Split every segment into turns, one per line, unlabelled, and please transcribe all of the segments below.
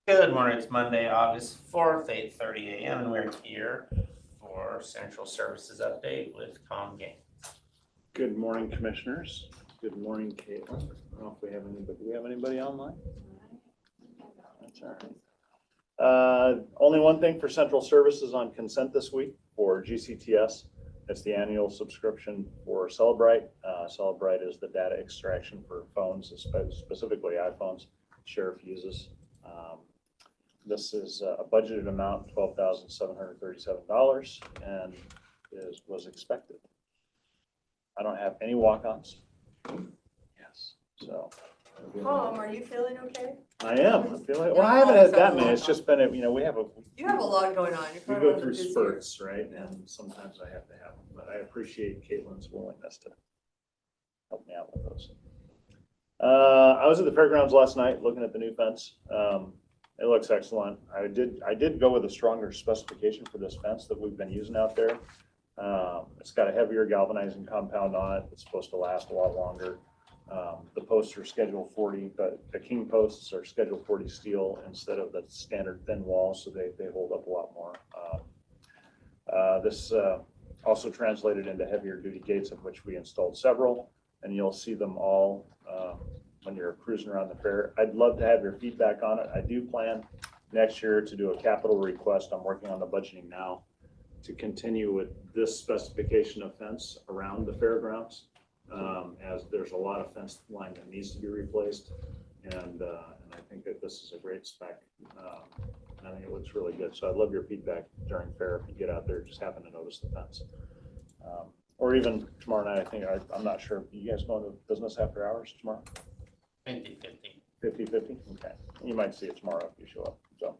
Good morning. It's Monday, August 4th, 8:30 a.m. and we're here for Central Services Update with Tom Gaines.
Good morning, commissioners. Good morning, Caitlin. I don't know if we have anybody. Do we have anybody online? That's all right. Only one thing for Central Services on consent this week for GCTS. It's the annual subscription for Celebrite. Celebrite is the data extraction for phones, specifically iPhones. Sheriff uses. This is a budgeted amount, $12,737, and was expected. I don't have any walk-ons. Yes, so.
Tom, are you feeling okay?
I am. I'm feeling. Well, I haven't had that many. It's just been, we have a.
You have a lot going on.
We go through spurts, right? And sometimes I have to have them. But I appreciate Caitlin's willingness to help me out with those. I was at the fairgrounds last night looking at the new fence. It looks excellent. I did go with a stronger specification for this fence that we've been using out there. It's got a heavier galvanizing compound on it. It's supposed to last a lot longer. The posts are schedule 40, but the king posts are schedule 40 steel instead of the standard thin wall, so they hold up a lot more. This also translated into heavier duty gates, of which we installed several, and you'll see them all when you're cruising around the fair. I'd love to have your feedback on it. I do plan next year to do a capital request. I'm working on the budgeting now to continue with this specification of fence around the fairgrounds, as there's a lot of fence line that needs to be replaced. And I think that this is a great spec. I think it looks really good. So I'd love your feedback during fair if you get out there, just happen to notice the fence. Or even tomorrow night, I'm not sure. You guys going to business after hours tomorrow?
50-50.
50-50? Okay. You might see it tomorrow if you show up. So,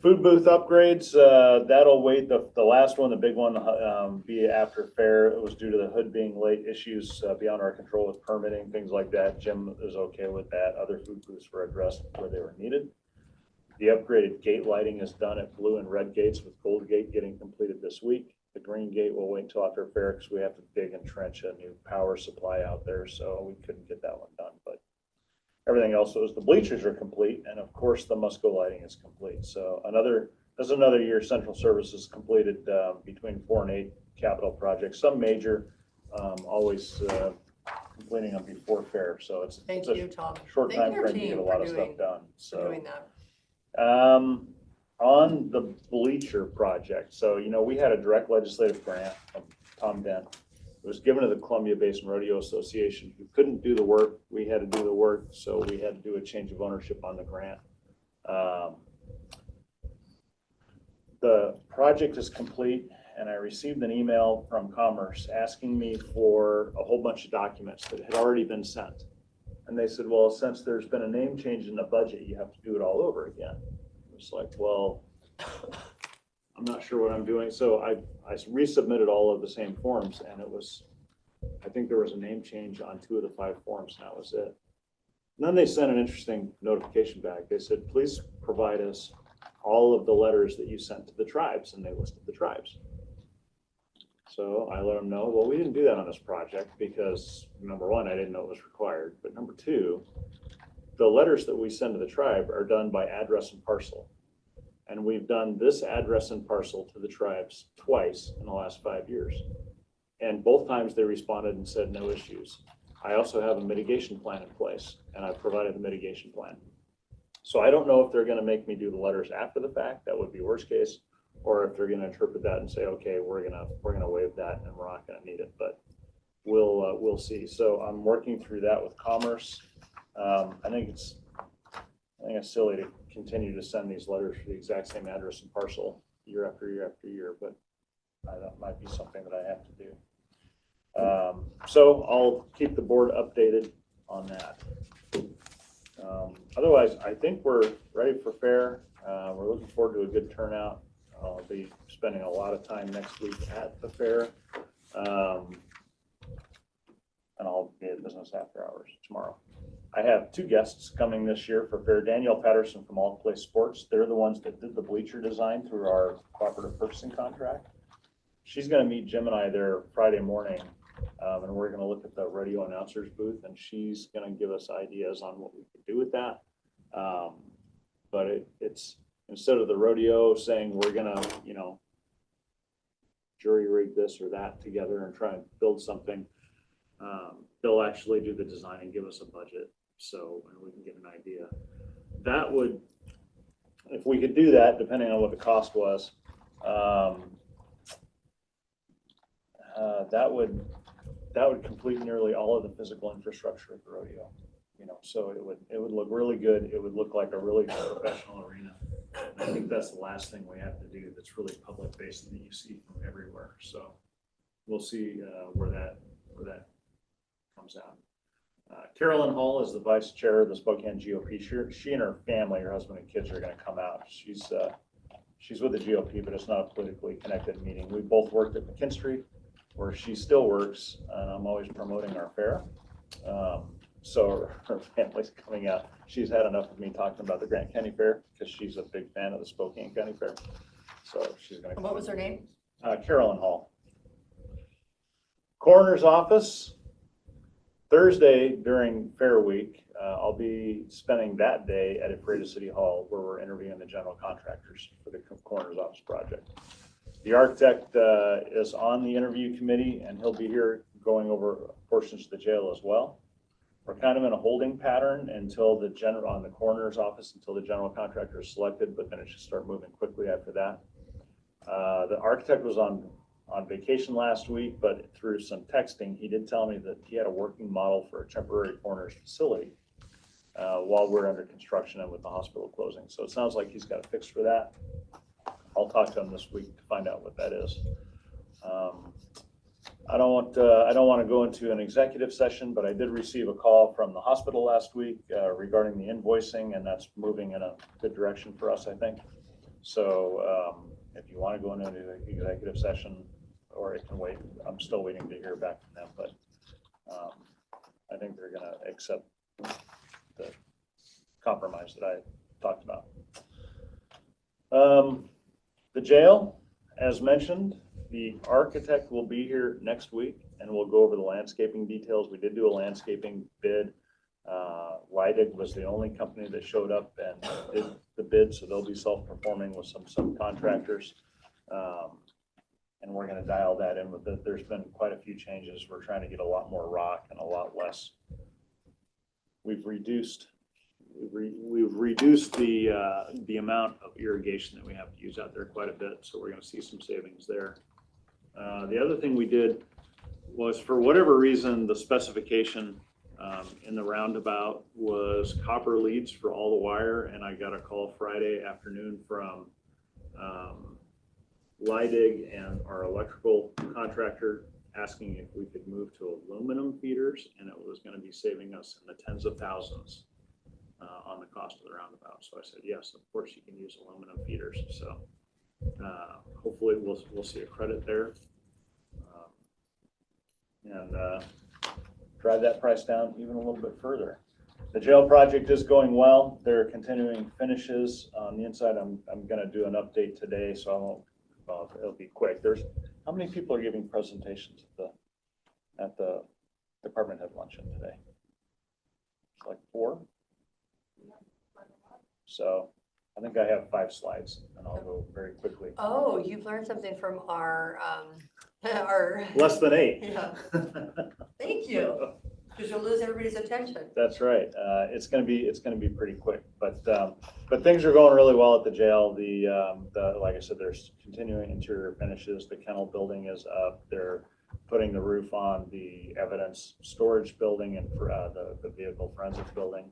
food booth upgrades, that'll wait. The last one, the big one, be after fair. It was due to the hood being late, issues beyond our control with permitting, things like that. Jim is okay with that. Other food booths were addressed where they were needed. The upgraded gate lighting is done at blue and red gates, with gold gate getting completed this week. The green gate will wait until after fair because we have to dig and trench a new power supply out there, so we couldn't get that one done. But everything else was, the bleachers are complete, and of course the Musco lighting is complete. So there's another year Central Services completed between 4 and 8 capital projects, some major, always completing them before fair. So it's
you, Tom.
Short time frame to get a lot of stuff done. So
doing that.
On the bleacher project, so we had a direct legislative grant from Tom Dent. It was given to the Columbia Basin Rodeo Association, who couldn't do the work. We had to do the work, so we had to do a change of ownership on the grant. The project is complete, and I received an email from Commerce asking me for a whole bunch of documents that had already been sent. And they said, well, since there's been a name change in the budget, you have to do it all over again. It's like, well, I'm not sure what I'm doing. So I resubmitted all of the same forms, and I think there was a name change on 2 of the 5 forms, and that was it. And then they sent an interesting notification back. They said, please provide us all of the letters that you sent to the tribes, and they listed the tribes. So I let them know, well, we didn't do that on this project because, number one, I didn't know it was required. But number two, the letters that we send to the tribe are done by address and parcel. And we've done this address and parcel to the tribes twice in the last 5 years. And both times they responded and said no issues. I also have a mitigation plan in place, and I've provided the mitigation plan. So I don't know if they're going to make me do the letters after the fact. That would be worst case. Or if they're going to interpret that and say, okay, we're gonna waive that and we're not going to need it. But we'll see. So I'm working through that with Commerce. I think it's silly to continue to send these letters for the exact same address and parcel year after year after year, but that might be something that I have to do. So I'll keep the board updated on that. Otherwise, I think we're ready for fair. We're looking forward to a good turnout. I'll be spending a lot of time next week at the fair. And I'll be at business after hours tomorrow. I have 2 guests coming this year for fair. Danielle Patterson from All Place Sports. They're the ones that did the bleacher design through our cooperative purchasing contract. She's going to meet Jim and I there Friday morning, and we're going to look at the radio announcers booth, and she's going to give us ideas on what we could do with that. But it's, instead of the rodeo saying we're gonna, jury rig this or that together and try and build something, they'll actually do the design and give us a budget, so and we can get an idea. That would, if we could do that, depending on what the cost was, that would complete nearly all of the physical infrastructure of the rodeo. So it would look really good. It would look like a really professional arena. And I think that's the last thing we have to do that's really public facing that you see from everywhere. So we'll see where that comes out. Carolyn Hall is the vice chair of the Spokane GOP. She and her family, her husband and kids, are going to come out. She's with the GOP, but it's not a politically connected meeting. We both worked at McKinstry, where she still works, and I'm always promoting our fair. So her family's coming out. She's had enough of me talking about the Grant County Fair because she's a big fan of the Spokane County Fair. So she's going to.
What was her name?
Carolyn Hall. Coroner's office. Thursday during Fair Week, I'll be spending that day at Ephrata City Hall, where we're interviewing the general contractors for the coroner's office project. The architect is on the interview committee, and he'll be here going over portions of the jail as well. We're kind of in a holding pattern until on the coroner's office until the general contractor is selected, but then it should start moving quickly after that. The architect was on vacation last week, but through some texting, he did tell me that he had a working model for a temporary coroner's facility while we're under construction and with the hospital closing. So it sounds like he's got a fix for that. I'll talk to him this week to find out what that is. I don't want to go into an executive session, but I did receive a call from the hospital last week regarding the invoicing, and that's moving in a good direction for us, I think. So if you want to go into an executive session, or it can wait, I'm still waiting to hear back from them, but I think they're going to accept the compromise that I talked about. The jail, as mentioned, the architect will be here next week, and we'll go over the landscaping details. We did do a landscaping bid. Leidig was the only company that showed up and did the bid, so they'll be self-performing with some subcontractors. And we're going to dial that in with it. There's been quite a few changes. We're trying to get a lot more rock and a lot less. We've reduced the amount of irrigation that we have to use out there quite a bit, so we're going to see some savings there. The other thing we did was, for whatever reason, the specification in the roundabout was copper leads for all the wire, and I got a call Friday afternoon from Leidig and our electrical contractor asking if we could move to aluminum feeders, and it was going to be saving us in the tens of thousands on the cost of the roundabout. So I said, yes, of course you can use aluminum feeders. So hopefully we'll see a credit there, and drive that price down even a little bit further. The jail project is going well. They're continuing finishes on the inside. I'm going to do an update today, so I won't. Well, it'll be quick. How many people are giving presentations at the department head luncheon today? Like 4. So I think I have 5 slides, and I'll go very quickly.
Oh, you've learned something from our
Less than 8.
Yeah. Thank you. Because you'll lose everybody's attention.
That's right. It's going to be pretty quick, but things are going really well at the jail. The like I said, there's continuing interior finishes. The kennel building is up. They're putting the roof on the evidence storage building and the vehicle forensics building.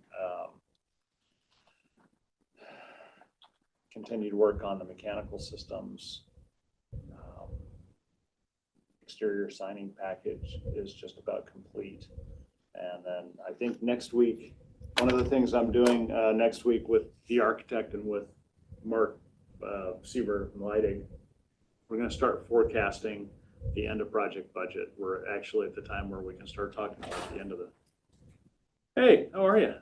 Continued work on the mechanical systems. Exterior signing package is just about complete. And then I think next week, one of the things I'm doing next week with the architect and with Mark Sieber from Leidig, we're going to start forecasting the end of project budget. We're actually at the time where we can start talking about the end of the. Hey, how are you?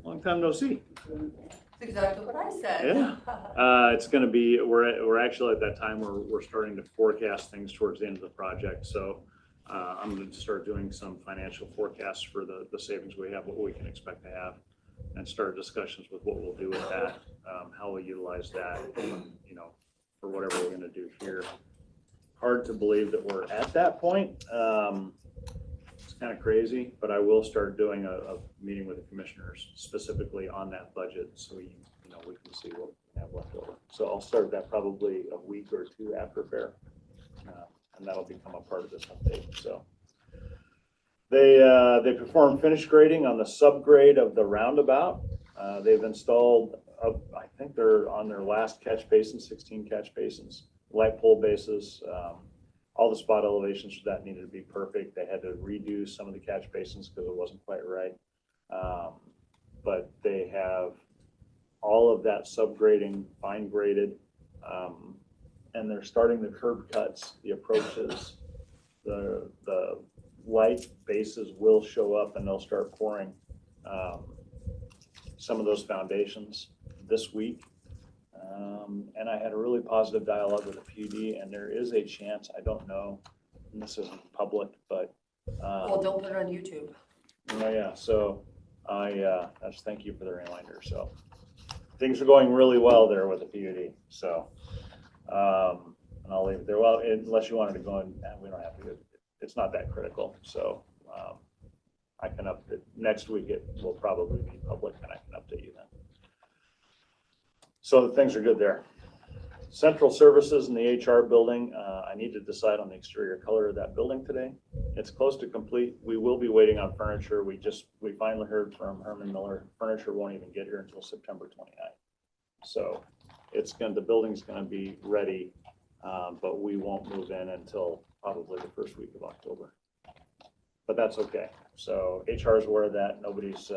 Long time no see.
That's exactly what I said.
Yeah. It's going to be, we're actually at that time where we're starting to forecast things towards the end of the project. So I'm going to start doing some financial forecasts for the savings we have, what we can expect to have. and start discussions with what we'll do with that, how we'll utilize that, you know, for whatever we're gonna do here. Hard to believe that we're at that point. It's kind of crazy, but I will start doing a meeting with the commissioners specifically on that budget, so we can see what we have left over. So I'll start that probably a week or two after fair, and that'll become a part of this update. So they performed finish grading on the subgrade of the roundabout. They've installed, I think they're on their last catch basin, 16 catch basins, light pole bases. All the spot elevations for that needed to be perfect. They had to redo some of the catch basins because it wasn't quite right. But they have all of that subgrading fine graded, and they're starting the curb cuts, the approaches, the light bases will show up, and they'll start pouring some of those foundations this week. And I had a really positive dialogue with the PUD, and there is a chance, I don't know, and this isn't public, but.
Well, don't put it on YouTube.
Oh, yeah, so that's, thank you for the reminder. So things are going really well there with the PUD, so. And I'll leave it there. Well, unless you wanted to go in, we don't have to, it's not that critical. So I can update, next week it will probably be public, and I can update you then. So things are good there. Central services in the HR building. I need to decide on the exterior color of that building today. It's close to complete. We will be waiting on furniture. We finally heard from Herman Miller. Furniture won't even get here until September 29th. So the building's gonna be ready, but we won't move in until probably the first week of October. But that's okay. So HR is aware of that. Nobody's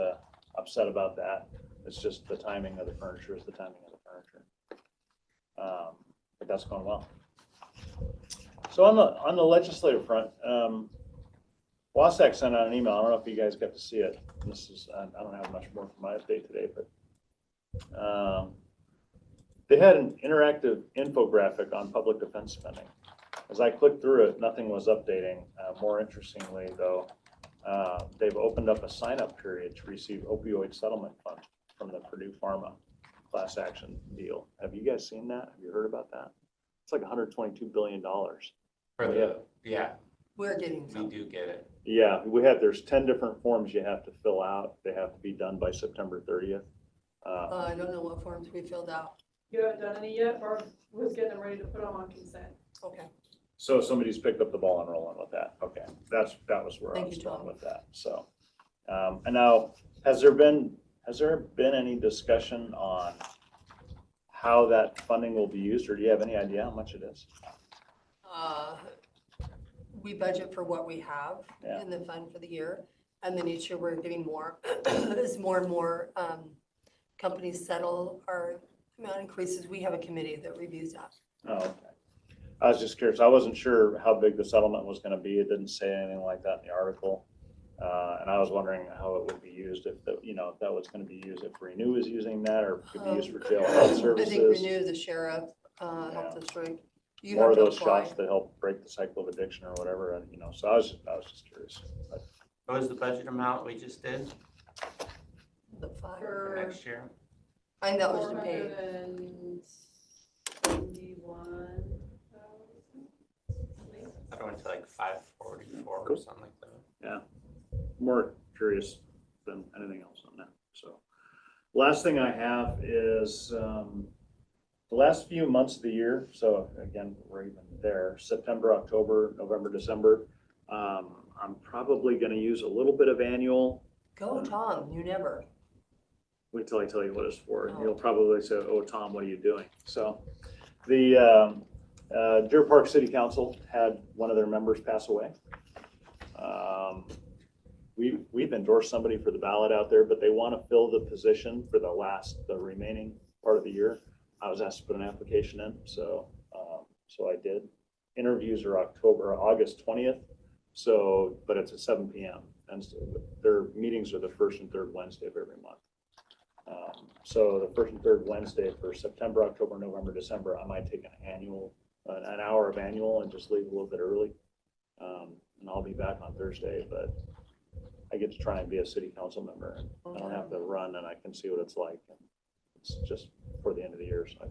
upset about that. It's just the timing of the furniture is the timing of the furniture. But that's going well. So on the legislative front, Wasack sent out an email. I don't know if you guys got to see it. This is, I don't have much more for my update today, but they had an interactive infographic on public defense spending. As I clicked through it, nothing was updating. More interestingly, though, they've opened up a sign-up period to receive opioid settlement funds from the Purdue Pharma class action deal. Have you guys seen that? Have you heard about that? It's like $122 billion.
For the, yeah,
We're getting
we
some.
do get it.
Yeah, there's 10 different forms you have to fill out. They have to be done by September 30th.
I don't know what forms we filled out.
You haven't done any yet, or was getting them ready to put them on consent?
Okay.
So somebody's picked up the ball and rolling with that. Okay, that was where I
Thank
was
you,
going
Tom.
with that. So, and now, has there been any discussion on how that funding will be used, or do you have any idea how much it is?
We budget for what we have
Yeah.
in the fund for the year, and then each year we're getting more. As more and more companies settle, our amount increases. We have a committee that reviews that.
Oh, okay. I was just curious. I wasn't sure how big the settlement was going to be. It didn't say anything like that in the article. And I was wondering how it would be used if that was going to be used, if Renew is using that, or could be used for jail health
I
services.
think Renew, the sheriff, health district. You
More
have
of
to
those
apply.
shots that help break the cycle of addiction or whatever, and so I was just curious. But
What was the budget amount we just did
The fire.
for next year?
I think that was to pay.
471,000.
I went to like 544 or
Cool.
something like that.
yeah, more curious than anything else on that. So, last thing I have is the last few months of the year. So again, we're even there. September, October, November, December. I'm probably going to use a little bit of annual.
Go, Tom, you never.
Wait till I tell you what it's for.
Oh.
You'll probably say, "Oh, Tom, what are you doing?" So, the Deer Park City Council had one of their members pass away. We've endorsed somebody for the ballot out there, but they want to fill the position for the remaining part of the year. I was asked to put an application in, so I did. Interviews are August 20th. So, but it's at 7 p.m. and so their meetings are the first and third Wednesday of every month. So the first and third Wednesday for September, October, November, December, I might take an hour of annual and just leave a little bit early. And I'll be back on Thursday, but I get to try and be a city council member, and I don't have to run, and I can see what it's like. And it's just for the end of the year, so I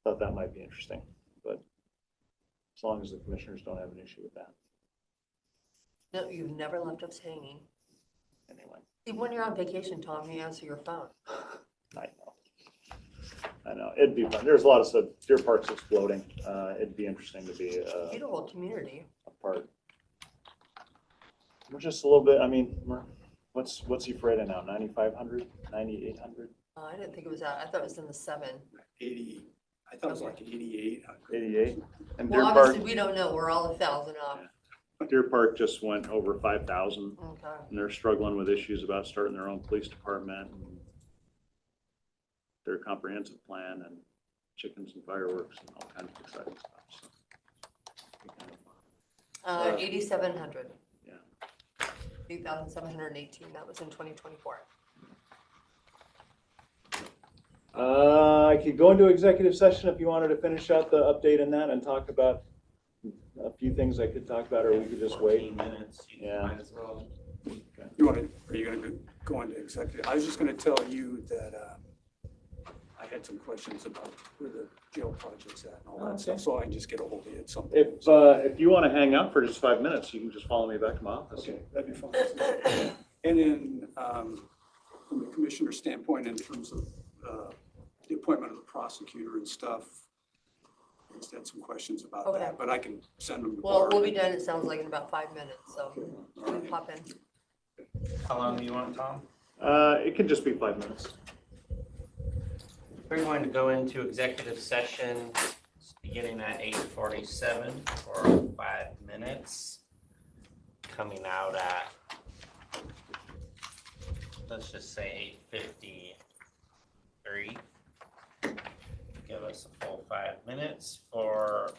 thought that might be interesting, but as long as the commissioners don't have an issue with that,
No, you've never left us hanging.
anyway.
Even when you're on vacation, Tom, you answer your phone.
I know, it'd be fun. There's a lot of stuff. Deer Park's exploding. It'd be interesting to be
Beautiful community.
a part. We're just a little bit, I mean, what's he afraid of now? 9,500, 9,800,
I didn't think it was that. I thought it was in the 7.
80, I thought it was like 8800.
88? And Deer
Well,
Park,
obviously, we don't know. We're all 1,000 off.
Deer Park just went over 5,000,
Okay.
and they're struggling with issues about starting their own police department and their comprehensive plan and chickens and fireworks and all kinds of exciting stuff. So,
8,700.
Yeah.
8,718. That was in 2024.
I could go into executive session if you wanted to finish out the update in that and talk about a few things I could talk about, or we could just wait.
14 minutes, you
Yeah.
might as well.
Are you gonna go into executive? I was just gonna tell you that, I had some questions about where the jail project's at and all that stuff, so I can just get a hold of you at some point.
If you want to hang out for just 5 minutes, you can just follow me back to my office.
Okay, that'd be fine. And then, from the commissioner's standpoint, in terms of, the appointment of the prosecutor and stuff, I just had some questions about
Okay.
that, but I can send them to
Well, we'll
Barb.
be done, it sounds like, in about 5 minutes, so
Okay,
you
all
can
right.
pop in.
How long do you want, Tom?
It can just be 5 minutes.
We're going to go into executive session beginning at 8:47 for 5 minutes. Coming out at, let's just say 8:53. Give us a full 5 minutes for,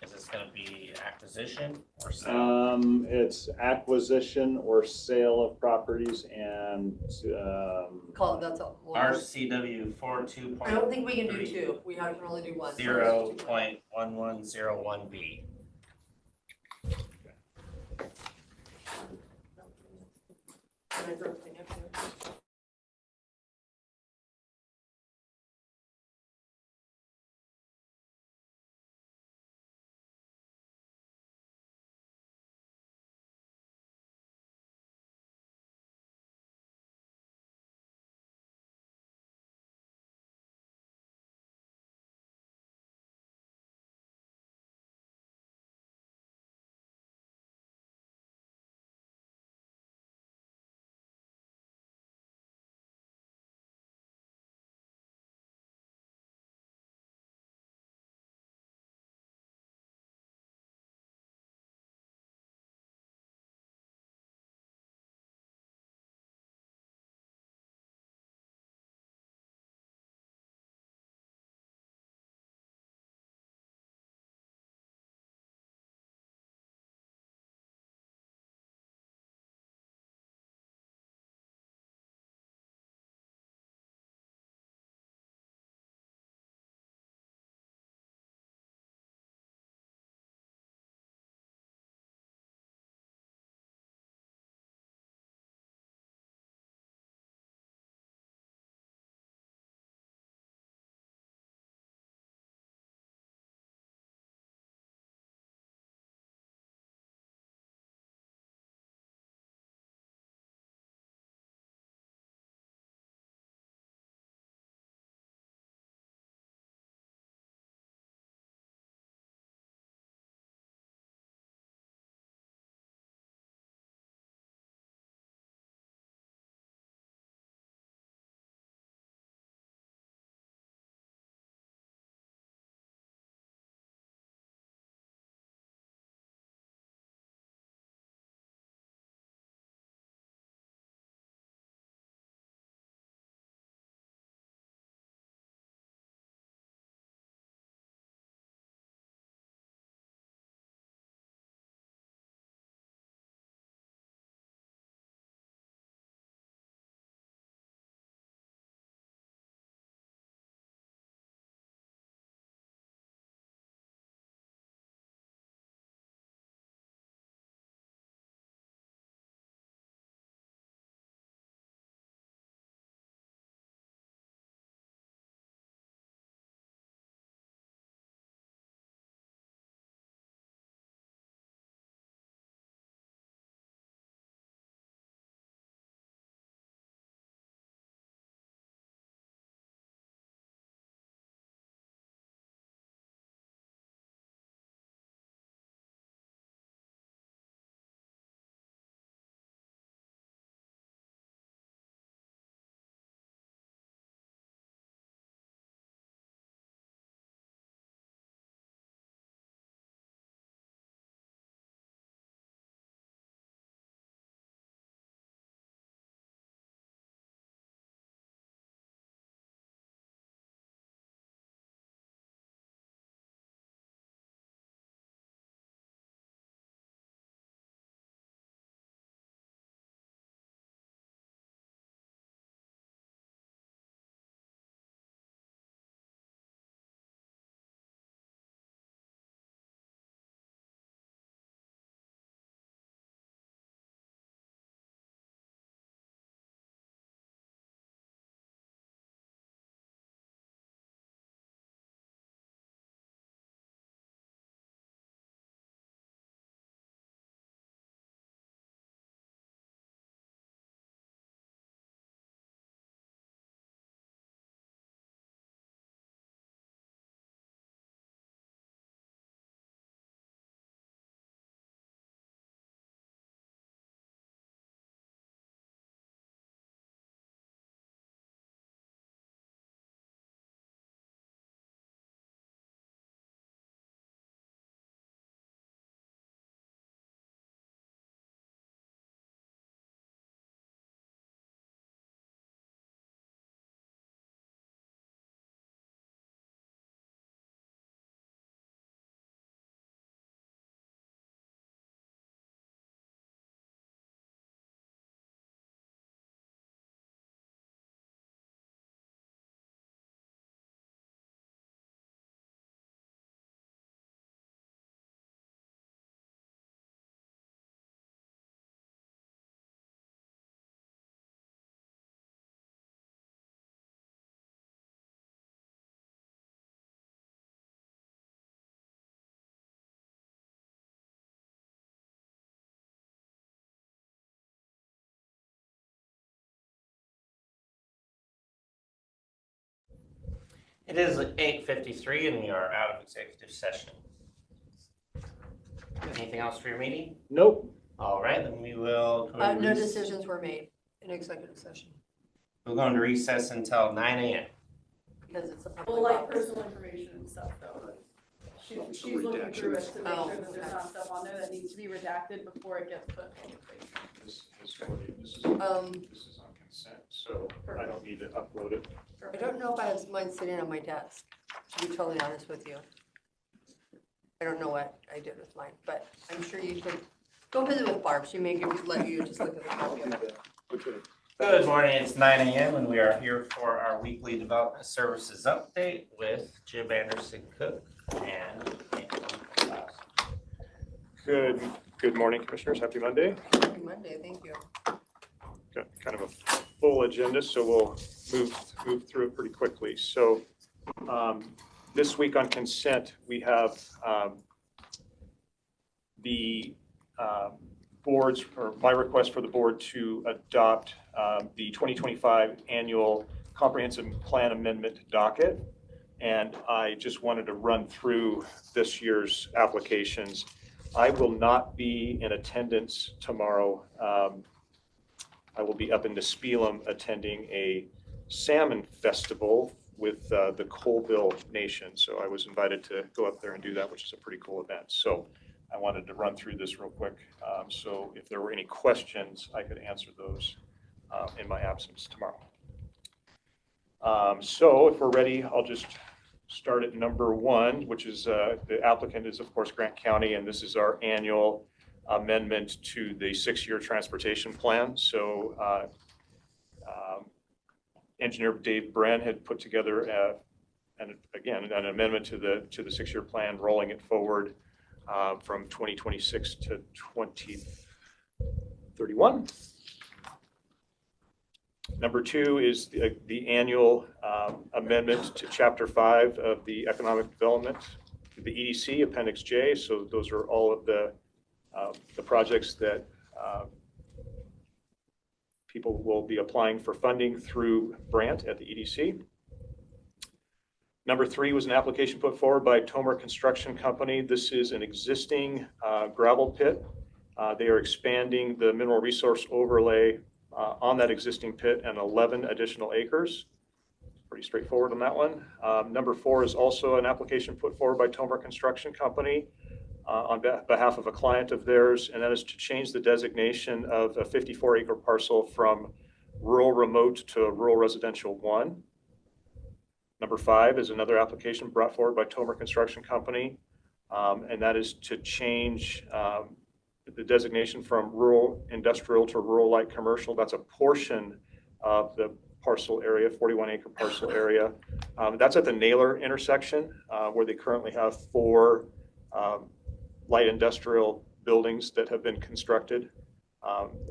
is this gonna be acquisition or sale?
It's acquisition or sale of properties and,
Call it, that's all.
RCW 42.
I don't think we can do 2. We can only do 1.
0.1101B.
Can I throw a thing up here?
It is 8:53 and we are out of executive session. Anything else for your meeting?
Nope.
All right, then we will. go to
No
rec-
decisions were made in executive session
We'll go into recess until 9 a.m.
because it's a
Well,
public
like
office.
personal information and stuff though. She's
Some
looking through it to make
redactions.
sure that there's not stuff on there that needs to be redacted before it gets put in public face.
This is on consent, so I don't need to upload it.
I don't know if I have mine sitting on my desk, to be totally honest with you. I don't know what I did with mine, but I'm sure you could go visit with Barb. She may let you just look at the copy of it.
Good morning, it's 9 a.m. and we are here for our weekly development services update with Jim Anderson Cook and Anthony Klaus.
Good morning, Commissioners. Happy Monday.
Happy Monday, thank you.
Got kind of a full agenda, so we'll move through it pretty quickly. So this week on consent, we have the boards, or my request for the board to adopt the 2025 annual comprehensive plan amendment docket. And I just wanted to run through this year's applications. I will not be in attendance tomorrow. I will be up in Nespelem attending a salmon festival with the Colville Nation. So I was invited to go up there and do that, which is a pretty cool event. So I wanted to run through this real quick. So if there were any questions, I could answer those in my absence tomorrow. So if we're ready, I'll just start at number one, which is the applicant is, of course, Grant County, and this is our annual amendment to the 6-year transportation plan. So Engineer Dave Bren had put together an amendment to the 6-year plan, rolling it forward from 2026 to 2031. Number two is the annual amendment to Chapter 5 of the Economic Development, the EDC, Appendix J. So those are all of the projects that people will be applying for funding through grant at the EDC. Number three was an application put forward by Tomer Construction Company. This is an existing gravel pit. They are expanding the mineral resource overlay on that existing pit and 11 additional acres. Pretty straightforward on that one. Number four is also an application put forward by Tomer Construction Company on behalf of a client of theirs, and that is to change the designation of a 54-acre parcel from rural remote to rural residential 1. Number five is another application brought forward by Tomer Construction Company, and that is to change the designation from rural industrial to rural light commercial. That's a portion of the parcel area, 41-acre parcel area. That's at the Naylor intersection where they currently have 4 light industrial buildings that have been constructed.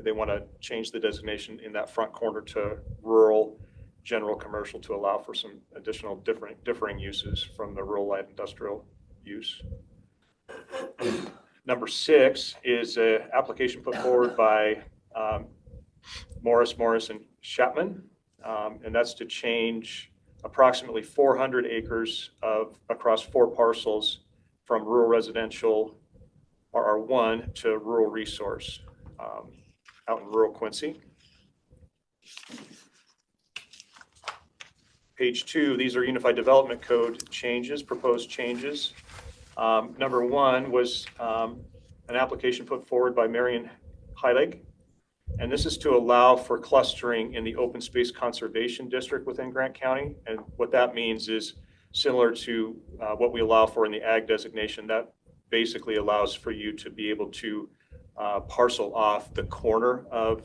They want to change the designation in that front corner to rural general commercial to allow for some additional differing uses from the rural light industrial use. Number 6 is an application put forward by Morris, and Chapman, and that's to change approximately 400 acres across 4 parcels from rural residential RR1 to rural resource out in rural Quincy. Page 2, these are Unified Development Code changes, proposed changes. Number 1 was an application put forward by Marion Heilig, and this is to allow for clustering in the open space conservation district within Grant County. And what that means is similar to what we allow for in the ag designation. That basically allows for you to be able to parcel off the corner of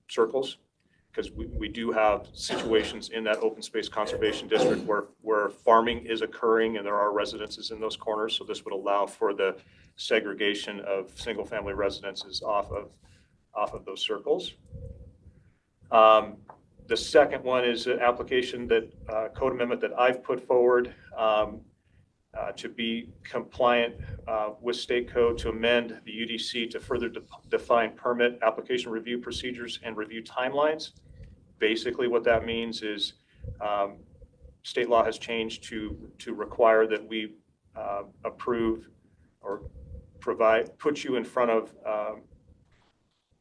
circles, because we do have situations in that open space conservation district where farming is occurring and there are residences in those corners. So this would allow for the segregation of single family residences off of those circles. The second one is an application that code amendment that I've put forward to be compliant with state code to amend the UDC to further define permit application review procedures and review timelines. Basically what that means is state law has changed to require that we approve or put you in front of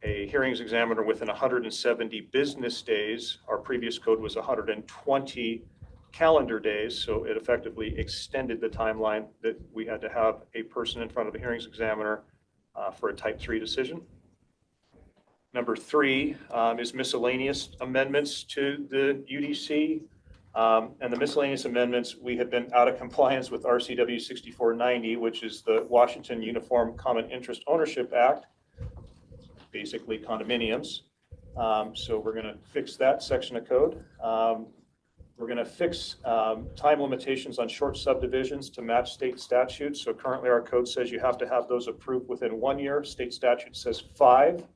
a hearings examiner within 170 business days. Our previous code was 120 calendar days, so it effectively extended the timeline that we had to have a person in front of a hearings examiner for a type 3 decision. Number 3 is miscellaneous amendments to the UDC. And the miscellaneous amendments, we have been out of compliance with RCW 6490, which is the Washington Uniform Common Interest Ownership Act, basically condominiums. So we're going to fix that section of code. We're going to fix time limitations on short subdivisions to match state statutes. So currently our code says you have to have those approved within 1 year. State statute says 5.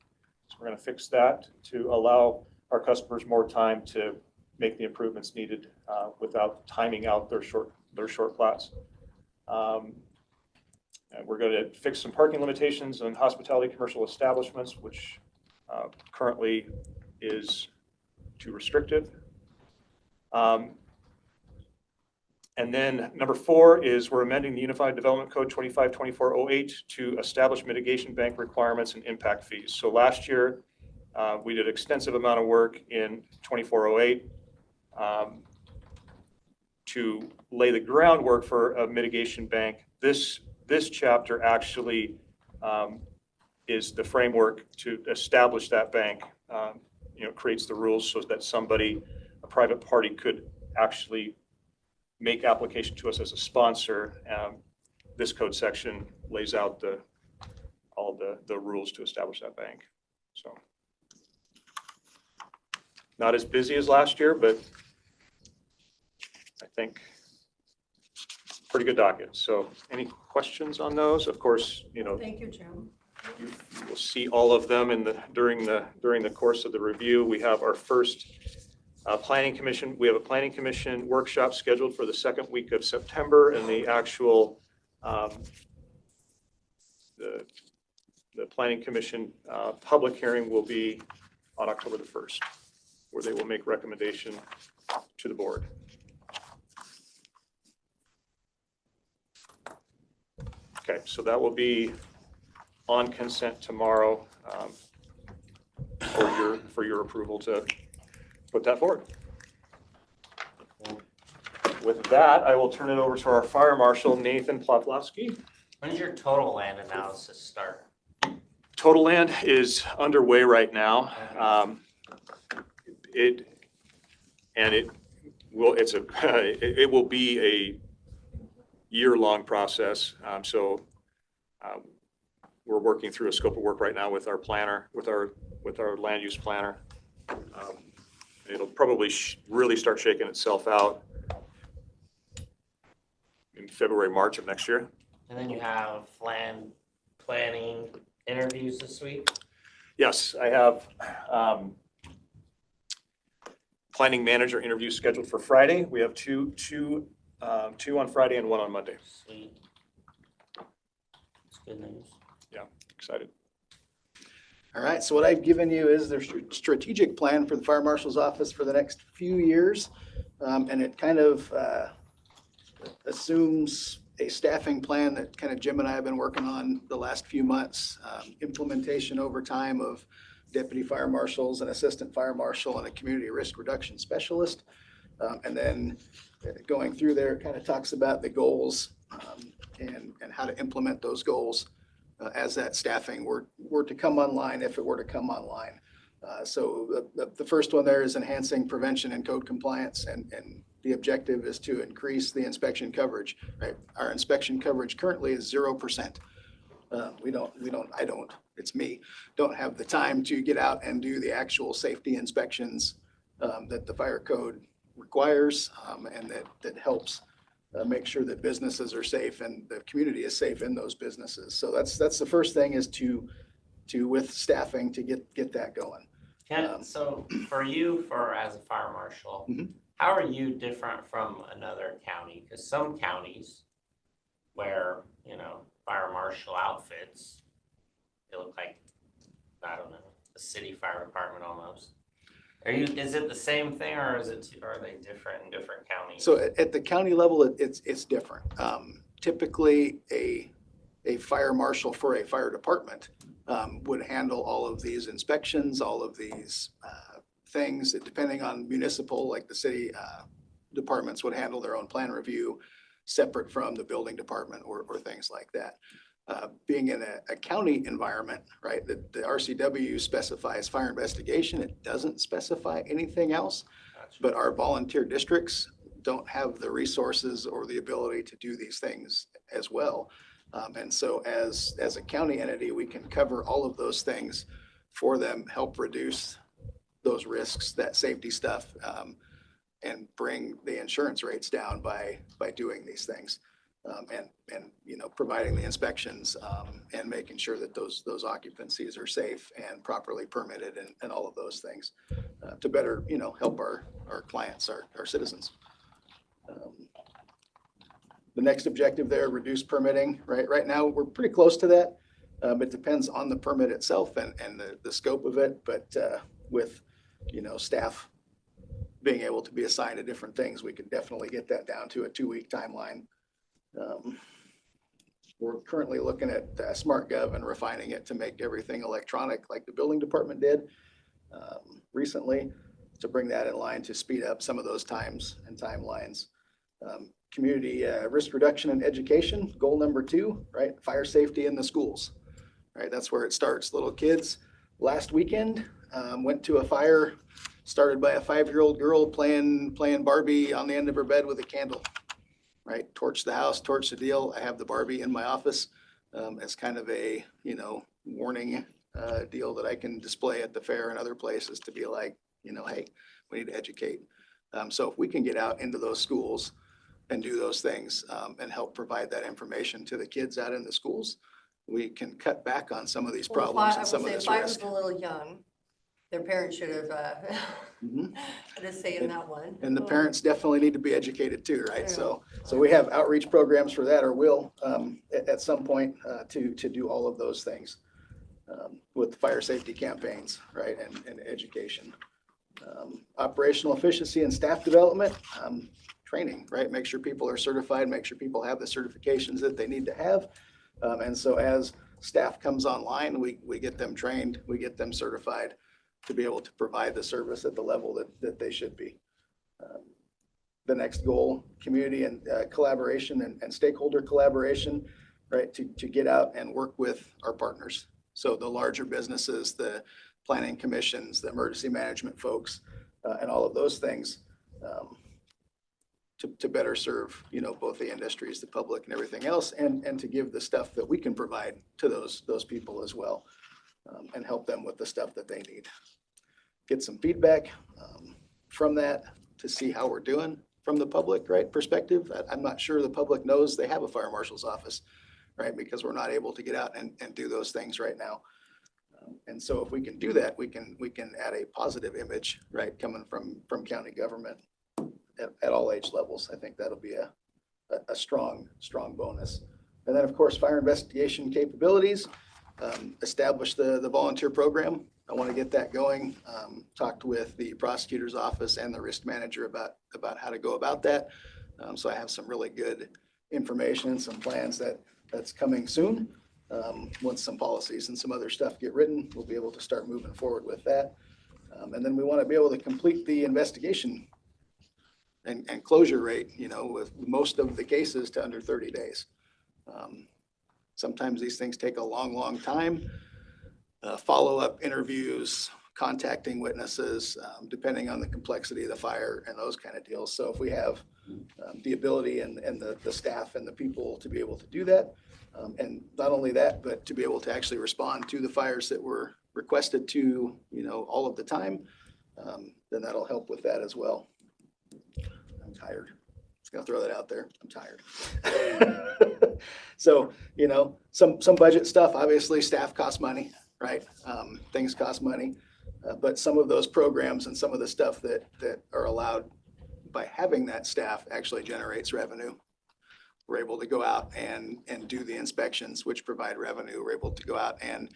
So we're going to fix that to allow our customers more time to make the improvements needed without timing out their short plats. And we're going to fix some parking limitations on hospitality commercial establishments, which currently is too restrictive. And then number 4 is we're amending the Unified Development Code 252408 to establish mitigation bank requirements and impact fees. So last year, we did extensive amount of work in 2408 to lay the groundwork for a mitigation bank. This chapter actually is the framework to establish that bank. Creates the rules so that a private party, could actually make application to us as a sponsor. This code section lays out all the rules to establish that bank. So not as busy as last year, but I think pretty good docket. So any questions on those? Of course,
Thank you, Jim.
you will see all of them during the course of the review. We have our first planning commission. We have a planning commission workshop scheduled for the second week of September, and the actual the planning commission public hearing will be on October the 1st, where they will make recommendation to the board. Okay, so that will be on consent tomorrow for your approval to put that forward. With that, I will turn it over to our fire marshal, Nathan Plotlowski.
When does your total land analysis start?
Total land is underway right now. It will be a year-long process. So we're working through a scope of work right now with our planner, with our land use planner. It'll probably really start shaking itself out in February, March of next year.
And then you have land planning interviews this week?
Yes, I have planning manager interviews scheduled for Friday. We have two on Friday and 1 on Monday.
Sweet. That's good news.
Yeah, excited.
All right, so what I've given you is their strategic plan for the fire marshal's office for the next few years. And it kind of assumes a staffing plan that kind of Jim and I have been working on the last few months. Implementation over time of deputy fire marshals, an assistant fire marshal, and a community risk reduction specialist. And then going through there, it kind of talks about the goals and how to implement those goals as that staffing were to come online, if it were to come online. So the first one there is enhancing prevention and code compliance, and the objective is to increase the inspection coverage. Right, our inspection coverage currently is 0%. It's me, don't have the time to get out and do the actual safety inspections that the fire code requires, and that helps make sure that businesses are safe and the community is safe in those businesses. So that's the first thing, is to with staffing to get that going.
So for you, as a fire marshal, how are you different from another county? Because some counties where, fire marshal outfits, they look like, I don't know, a city fire department almost. Is it the same thing or are they different in different counties?
So at the county level, it's different. Typically, a fire marshal for a fire department would handle all of these inspections, all of these things, depending on municipal, like the city departments would handle their own plan review, separate from the building department or things like that. Being in a county environment, right, the RCW specifies fire investigation. It doesn't specify anything else,
Gotcha.
but our volunteer districts don't have the resources or the ability to do these things as well. And so as a county entity, we can cover all of those things for them, help reduce those risks, that safety stuff, and bring the insurance rates down by doing these things. And you know, providing the inspections and making sure that those occupancies are safe and properly permitted and all of those things to better, you know, help our clients, our citizens. The next objective there, reduce permitting, right? Right now, we're pretty close to that. It depends on the permit itself and the scope of it, but with, you know, staff being able to be assigned to different things, we could definitely get that down to a 2-week timeline. We're currently looking at SmartGov and refining it to make everything electronic like the building department did recently, to bring that in line to speed up some of those times and timelines. Community risk reduction and education, goal number 2, right? Fire safety in the schools, right? That's where it starts. Little kids last weekend went to a fire started by a 5-year-old girl playing Barbie on the end of her bed with a candle, right? Torch the house, torch the deal. I have the Barbie in my office as kind of a, you know, warning deal that I can display at the fair and other places to be like, you know, hey, we need to educate. So if we can get out into those schools and do those things and help provide that information to the kids out in the schools, we can cut back on some of these problems and some of this
5
risk.
is a little young. Their parents should have
Mhm.
had a say in that one.
And the parents definitely need to be educated too, right?
Yeah.
So we have outreach programs for that, or will at some point to do all of those things with fire safety campaigns, right, and education. Operational efficiency and staff development, training, right? Make sure people are certified, make sure people have the certifications that they need to have. And so as staff comes online, we get them trained, we get them certified to be able to provide the service at the level that they should be. The next goal, community and collaboration and stakeholder collaboration, right? To get out and work with our partners. So the larger businesses, the planning commissions, the emergency management folks, and all of those things to better serve, you know, both the industries, the public and everything else, and to give the stuff that we can provide to those people as well, and help them with the stuff that they need. Get some feedback from that to see how we're doing from the public, right, perspective. I'm not sure the public knows they have a fire marshal's office, right, because we're not able to get out and do those things right now. And so if we can do that, we can add a positive image, right, coming from county government at all age levels. I think that'll be a strong bonus. And then, of course, fire investigation capabilities, establish the volunteer program. I want to get that going. Talked with the prosecutor's office and the risk manager about how to go about that. So I have some really good information, some plans that's coming soon. Once some policies and some other stuff get written, we'll be able to start moving forward with that. And then we want to be able to complete the investigation and closure rate, you know, with most of the cases to under 30 days. Sometimes these things take a long time. Follow-up interviews, contacting witnesses, depending on the complexity of the fire and those kind of deals. So if we have the ability and the staff and the people to be able to do that, and not only that, but to be able to actually respond to the fires that were requested to, you know, all of the time, then that'll help with that as well. I'm tired. Just gonna throw that out there. I'm tired. So, you know, some budget stuff, obviously staff costs money, right? Things cost money, but some of those programs and some of the stuff that are allowed by having that staff actually generates revenue. We're able to go out and do the inspections, which provide revenue. We're able to go out and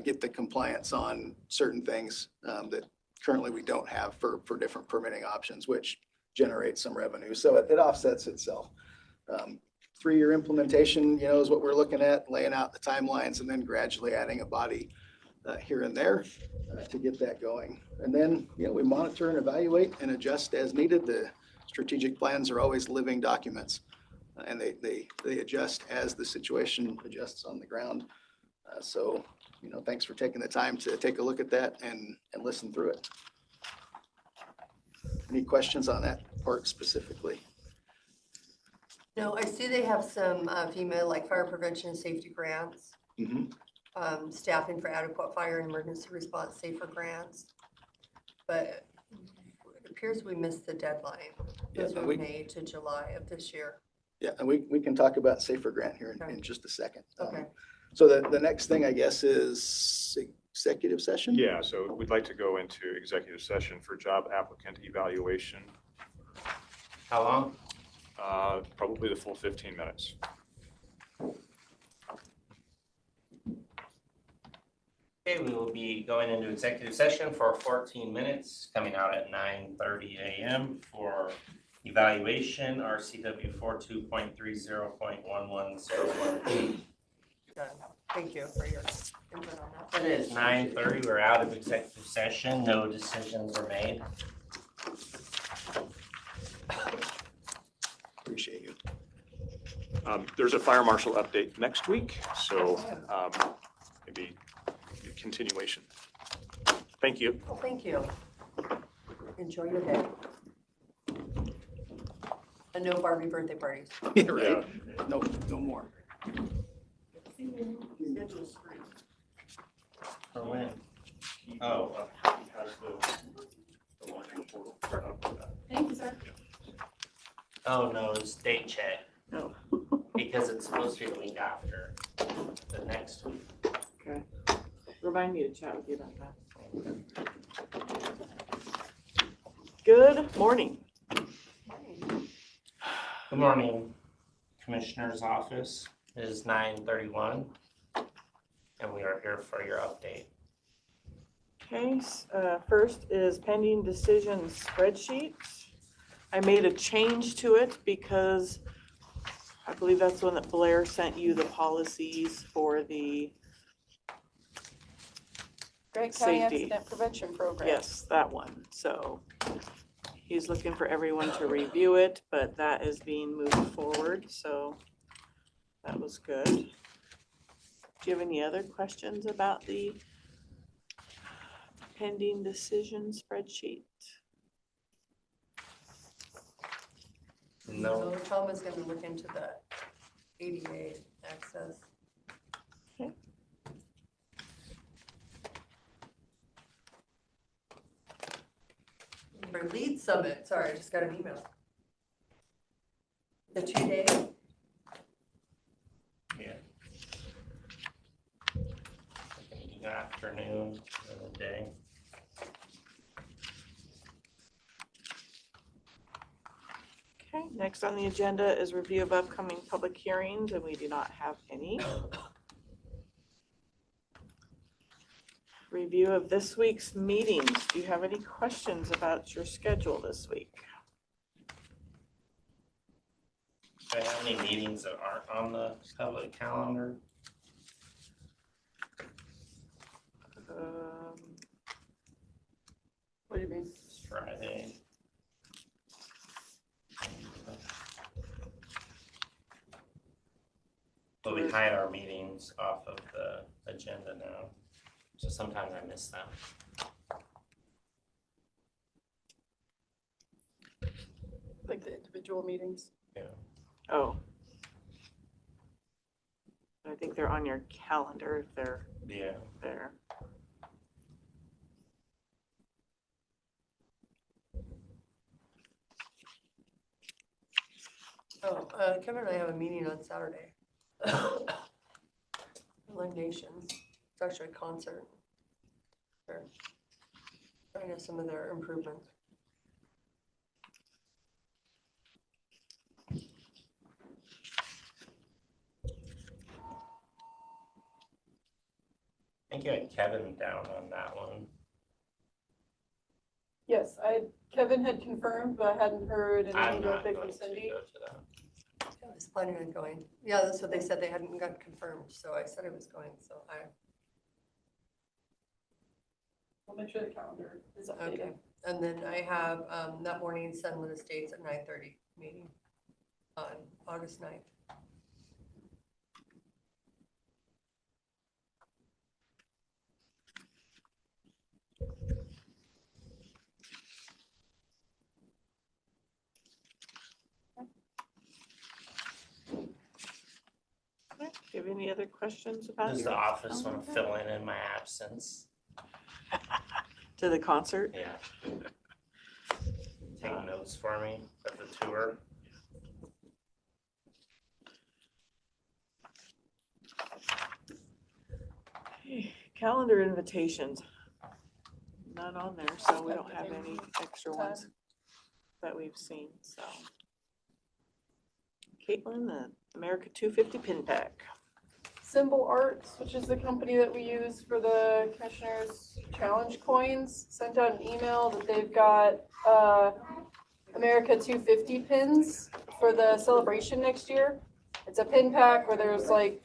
get the compliance on certain things that currently we don't have for different permitting options, which generates some revenue. So it offsets itself. 3-year implementation, is what we're looking at, laying out the timelines and then gradually adding a body here and there to get that going. And then, we monitor and evaluate and adjust as needed. The strategic plans are always living documents, and they adjust as the situation adjusts on the ground. So, thanks for taking the time to take a look at that and listen through it. Any questions on that part specifically?
No, I see they have some FEMA, like fire prevention and safety grants, staffing for adequate fire and emergency response safer grants. But it appears we missed the deadline. Those were May to July of this year.
Yeah, and we can talk about safer grant here in just a second.
Okay.
So the next thing, I guess, is executive session?
Yeah, so we'd like to go into executive session for job applicant evaluation.
How long?
Probably the full 15 minutes.
Okay, we will be going into executive session for 14 minutes, coming out at 9:30 a.m. for evaluation, RCW 42.30.1101.
Thank you for your input on that.
It is 9:30. We're out of executive session. No decisions were made.
Appreciate you.
There's a fire marshal update next week, so maybe a continuation. Thank you.
Well, thank you. Enjoy your day. And no Barbie birthday parties.
Yeah, right? No more.
For when? Oh,
Thank you, sir.
oh no, it's date check.
No.
Because it's supposed to be the week after, the next week.
Okay. Remind me to chat with you about that. Good morning.
Good morning, Commissioner's Office. It is 9:31, and we are here for your update.
Okay, first is pending decision spreadsheet. I made a change to it because I believe that's the one that Blair sent you the policies for the
Grant County
Safety.
Accident Prevention Program.
Yes, that one. So he's looking for everyone to review it, but that is being moved forward, so that was good. Do you have any other questions about the pending decision spreadsheet?
No.
So Tom is gonna look into the ADA access.
Okay.
For lead summit, sorry, I just got an email. The 2-day,
Yeah. Like an afternoon of the day.
Okay, next on the agenda is review of upcoming public hearings, and we do not have any. Review of this week's meetings. Do you have any questions about your schedule this week?
Do I have any meetings that aren't on the public calendar?
What do you mean?
It's Friday. But we hide our meetings off of the agenda now, so sometimes I miss them.
Like the individual meetings?
Yeah.
Oh. I think they're on your calendar if they're
Yeah.
there.
oh, Kevin and I have a meeting on Saturday. Live Nations, it's actually a concert. They're showing us some of their improvements.
I think you had Kevin down on that one.
Yes, Kevin had confirmed, but I hadn't heard
I'm
anything
not
back
going
from
to
Cindy.
go to that.
I was planning on going. Yeah, that's what they said. They hadn't got confirmed, so I said I was going, so
We'll make sure the calendar is
okay.
updated.
And then I have, that morning, Sunland Estates at 9:30 meeting on August 9th.
Do you have any other questions about
Does the
your
office want to
calendar?
fill in my absence?
To the concert?
Yeah. Take notes for me of the tour.
Calendar invitations. None on there, so we don't have any extra ones that we've seen, so. Caitlin, the America 250 pin pack.
Symbol Arts, which is the company that we use for the Commissioners Challenge coins, sent out an email that they've got America 250 pins for the celebration next year. It's a pin pack where there's like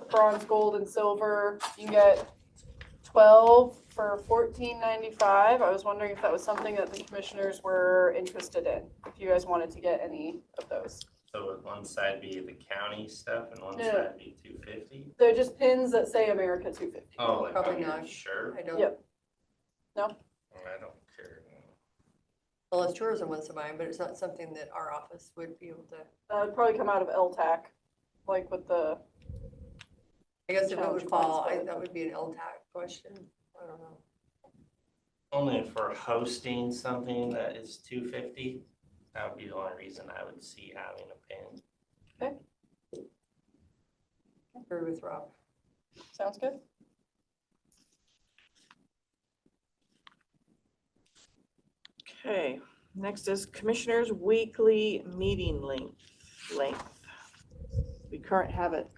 bronze, gold, and silver. You can get 12 for $14.95. I was wondering if that was something that the commissioners were interested in, if you guys wanted to get any of those.
So would one side be the county stuff and one
No.
side be 250?
They're just pins that say America 250.
Oh, like
Probably
on your
not.
shirt?
I don't,
Yep.
I don't care.
unless tourism wants to buy them, but it's not something that our office would be able to.
It'd probably come out of LTAC, like with the,
I guess if it
Challenge
would fall,
coins, but-
that would be an LTAC question. I don't know.
Only if we're hosting something that is 250, that would be the only reason I would see having a pin.
Agree with Rob.
sounds good?
Okay, next is Commissioners' Weekly Meeting length. We currently have it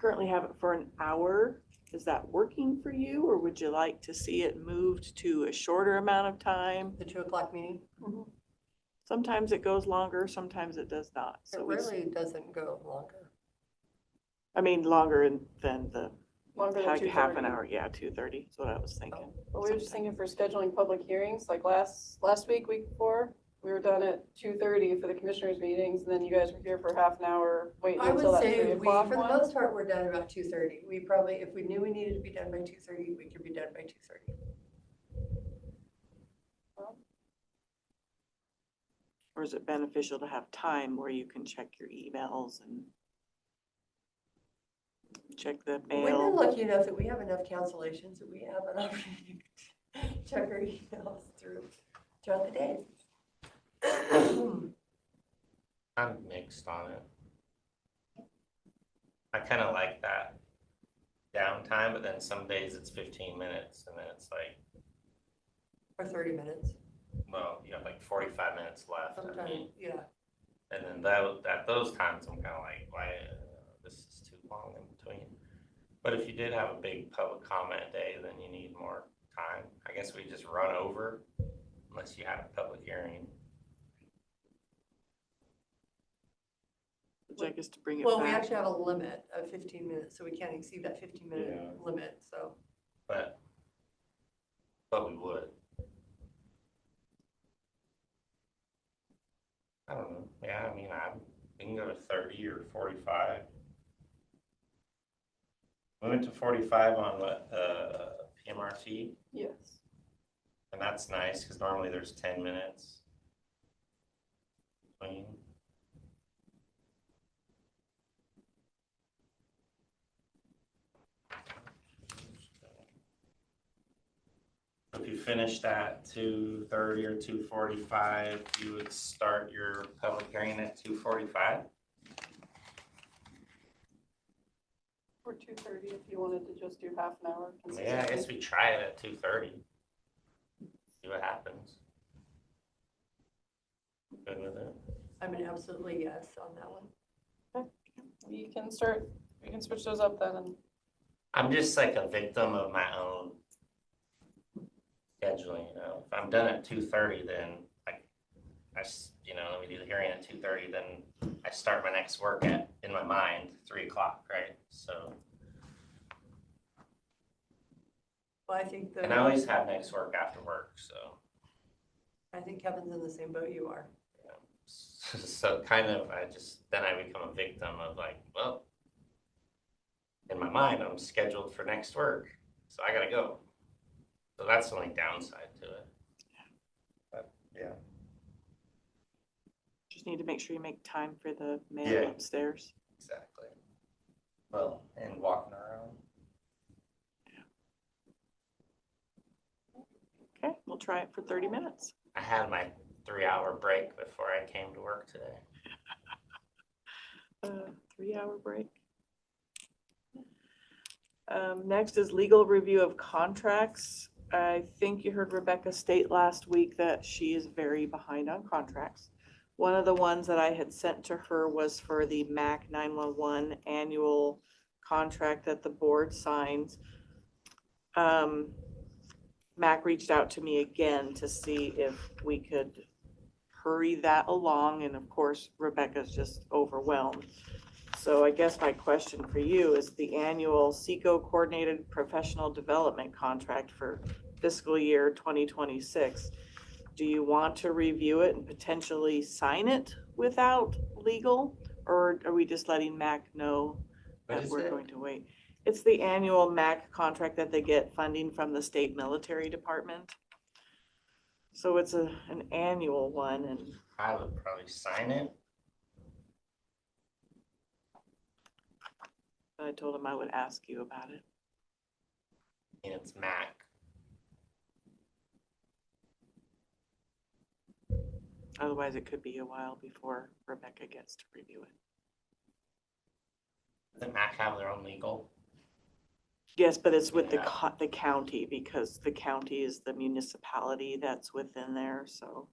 for an hour. Is that working for you, or would you like to see it moved to a shorter amount of time?
The 2 o'clock meeting,
Sometimes it goes longer, sometimes it does not.
it
So
really doesn't go longer.
I mean, longer than the
Longer than
like half
2:30.
an hour. Yeah, 2:30 is what I was thinking.
But we were just thinking for scheduling public hearings, like last week before, we were done at 2:30 for the commissioners meetings, and then you guys were here for half an hour, waiting
I
until
would
that 3
say we,
o'clock
for the
one.
most part, we're done about 2:30. We probably, if we knew we needed to be done by 2:30, we could be done by 2:30.
Or is it beneficial to have time where you can check your emails and check the
We've been
mail?
lucky enough that we have enough cancellations that we have an opportunity to check our emails throughout the day.
I'm mixed on it. I kind of like that downtime, but then some days it's 15 minutes and then it's like,
Or 30 minutes,
well, you have like 45 minutes left. I
sometimes,
mean,
yeah.
and then that at those times I'm kind of like, why this is too long in between. But if you did have a big public comment day, then you need more time. I guess we just run over unless you had a public hearing.
Would you like us to bring it
Well, we
back?
actually have a limit of 15 minutes, so we can't exceed that 15-minute limit, so.
But we would. I don't know. Yeah, I mean, we can go to 30 or 45. We went to 45 on what, PMRT,
Yes.
and that's nice because normally there's 10 minutes between. If you finished at 2:30 or 2:45, you would start your public hearing at 2:45?
Or 2:30 if you wanted to just do half an hour.
Yeah, I guess we try it at 2:30. See what happens. Good with it?
I'm an absolutely yes on that one.
We can switch those up then, and
I'm just like a victim of my own scheduling, you know, if I'm done at 2:30, then let me do the hearing at 2:30, then I start my next work in my mind, 3 o'clock, right? So,
Well, I think
and I always have next work after work, so.
I think Kevin's in the same boat you are.
So kind of, then I become a victim of like, well, in my mind, I'm scheduled for next work, so I gotta go. So that's the only downside to it. But, yeah.
Just need to make sure you make time for the mail
Yeah.
upstairs.
Exactly. Well, and walking around.
Okay, we'll try it for 30 minutes.
I had my 3-hour break before I came to work today.
3-hour break. Next is legal review of contracts. I think you heard Rebecca state last week that she is very behind on contracts. One of the ones that I had sent to her was for the MAC 911 annual contract that the board signs. MAC reached out to me again to see if we could hurry that along, and of course, Rebecca's just overwhelmed. So I guess my question for you is the annual SECO Coordinated Professional Development Contract for fiscal year 2026. Do you want to review it and potentially sign it without legal? Or are we just letting MAC know
What
that
is
we're
it?
going to wait? It's the annual MAC contract that they get funding from the state military department. So it's an annual one, and
I would probably sign it.
I told him I would ask you about it.
And it's Mac.
Otherwise, it could be a while before Rebecca gets to review it.
Doesn't Mac have their own legal?
Yes, but it's with
Yeah.
the county, because the county is the municipality that's within there, so.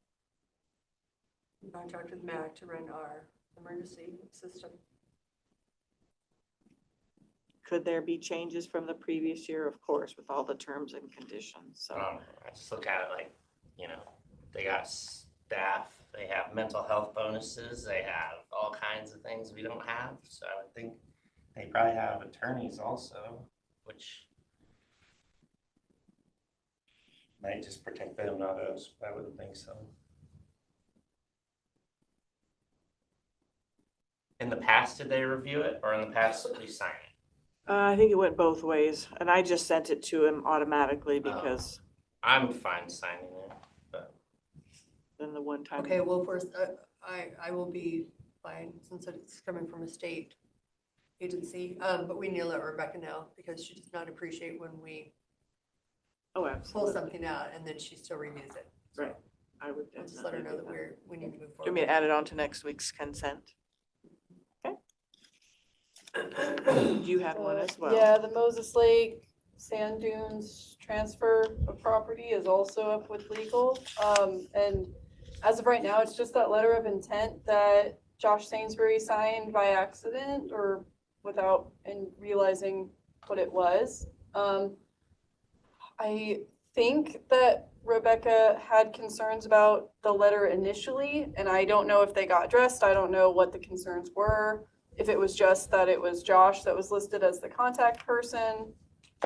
Contract with MAC to run our emergency system.
Could there be changes from the previous year? Of course, with all the terms and conditions, so.
I just look at it like, they got staff, they have mental health bonuses, they have all kinds of things we don't have. So I would think they probably have attorneys also, which might just protect them, not us. I wouldn't think so. In the past, did they review it, or in the past, did we sign it?
I think it went both ways, and I just sent it to him automatically because
I'm fine signing it, but
then the one time.
Okay, well, first, I will be fine since it's coming from a state agency, but we need to let Rebecca know because she does not appreciate when we
Oh,
pull
absolutely.
something out and then she still reviews it. So
Right. I would
I'll just let her
definitely
know
do
that we need to move
Do you
forward.
want me to add it on to next week's consent? You had one as well.
Yeah, the Moses Lake Sand Dunes transfer of property is also up with legal. And as of right now, it's just that letter of intent that Josh Sainsbury signed by accident or without and realizing what it was. I think that Rebecca had concerns about the letter initially, and I don't know if they got addressed. I don't know what the concerns were. If it was just that it was Josh that was listed as the contact person,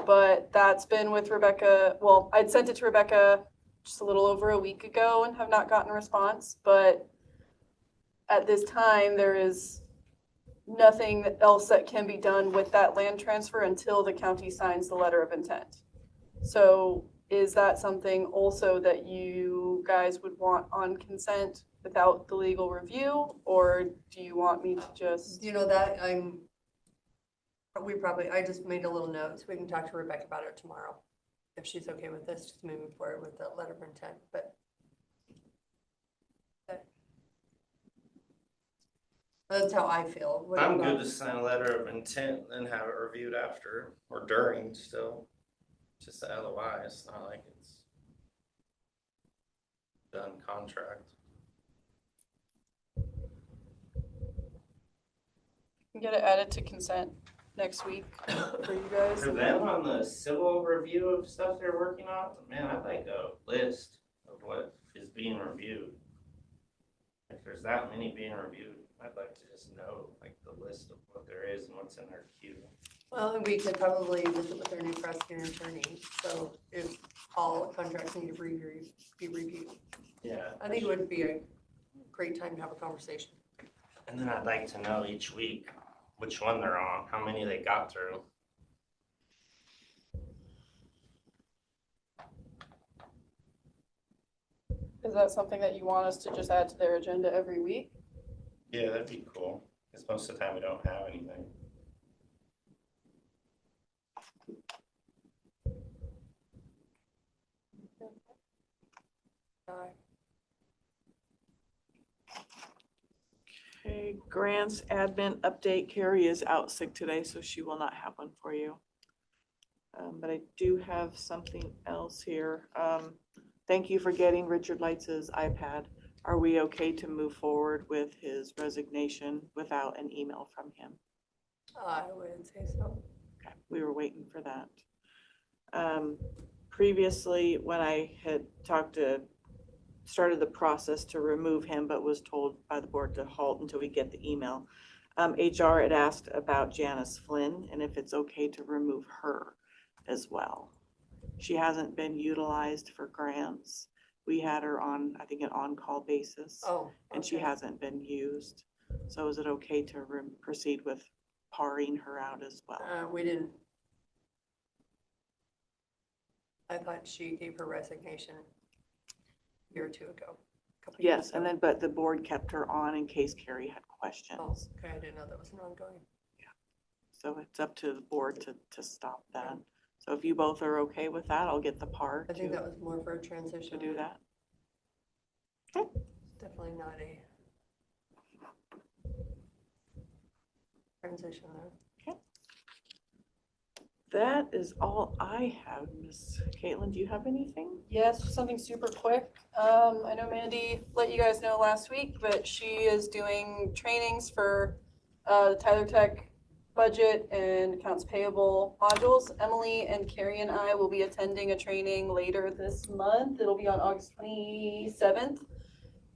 but that's been with Rebecca. Well, I'd sent it to Rebecca just a little over a week ago and have not gotten a response, but at this time, there is nothing else that can be done with that land transfer until the county signs the letter of intent. So is that something also that you guys would want on consent without the legal review? Or do you want me to just?
You know that I just made a little note so we can talk to Rebecca about it tomorrow. If she's okay with this, just moving forward with the letter of intent, but. That's how I feel. What
I'm
about-
good to sign a letter of intent and have it reviewed after or during still. Just the LOI, it's not like it's done contract.
Get it added to consent. next week for you guys.
For them on the civil review of stuff they're working on, man, I'd like a list of what is being reviewed. If there's that many being reviewed, I'd like to just know, like, the list of what there is and what's in their queue.
Well, and we could probably visit with our new prosecuting attorney, so if all contracts need to be reviewed.
Yeah.
I think it would be a great time to have a conversation.
And then I'd like to know each week which one they're on, how many they got through.
Is that something that you want us to just add to their agenda every week?
Yeah, that'd be cool, because most of the time we don't have anything.
Okay, grants admin update. Carrie is out sick today, so she will not have one for you. But I do have something else here. Thank you for getting Richard Lights' iPad. Are we okay to move forward with his resignation without an email from him?
I would say so.
Okay, we were waiting for that. Previously, when I had started the process to remove him, but was told by the board to halt until we get the email, HR had asked about Janice Flynn and if it's okay to remove her as well. She hasn't been utilized for grants. We had her on, I think, an on-call basis.
Oh,
And she
okay.
hasn't been used. So is it okay to proceed with parring her out as well?
We didn't. I thought she gave her resignation a year or two ago. a couple years
Yes, and
ago.
then, but the board kept her on in case Carrie had
Oh,
questions.
okay, I didn't know that was an ongoing.
So it's up to the board to stop that. So if you both are okay with that, I'll get the par
I think that
to
was more for a transition.
do that.
Definitely not a transition there.
That is all I have. Miss Caitlin, do you have anything?
Yes, just something super quick. I know Mandy let you guys know last week, but she is doing trainings for the Tyler Tech budget and accounts payable modules. Emily and Carrie and I will be attending a training later this month. It'll be on August 27th.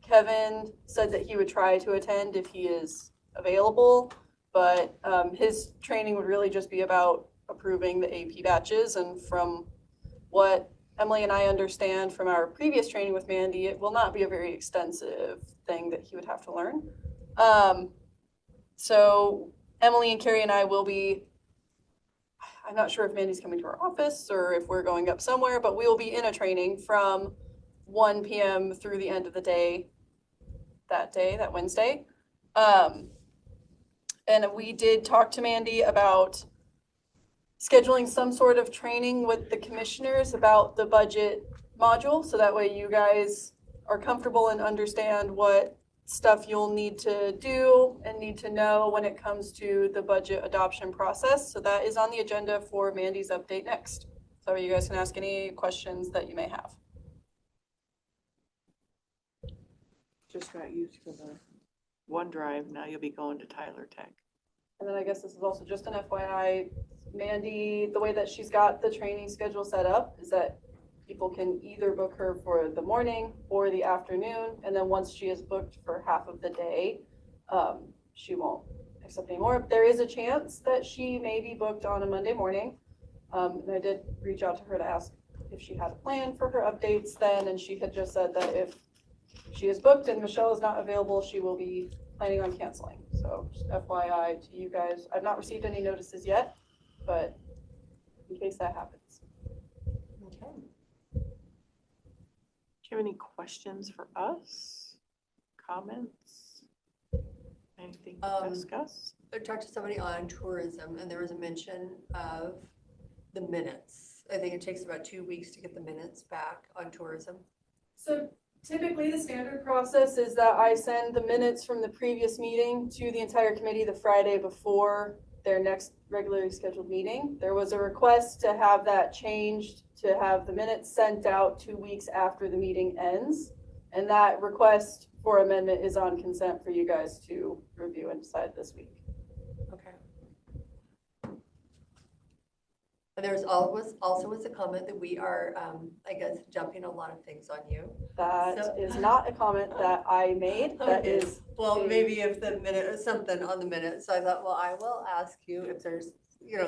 Kevin said that he would try to attend if he is available, but his training would really just be about approving the AP batches. And from what Emily and I understand from our previous training with Mandy, it will not be a very extensive thing that he would have to learn. So Emily and Carrie and I will be, I'm not sure if Mandy's coming to our office or if we're going up somewhere, but we will be in a training from 1 p.m. through the end of the day, that Wednesday. And we did talk to Mandy about scheduling some sort of training with the commissioners about the budget module, so that way you guys are comfortable and understand what stuff you'll need to do and need to know when it comes to the budget adoption process. So that is on the agenda for Mandy's update next. So you guys can ask any questions that you may have.
Just got used for the OneDrive. Now you'll be going to Tyler Tech.
And then I guess this is also just an FYI, Mandy, the way that she's got the training schedule set up is that people can either book her for the morning or the afternoon. And then once she is booked for half of the day, she won't accept anymore. There is a chance that she may be booked on a Monday morning. And I did reach out to her to ask if she had a plan for her updates then. And she had just said that if she is booked and Michelle is not available, she will be planning on canceling. So just FYI to you guys, I've not received any notices yet, but in case that happens.
Okay.
Do you have any questions for us? Comments? Anything to discuss?
I talked to somebody on tourism and there was a mention of the minutes. I think it takes about 2 weeks to get the minutes back on tourism.
So typically the standard process is that I send the minutes from the previous meeting to the entire committee the Friday before their next regularly scheduled meeting. There was a request to have that changed to have the minutes sent out 2 weeks after the meeting ends. And that request for amendment is on consent for you guys to review and decide this week.
Okay. And there's always, also was a comment that we are, I guess, jumping a lot of things on you.
That
So-
is not a comment that I made. That
Okay.
is,
Well,
a-
maybe if the minute, or something on the minute, so I thought, well, I will ask you if there's,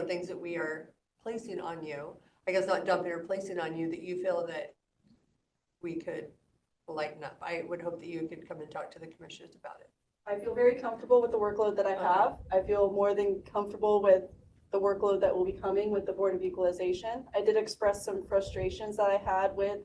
things that we are placing on you. I guess not dumping or placing on you that you feel that we could lighten up. I would hope that you could come and talk to the commissioners about it.
I feel very comfortable with the workload that I have. I feel more than comfortable with the workload that will be coming with the Board of Equalization. I did express some frustrations that I had with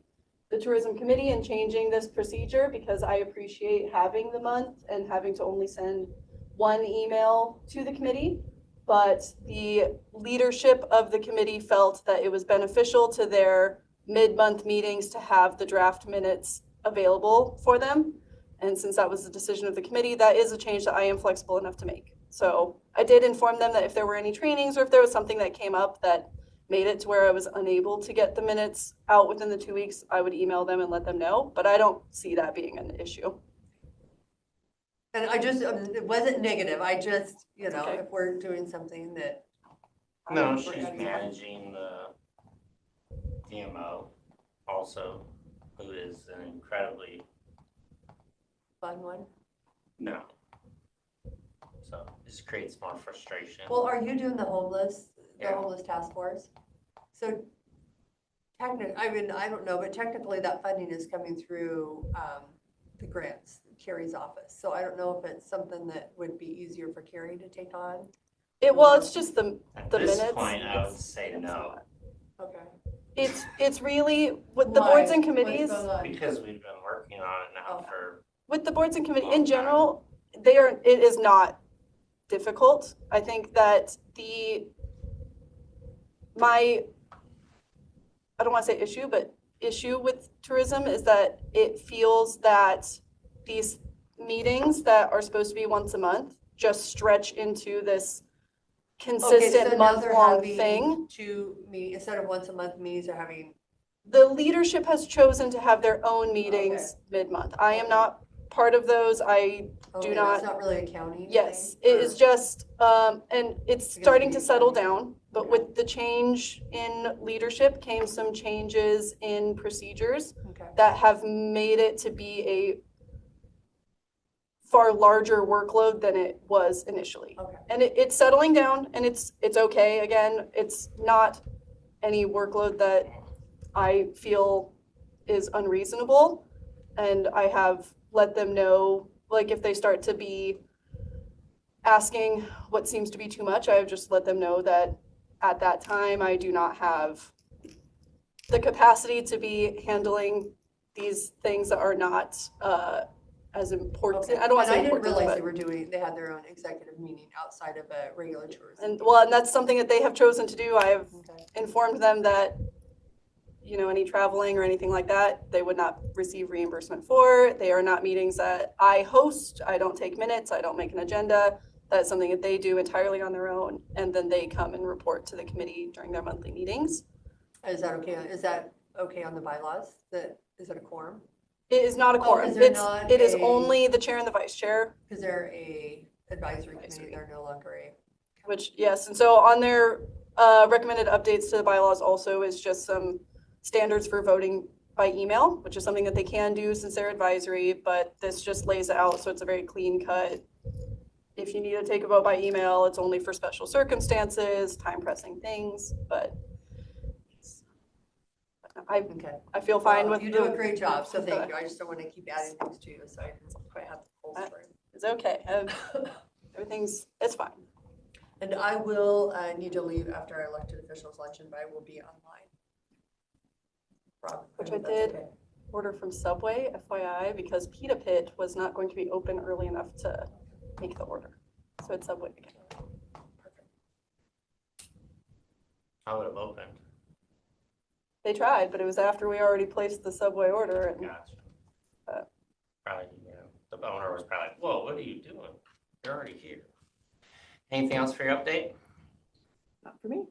the Tourism Committee and changing this procedure because I appreciate having the month and having to only send one email to the committee. But the leadership of the committee felt that it was beneficial to their mid-month meetings to have the draft minutes available for them. And since that was the decision of the committee, that is a change that I am flexible enough to make. So I did inform them that if there were any trainings or if there was something that came up that made it to where I was unable to get the minutes out within the 2 weeks, I would email them and let them know. But I don't see that being an issue.
And I just, it wasn't negative. I just,
Okay.
if we're doing something that.
No,
we're
she's
adding-
managing the DMO also, who is an incredibly,
Fun one.
no. So this creates more frustration.
Well, are you doing the homeless
Yeah.
task force? So technically, I don't know, but technically that funding is coming through the grants, Carrie's office. So I don't know if it's something that would be easier for Carrie to take on.
Well, it's just the
At
the
this
minutes,
point, I would
it's-
say
it's
no,
not.
Okay.
It's really with the boards and
Why?
committees.
What's going on?
because we've been working on it now
Oh.
for,
With the boards and committee,
Long
in
time.
general, it is not difficult. I think that I don't want to say issue, but issue with tourism is that it feels that these meetings that are supposed to be once a month just stretch into this
Okay, so
consistent
now they're
month-long
having
thing.
instead of once a month meetings, they're having,
The leadership has chosen to have their own meetings mid-month. I am
Okay.
not part of those.
okay,
not-
that's not really a county
Yes,
thing,
it
or-
is just, and it's
Because
starting
we
to
need
settle
funding.
down, but with the change in leadership came some changes in procedures
Okay.
that have made it to be a far larger workload than it was initially.
Okay.
And it's settling down and it's okay. Again, it's not any workload that I feel is unreasonable. And I have let them know, like if they start to be asking what seems to be too much, I have just let them know that at that time, I do not have the capacity to be handling these things that are not as important.
Okay.
I don't want to say
And I didn't
important,
realize
but.
they had their own executive meeting outside of a regular tourism.
And that's something that they have chosen to do. I have
Okay.
informed them that, any traveling or anything like that, they would not receive reimbursement for. They are not meetings that I host. I don't take minutes. I don't make an agenda. That's something that they do entirely on their own. And then they come and report to the committee during their monthly meetings.
Is that okay? Is that okay on the bylaws? Is it a quorum?
It is not a
Oh,
quorum.
is there not
It is
a-
only the chair and the vice chair,
Because they're a advisory committee,
Advisory.
they're no longer a.
which, yes. And so on their recommended updates to the bylaws also is just some standards for voting by email, which is something that they can do since they're advisory, but this just lays it out so it's a very clean cut. If you need to take a vote by email, it's only for special circumstances, time pressing things, but
Okay.
I feel fine
Well,
with
You do a
the,
great job, so
with
thank
the-
you. I just don't want to keep adding things to you, so I didn't quite have the full story.
it's okay. It's fine.
And I will need to leave after our elected officials luncheon, but I will be online. Rob,
Which
hope
I
that's
did.
okay.
Order from Subway, FYI, because Pita Pit was not going to be open early enough to make the order. So it's Subway again.
I would have opened.
They tried, but it was after we already placed the Subway order and
Gotcha. Probably, the owner was probably like, whoa, what are you doing? You're already here. Anything else for your update?
Not for me.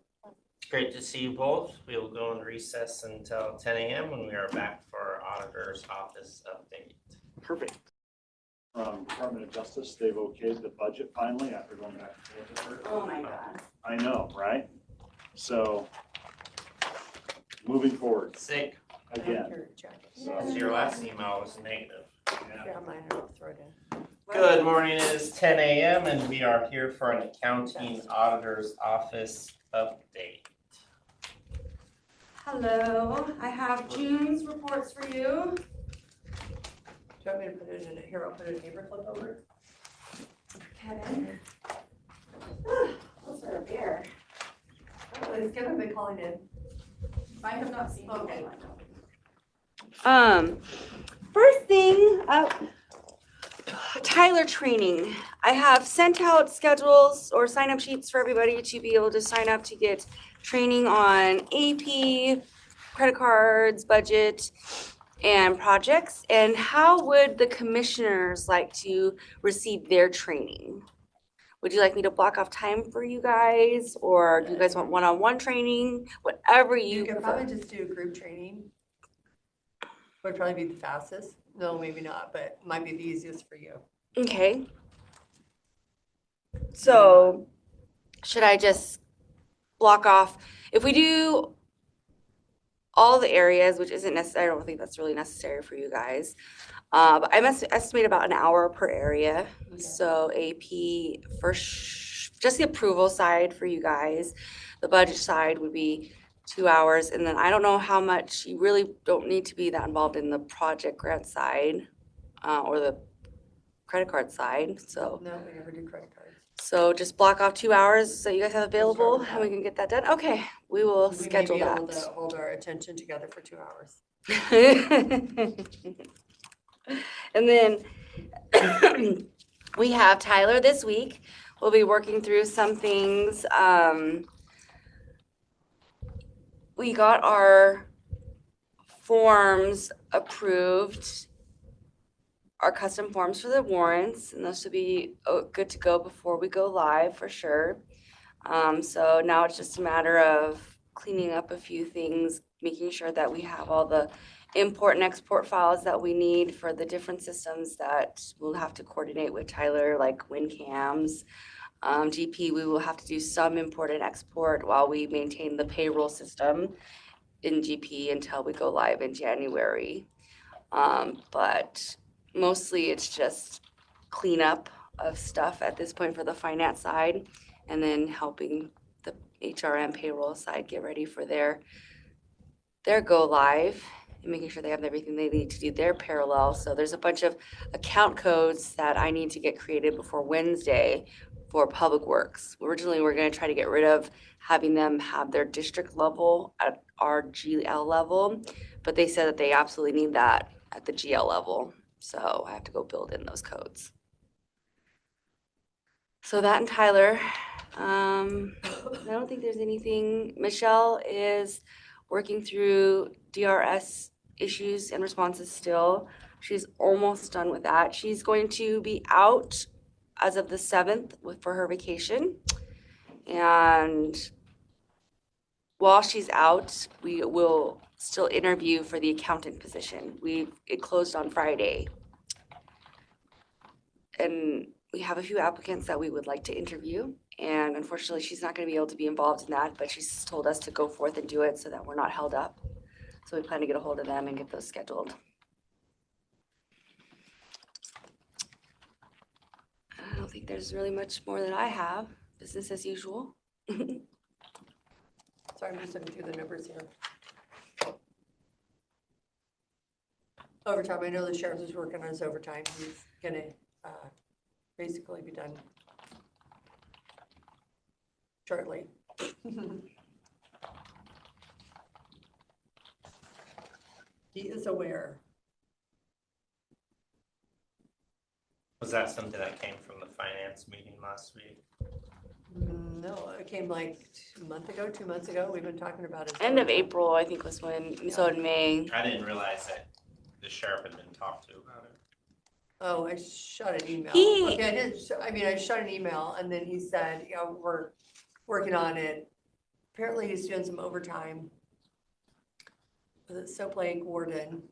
Great to see you both. We will go in recess until 10 a.m. when we are back for our auditor's office update.
Perfect.
From Department of Justice, they've okayed the budget finally after going back and forth with her.
Oh my God.
I know, right? So moving forward
Sick.
again.
After check.
So,
So your last email was negative.
Yeah, mine, I'll throw it in.
Good morning, it is 10 a.m. and we are here for an accounting auditor's office update.
Hello, I have June's reports for you.
Do you want me to put it in here? I'll put a paperclip over it.
Kevin. Those are a bear.
Oh, it's Kevin been calling in.
I have not seen.
Okay.
First thing up, Tyler training. I have sent out schedules or sign up sheets for everybody to be able to sign up to get training on AP, credit cards, budget, and projects. And how would the commissioners like to receive their training? Would you like me to block off time for you guys, or do you guys want one-on-one training? Whatever
You
you
could
prefer.
probably just do group training. Would probably be the fastest. No, maybe not, but might be the easiest for you.
Okay. So, should I just block off, if we do all the areas, which isn't necessary, I don't think that's really necessary for you guys. But I must estimate about an hour per area.
Okay.
So AP for just the approval side for you guys. The budget side would be 2 hours. And then I don't know how much, you really don't need to be that involved in the project grant side or the credit card side. So
No, we never do credit cards.
so just block off 2 hours that you guys have
We'll start
available
with
and we
that.
can get that done. Okay, we will
We may
schedule
be able to
that.
hold our attention together for 2 hours.
And then we have Tyler this week. We'll be working through some things. We got our forms approved, our custom forms for the warrants, and those should be good to go before we go live for sure. So now it's just a matter of cleaning up a few things, making sure that we have all the import and export files that we need for the different systems that we'll have to coordinate with Tyler, like WinCams. GP, we will have to do some import and export while we maintain the payroll system in GP until we go live in January. But mostly it's just cleanup of stuff at this point for the finance side, and then helping the HRM payroll side get ready for their go live and making sure they have everything they need to do their parallel. So there's a bunch of account codes that I need to get created before Wednesday for Public Works. Originally, we're gonna try to get rid of having them have their district level at our GL level, but they said that they absolutely need that at the GL level. So I have to go build in those codes. So that and Tyler, I don't think there's anything. Michelle is working through DRS issues and responses still. She's almost done with that. She's going to be out as of the 7th for her vacation. And while she's out, we will still interview for the accountant position. It closed on Friday. And we have a few applicants that we would like to interview. And unfortunately, she's not going to be able to be involved in that, but she's told us to go forth and do it so that we're not held up. So we plan to get a hold of them and get those scheduled. I don't think there's really much more that I have. Business as usual.
Sorry, I'm just looking through the numbers here. Overtime, I know the sheriff is working on his overtime. He's gonna basically be done shortly. He is aware.
Was that something that came from the finance meeting last week?
No, it came like a month ago, 2 months ago. We've been talking about it.
End of April, I think was when, so in May.
I didn't realize that the sheriff had been talked to about it.
Oh, I shot an email.
He-
Okay, I shot an email and then he said, yeah, we're working on it. Apparently he's doing some overtime. Was it Soap Lake Warden?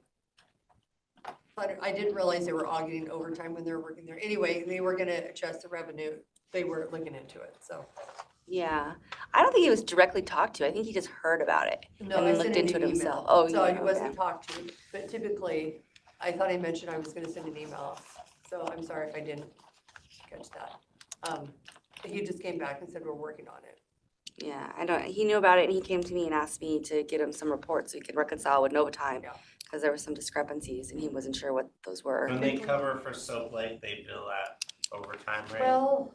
But I didn't realize they were all getting overtime when they were working there. Anyway, they were gonna adjust the revenue. They were looking into it, so
Yeah, I don't think he was directly talked to. I think he just heard about it.
No,
And
I
looked
sent him
into
an
it
email.
himself. Oh,
So
yeah,
he wasn't
okay.
talked to, but typically, I thought I mentioned I was gonna send an email, so I'm sorry if I didn't catch that. He just came back and said we're working on it.
Yeah, I don't, he knew about it and he came to me and asked me to get him some reports so he could reconcile with Novatime.
Yeah.
Because there were some discrepancies and he wasn't sure what those were.
When they cover for Soap Lake, they bill at overtime rate?
Well,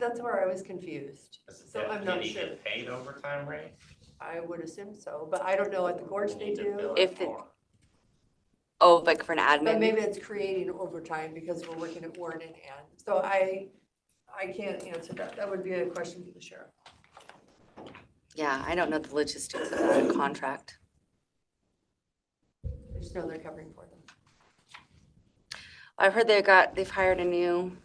that's where I was confused,
Does the
so I'm not
deputy
sure.
get paid overtime rate?
I would assume so, but I don't know what the courts
We
they
need to
do.
bill
If
it
the-
more.
Oh, like for an
But
admin?
maybe it's creating overtime because we're working at Warren and Ann. So I can't answer that. That would be a question for the sheriff.
Yeah, I don't know the logistics of that contract.
I just know they're covering for them.
I've heard they've hired a new,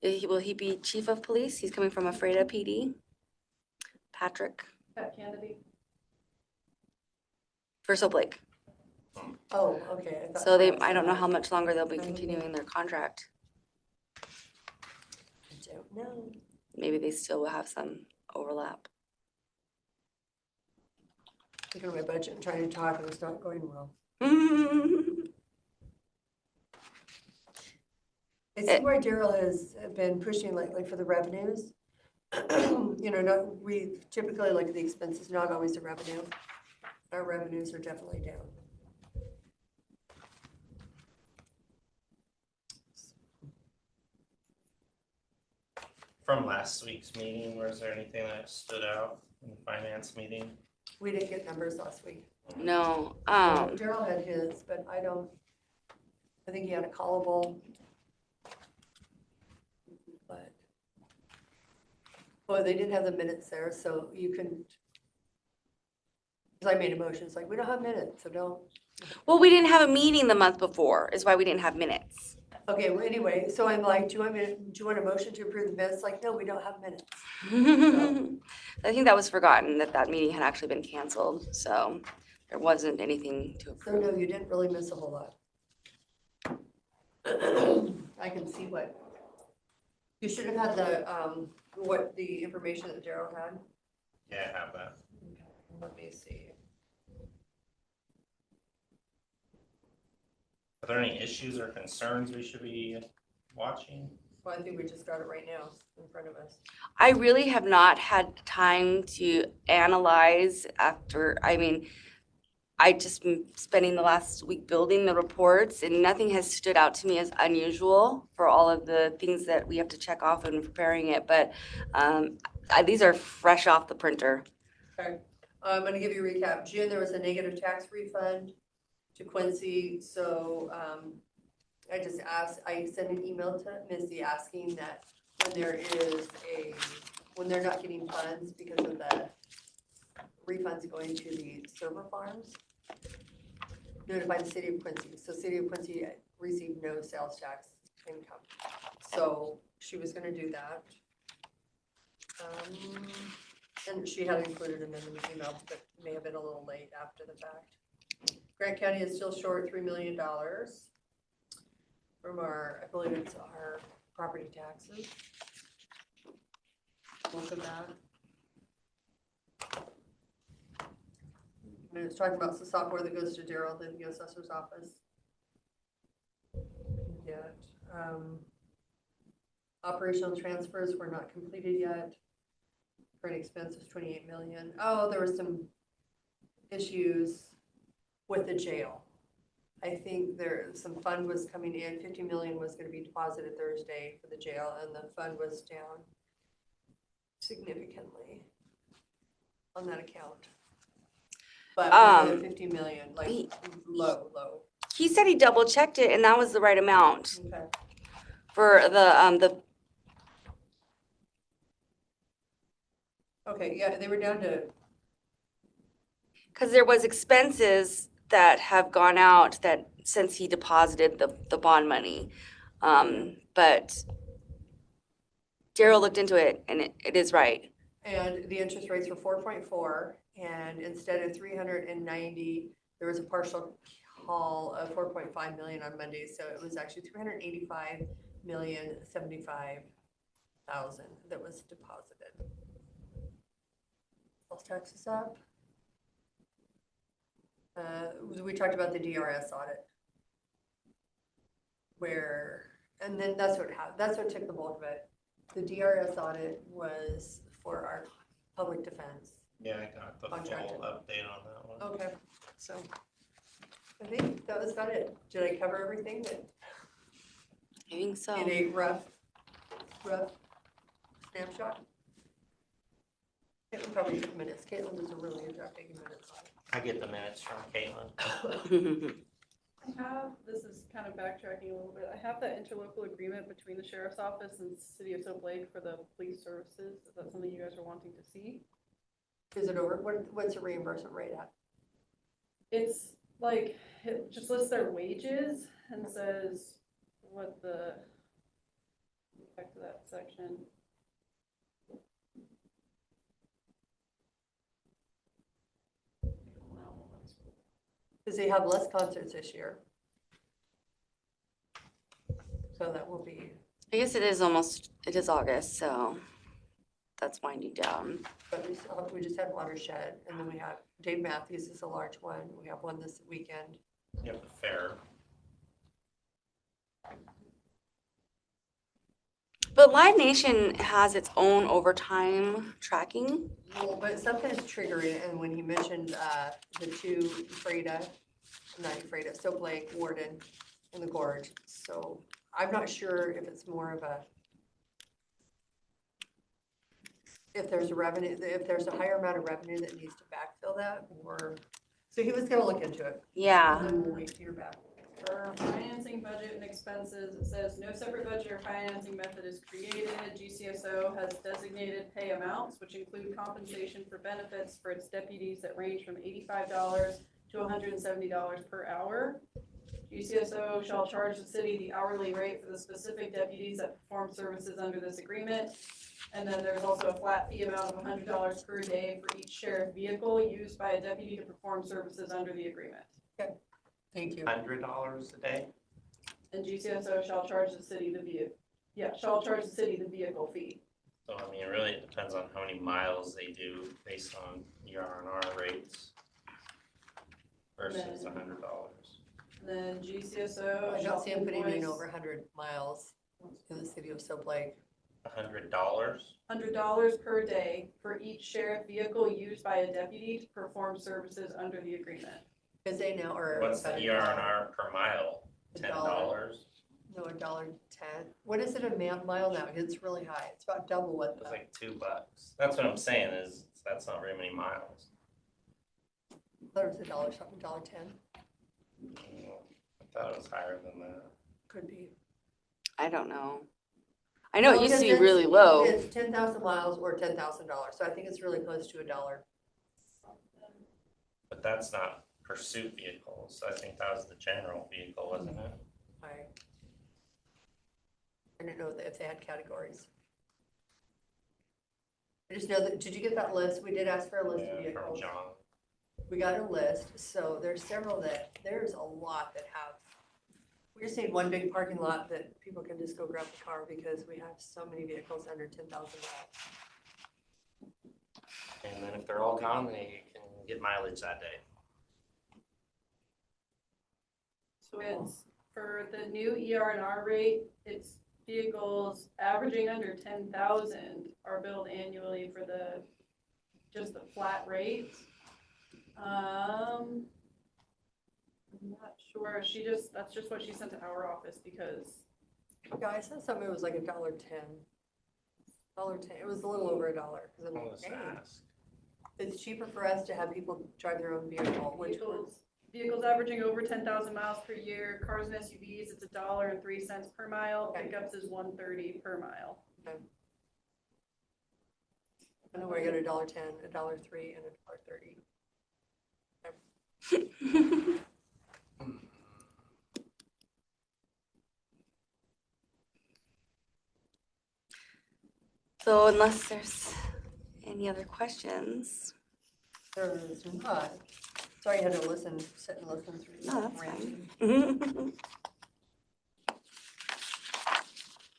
will he be chief of police? He's coming from Ephrata PD. Patrick,
Pat Kennedy.
for Soap Lake.
Oh, okay. I thought
So they,
Brad
I
said
don't know
that.
how much longer they'll be
Okay.
continuing their contract.
I don't know.
Maybe they still will have some overlap.
Looking at my budget and trying to talk and it's not going well. I see why Daryl has been pushing lately for the revenues. We typically look at the expenses, not always the revenue. Our revenues are definitely down.
From last week's meeting, was there anything that stood out in the finance meeting?
We didn't get numbers last week.
No,
Daryl had his, but I think he had a callable. But, well, they didn't have the minutes there, so you can, because I made a motion, it's like, we don't have minutes, so don't.
well, we didn't have a meeting the month before, is why we didn't have minutes.
Okay, well, anyway, so I'm like, do you want a motion to approve the minutes? Like, no, we don't have minutes.
I think that was forgotten, that meeting had actually been canceled, so there wasn't anything to
So
approve.
no, you didn't really miss a whole lot. I can see what, you should have had the information that Daryl had.
Yeah, I have that.
Let me see.
Are there any issues or concerns we should be watching?
Well, I think we just got it right now in front of us.
I really have not had time to analyze I just been spending the last week building the reports and nothing has stood out to me as unusual for all of the things that we have to check off in preparing it, but these are fresh off the printer.
Okay, I'm gonna give you a recap. June, there was a negative tax refund to Quincy, so I sent an email to Missy asking that when they're not getting funds because of the refunds going to the server farms, notify the city of Quincy. So city of Quincy received no sales tax income. So she was gonna do that. And she had included them in the email, but may have been a little late after the fact. Grant County is still short $3 million from I believe it's our property taxes. Look at that. And it's talking about the software that goes to Daryl, the assessor's office. Yet, operational transfers were not completed yet. Current expense is 28 million. Oh, there were some issues with the jail. I think some fund was coming in, 50 million was gonna be deposited Thursday for the jail, and the fund was down significantly on that account. But the 50 million, like low.
He said he double checked it and that was the right amount
Okay.
for the
Okay, yeah, they were down to,
because there was expenses that have gone out that since he deposited the bond money. But Daryl looked into it and it is right.
and the interest rates were 4.4, and instead of 390, there was a partial haul of 4.5 million on Monday, so it was actually 385 million 75 that was deposited. Sales tax is up. We talked about the DRS audit. And then that's what took the bulk of it. The DRS audit was for our public defense.
Yeah, I got the
Contracted.
full update on that one.
Okay, so I think that was about it. Did I cover everything that
I think so.
in a rough snapshot? It probably took minutes. Caitlin does a really good job taking minutes on it.
I get the minutes from Caitlin.
I have, this is kind of backtracking a little bit, I have that interlocal agreement between the sheriff's office and City of Soap Lake for the police services. Is that something you guys are wanting to see?
Is it over? What's the reimbursement rate at?
It's like, it just lists their wages and says what the, back to that section.
Because they have less concerts this year. So that will be,
I guess it is August, so that's winding down.
but we just had Watershed, and then we have Dave Matthews is a large one. We have one this weekend.
You have the fair.
But Live Nation has its own overtime tracking.
Well, but sometimes trigger it, and when he mentioned the two Soap Lake, Warden, and the Gorge. So I'm not sure if it's more of a, if there's a higher amount of revenue that needs to backfill that, or, so he was gonna look into it.
Yeah.
And then we'll wait to hear back.
For financing budget and expenses, it says no separate budget or financing method is created. GCSO has designated pay amounts, which include compensation for benefits for its deputies that range from $85 to $170 per hour. GCSO shall charge the city the hourly rate for the specific deputies that perform services under this agreement. And then there's also a flat fee amount of $100 per day for each sheriff vehicle used by a deputy to perform services under the agreement.
Thank you.
$100 a day?
And GCSO shall charge the city the vehicle fee.
So I mean, really, it depends on how many miles they do based on your R&R rates versus $100.
And then GCSO
I
shall
don't see him putting in
invoice
over 100 miles in the city of Soap Lake.
$100?
$100 per day for each sheriff vehicle used by a deputy to perform services under the agreement.
Because they now are.
What's the
about
ER&R per mile? $10?
No, $1.10. What is it a mile now? It's really high. It's about double what
It's like $2. That's what I'm saying is that's not very many miles.
I thought it was $1 something, $1.10.
I thought it was higher than that.
Could be.
I don't know. I know
Well,
it used to be
because
really low.
It's 10,000 miles or $10,000. So I think it's really close to $1.
But that's not pursuit vehicles. I think that was the general vehicle, wasn't it?
I didn't know if they had categories. I just know that, did you get that list? We did ask for a list of
Yeah, from
vehicles.
John.
We got a list, so there's several there's a lot that have, we just need one big parking lot that people can just go grab the car because we have so many vehicles under 10,000 miles.
And then if they're all gone, they can get mileage that day.
So it's, for the new ER&R rate, it's vehicles averaging under 10,000 are billed annually for just the flat rate. I'm not sure, that's just what she sent to our office because.
Yeah, I saw something, it was like $1.10. $1.10, it was a little over $1. 'Cause I'm like,
Let's
"Dang,
ask.
it's cheaper for us to have people drive their own vehicle, which
Vehicles averaging over 10,000 miles per year, cars and SUVs, it's $1.03 per mile,
Okay.
pickups is $1.30 per mile.
I know where I got $1.10, $1.03, and $1.30.
So unless there's any other questions.
There's not. Sorry, I had to sit and listen through.
No, that's
ranting.
fine.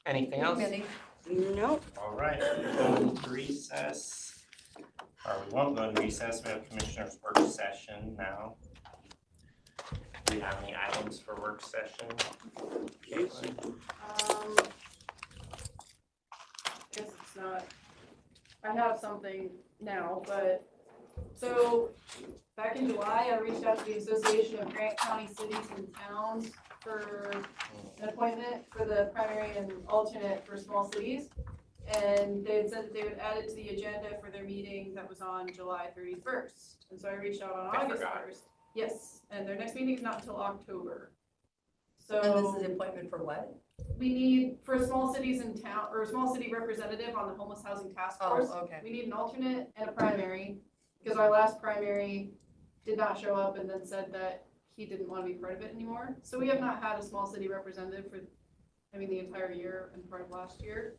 Anything else?
Mindy?
Nope.
All right, we're going to recess. Or we won't go into recess. We have commissioners' work session now. Do you have any items for work session? Caitlin?
Guess it's not, I have something now, but, so, back in July, I reached out to the Association of Grant County Cities and Towns for an appointment for the primary and alternate for small cities. And they had said that they would add it to the agenda for their meeting that was on July 31st. And so I reached out on
I
August
forgot.
1st. Yes, and their next meeting is not until October.
And this
So
is the appointment for what?
we need, for small cities in town, or a small city representative on the homeless housing task force.
Oh, okay.
We need an alternate and a primary, because our last primary did not show up and then said that he didn't want to be part of it anymore. So we have not had a small city representative for, the entire year and part of last year.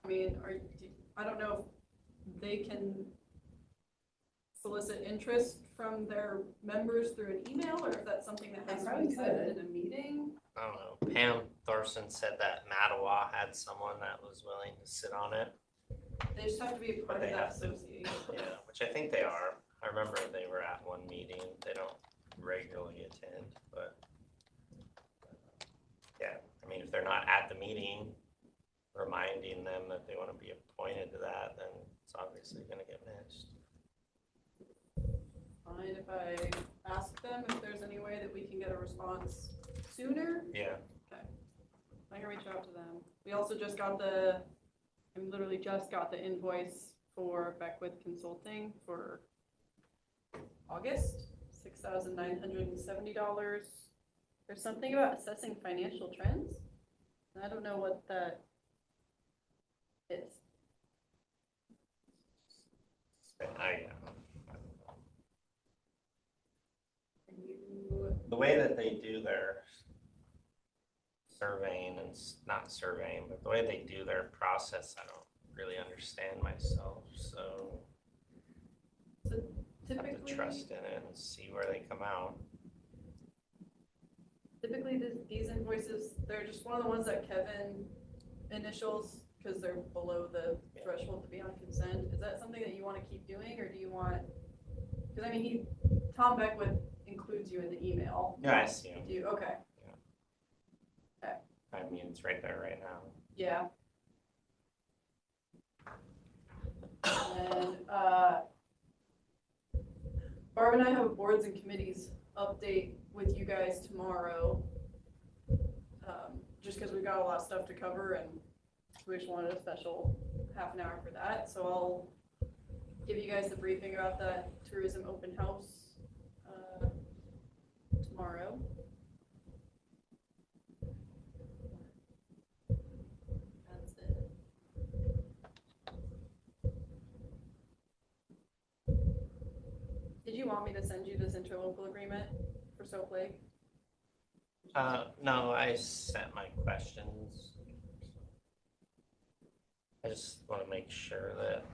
I don't know if they can solicit interest from their members through an email, or if that's something that has to be said in a meeting.
I don't know. Pam Thorson said that Mattawa had someone that was willing to sit on it.
They just have to be a part of
They
that
have to.
association.
Yeah, which I think they are. I remember they were at one meeting. They don't regularly attend, but yeah, if they're not at the meeting, reminding them that they want to be appointed to that, then it's obviously going to get missed.
Fine if I ask them if there's any way that we can get a response sooner.
Yeah.
I can reach out to them. We also just got literally just got the invoice for Beckwith Consulting for August, $6,970. There's something about assessing financial trends. I don't know what that is.
The way that they do their surveying and not surveying, but the way they do their process, I don't really understand myself. So I have to
Typically,
trust in it and see where they come out.
typically these invoices, they're just one of the ones that Kevin initials because they're below the threshold to be on consent. Is that something that you want to keep doing, or do you want, because Tom Beckwith includes you in the email.
Yeah, I see them.
Do you, okay.
It's right there right now.
Yeah. And Barb and I have a boards and committees update with you guys tomorrow. Just because we've got a lot of stuff to cover and we just wanted a special half an hour for that. So I'll give you guys the briefing about that tourism open house tomorrow. That's it. Did you want me to send you this interlocal agreement for Soap Lake?
No, I sent my questions. I just want to make sure that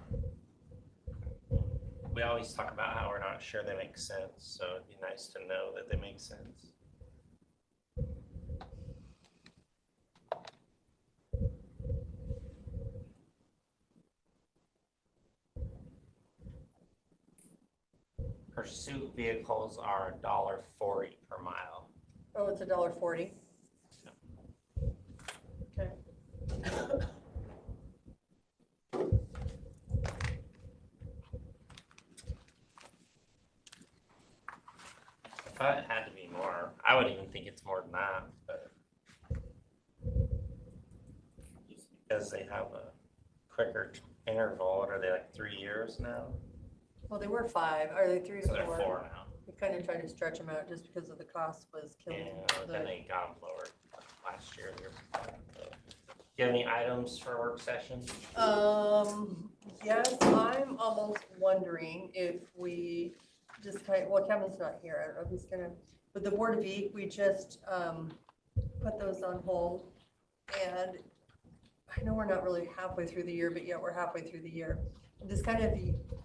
we always talk about how we're not sure they make sense, so it'd be nice to know that they make sense. Pursuit vehicles are $1.40 per mile.
Oh, it's $1.40. Okay.
I thought it had to be more. I would even think it's more than that, but just because they have a quicker interval, what are they, like 3 years now?
Well, they were 5. Are they 3 to
So they're
4?
4 now.
We kind of tried to stretch them out just because of the cost was killing.
And then they got them lowered last year. Do you have any items for work session?
Yes, I'm almost wondering if we just well, Kevin's not here. I don't know if he's gonna, but the Board of Ec, we just, put those on hold. And I know we're not really halfway through the year, but yet we're halfway through the year. Just kind of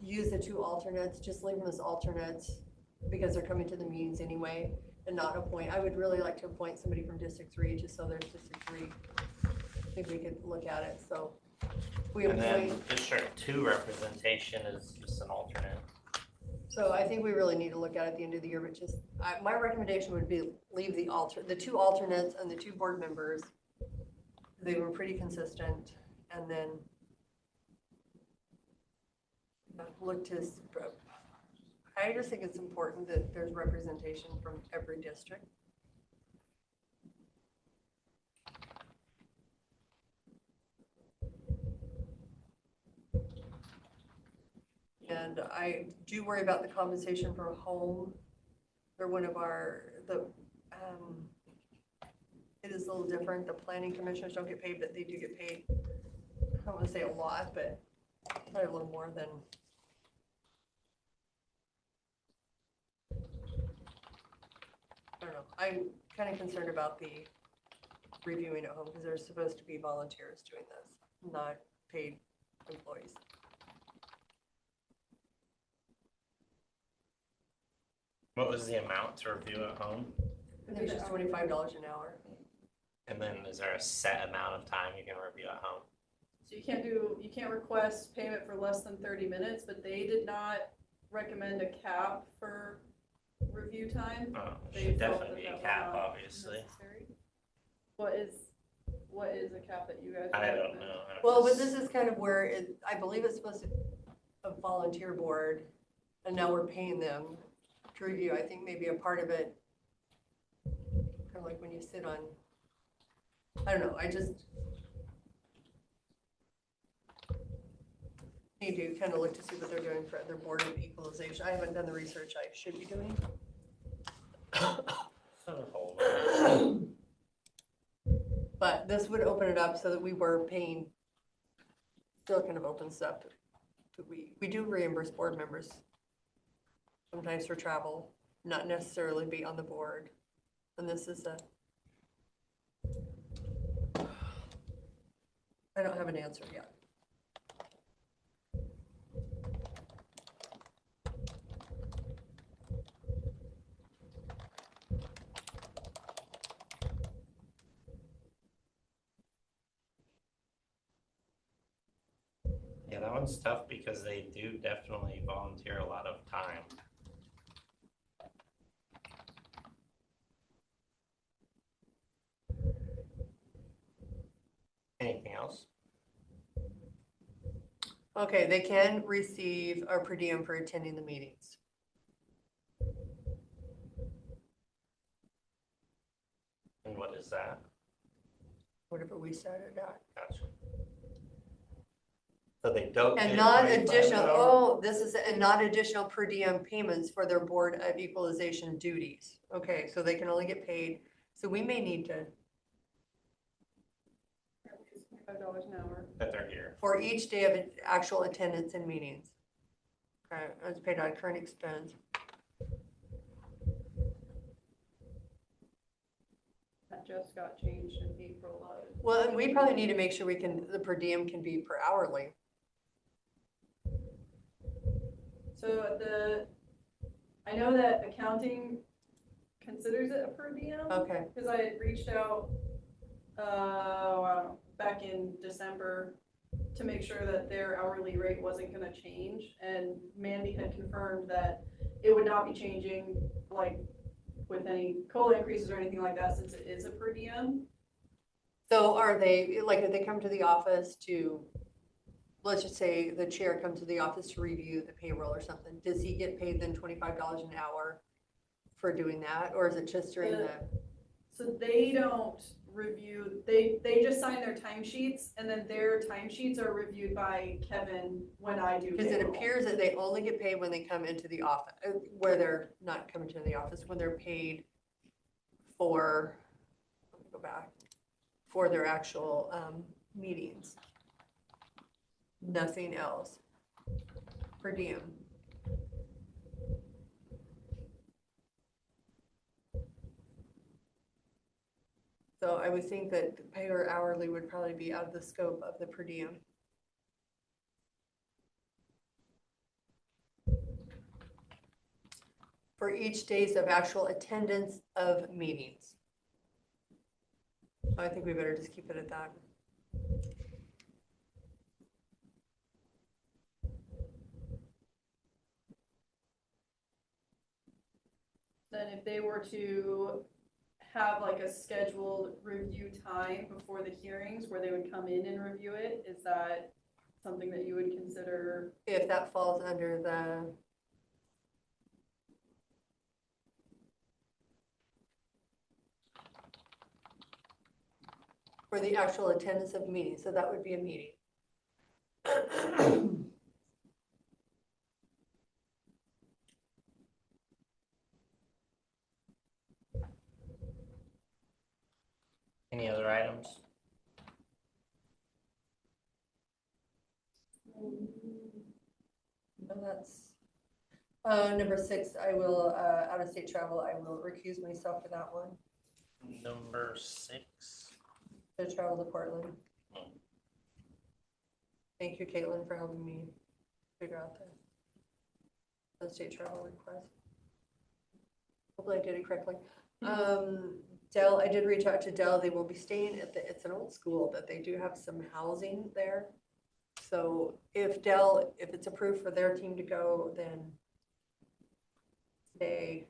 use the 2 alternates, just leave them as alternates because they're coming to the meetings anyway and not appoint. I would really like to appoint somebody from District 3 just so there's District 3. think we could look at it, so. We
And then
appoint,
District 2 representation is just an alternate.
so I think we really need to look at it at the end of the year, but just, my recommendation would be leave the two alternates and the 2 board members. They were pretty consistent, and then look to, I just think it's important that there's representation from every district. And I do worry about the compensation for home. They're one of it is a little different. The planning commissioners don't get paid, but they do get paid. I don't want to say a lot, but probably a little more than. I don't know. I'm kind of concerned about the reviewing at home because there's supposed to be volunteers doing this, not paid employees.
What was the amount to review at home?
I think it's just $25 an hour.
And then is there a set amount of time you can review at home?
So you can't request payment for less than 30 minutes, but they did not recommend a cap for review time.
Oh, it
They
should
felt
definitely be
that
a
was
cap,
not
obviously.
necessary. What is a cap that you guys
I don't
recommend?
know.
Well, but this is kind of where I believe it's supposed to, a volunteer board, and now we're paying them to review. I think maybe a part of it, kind of like when you sit on, I don't know, I just need to kind of look to see what they're doing for their board of equalization. I haven't done the research I should be doing. But this would open it up so that we were paying, still kind of opens up. We do reimburse board members sometimes for travel, not necessarily be on the board. And this is I don't have an answer yet.
Yeah, that one's tough because they do definitely volunteer a lot of time. Anything else?
Okay, they can receive a per diem for attending the meetings.
And what is that?
Whatever we started at.
Gotcha. So they don't
And
get
not
25 an
additional,
hour?
and not additional per diem payments for their board of equalization duties. Okay, so they can only get paid, so we may need to,
$5 an hour.
That they're here.
for each day of actual attendance in meetings. Okay, that's paid on current expense.
That just got changed in April of.
Well, and we probably need to make sure the per diem can be per hourly.
So I know that accounting considers it a per diem,
Okay,
because I had reached out, I don't know, back in December to make sure that their hourly rate wasn't gonna change, and Mandy had confirmed that it would not be changing, like, with any COLA increases or anything like that, since it is a per diem.
so are they, like, if they come to the office to, let's just say the chair comes to the office to review the payroll or something, does he get paid then $25 an hour for doing that, or is it just during the?
So they don't review, they just sign their timesheets, and then their timesheets are reviewed by Kevin when I do
Because it
payroll.
appears that they only get paid when they come into the office, where they're not coming to the office, when they're paid for, let me go back, for their actual meetings. Nothing else. Per diem. So I would think that pay or hourly would probably be out of the scope of the per diem. For each days of actual attendance of meetings. I think we better just keep it at that.
then if they were to have like a scheduled review time before the hearings where they would come in and review it, is that something that you would consider?
If that falls under the. For the actual attendance of meetings, so that would be a meeting.
Any other items?
No, that's, number 6, I will, out-of-state travel, I will recuse myself for that one,
Number 6.
to travel to Portland. Thank you, Caitlin, for helping me figure out the out-of-state travel request. Hopefully I did it correctly. Dell, I did reach out to Dell, they will be staying at it's an old school, but they do have some housing there. So if it's approved for their team to go, then then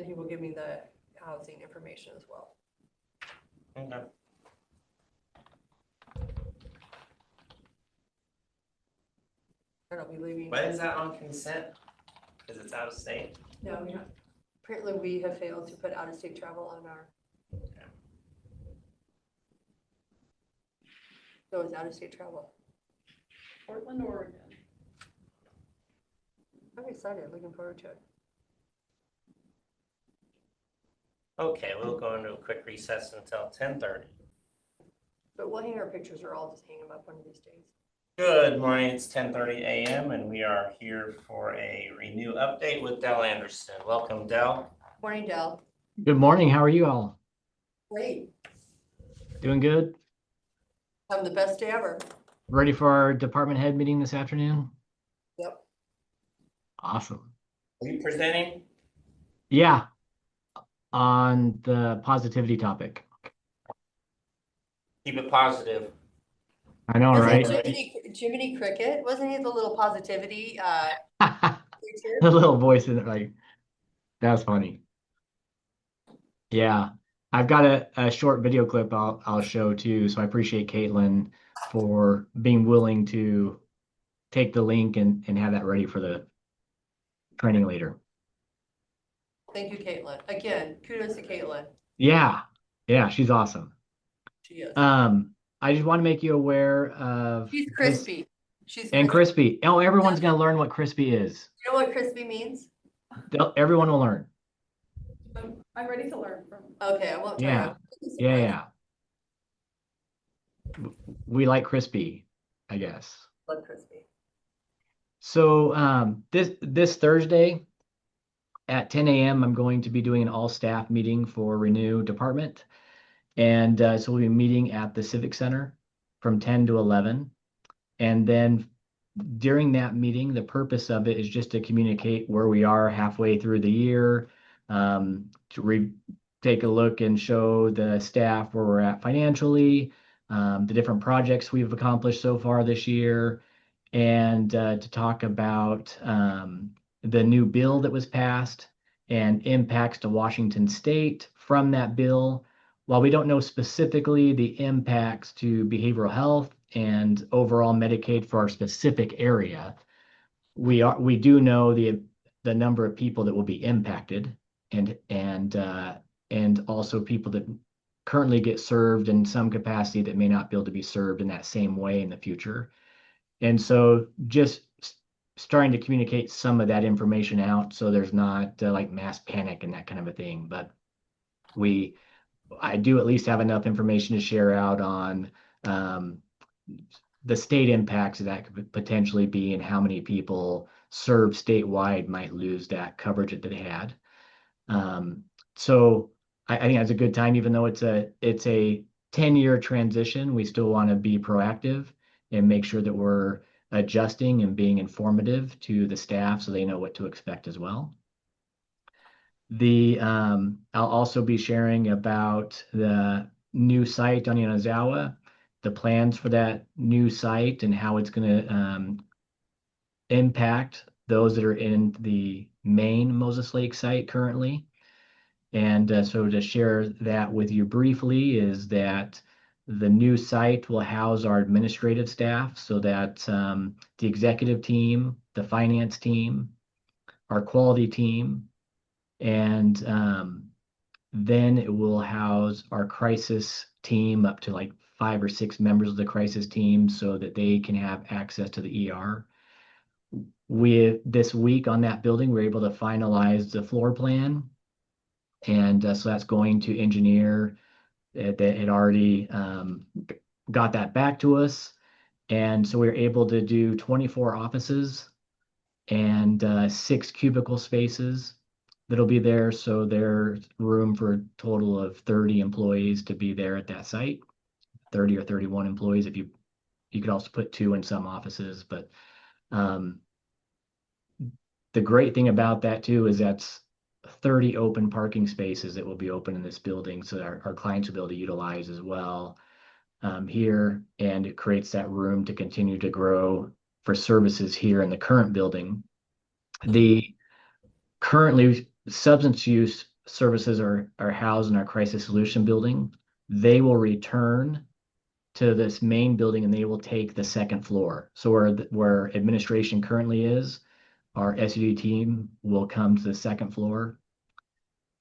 he will give me the housing information as well.
Okay.
And I'll be leaving.
When is that on consent? Because it's out of state?
No, apparently we have failed to put out-of-state travel on our. So it's out-of-state travel.
Portland, Oregon.
I'm excited, looking forward to it.
Okay, we'll go into a quick recess until 10:30.
But we'll hang our pictures, or I'll just hang them up one of these days.
Good morning, it's 10:30 a.m. and we are here for a Renew update with Dell Anderson. Welcome, Dell.
Morning, Dell.
Good morning. How are you all?
Great.
Doing good?
Having the best day ever.
Ready for our department head meeting this afternoon?
Yep.
Awesome.
Are you presenting?
Yeah, on the positivity topic.
Keep it positive.
I know,
Wasn't
right?
Jiminy Cricket? Wasn't he the little positivity
The
creature?
little voice in it, like, that's funny. Yeah, I've got a short video clip I'll show too. So I appreciate Caitlin for being willing to take the link and have that ready for the training later.
Thank you, Caitlin. Again, kudos to Caitlin.
Yeah, she's awesome.
She is.
I just want to make you aware of
She's
this-
crispy. She's
and
crispy.
crispy. Oh, everyone's gonna learn what crispy is.
You know what crispy means?
Everyone will learn.
I'm ready to learn from.
Okay, I won't tell
Yeah.
you.
Yeah. We like crispy, I guess.
Love crispy.
So this Thursday at 10 a.m. I'm going to be doing an all-staff meeting for Renew Department. And so we'll be meeting at the Civic Center from 10 to 11. And then during that meeting, the purpose of it is just to communicate where we are halfway through the year, to take a look and show the staff where we're at financially, the different projects we've accomplished so far this year, and to talk about the new bill that was passed and impacts to Washington State from that bill. While we don't know specifically the impacts to behavioral health and overall Medicaid for our specific area, we do know the number of people that will be impacted and also people that currently get served in some capacity that may not be able to be served in that same way in the future. And so just starting to communicate some of that information out so there's not like mass panic and that kind of a thing. But I do at least have enough information to share out on the state impacts that could potentially be and how many people served statewide might lose that coverage that they had. So I think that's a good time, even though it's a 10-year transition. We still want to be proactive and make sure that we're adjusting and being informative to the staff so they know what to expect as well. I'll also be sharing about the new site on Yonezawa, the plans for that new site and how it's going to impact those that are in the main Moses Lake site currently. And so to share that with you briefly is that the new site will house our administrative staff so that the executive team, the finance team, our quality team, and then it will house our crisis team up to like 5 or 6 members of the crisis team so that they can have access to the ER. This week on that building, we're able to finalize the floor plan. And so that's going to engineer. It had already got that back to us. And so we were able to do 24 offices and 6 cubicle spaces that'll be there. So there's room for a total of 30 employees to be there at that site, 30 or 31 employees. If you could also put 2 in some offices, but the great thing about that too is that's 30 open parking spaces that will be open in this building, so our clients will be able to utilize as well here, and it creates that room to continue to grow for services here in the current building. The currently substance use services are housed in our crisis solution building. They will return to this main building and they will take the second floor. So where administration currently is, our SUD team will come to the second floor,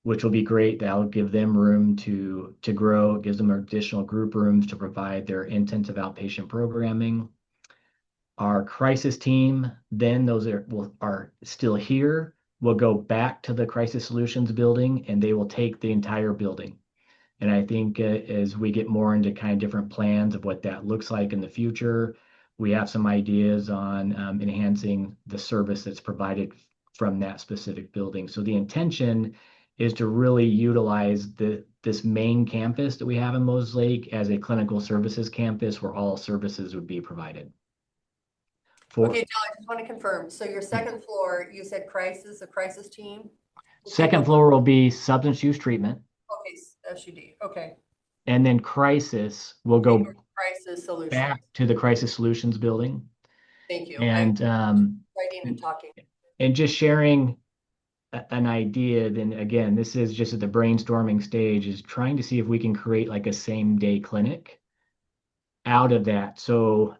which will be great. That'll give them room to grow. It gives them additional group rooms to provide their intensive outpatient programming. Our crisis team, then those are still here, will go back to the crisis solutions building and they will take the entire building. And I think as we get more into kind of different plans of what that looks like in the future, we have some ideas on enhancing the service that's provided from that specific building. So the intention is to really utilize this main campus that we have in Moses Lake as a clinical services campus where all services would be provided.
Okay, Jill, I just want to confirm. So your second floor, you said a crisis team?
Second floor will be substance use treatment.
Okay, SUD, okay.
And then crisis will go
Crisis solution.
back to the crisis solutions building.
Thank you.
And
Writing and talking.
and just sharing an idea, then again, this is just at the brainstorming stage, is trying to see if we can create like a same day clinic out of that. So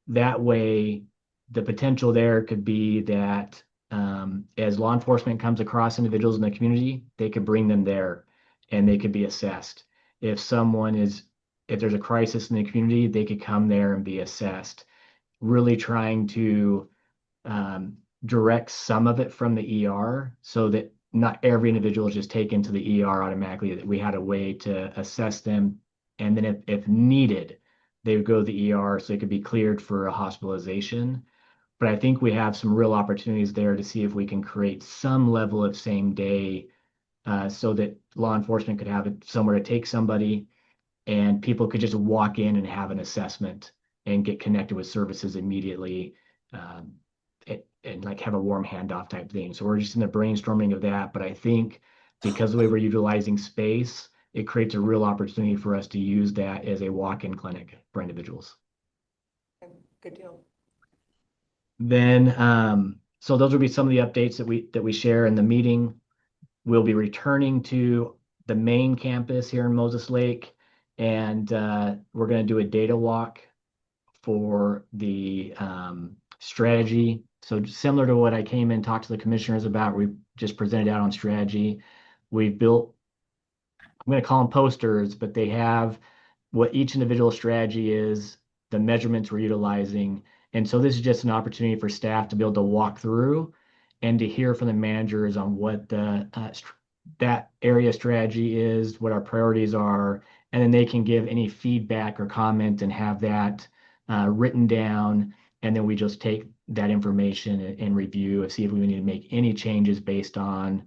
that way the potential there could be that as law enforcement comes across individuals in the community, they could bring them there and they could be assessed. If there's a crisis in the community, they could come there and be assessed. Really trying to direct some of it from the ER so that not every individual is just taken to the ER automatically, that we had a way to assess them. And then if needed, they would go to the ER so they could be cleared for a hospitalization. But I think we have some real opportunities there to see if we can create some level of same day so that law enforcement could have somewhere to take somebody and people could just walk in and have an assessment and get connected with services immediately and like have a warm handoff type thing. So we're just in the brainstorming of that. But I think because of the way we're utilizing space, it creates a real opportunity for us to use that as a walk-in clinic for individuals.
Good deal.
Then, so those will be some of the updates that we share in the meeting. We'll be returning to the main campus here in Moses Lake, and we're going to do a data walk for the strategy. So similar to what I came in, talked to the commissioners about, we just presented out on strategy. We've built, I'm going to call them posters, but they have what each individual strategy is, the measurements we're utilizing. And so this is just an opportunity for staff to be able to walk through and to hear from the managers on what that area strategy is, what our priorities are, and then they can give any feedback or comment and have that written down. And then we just take that information and review and see if we need to make any changes based on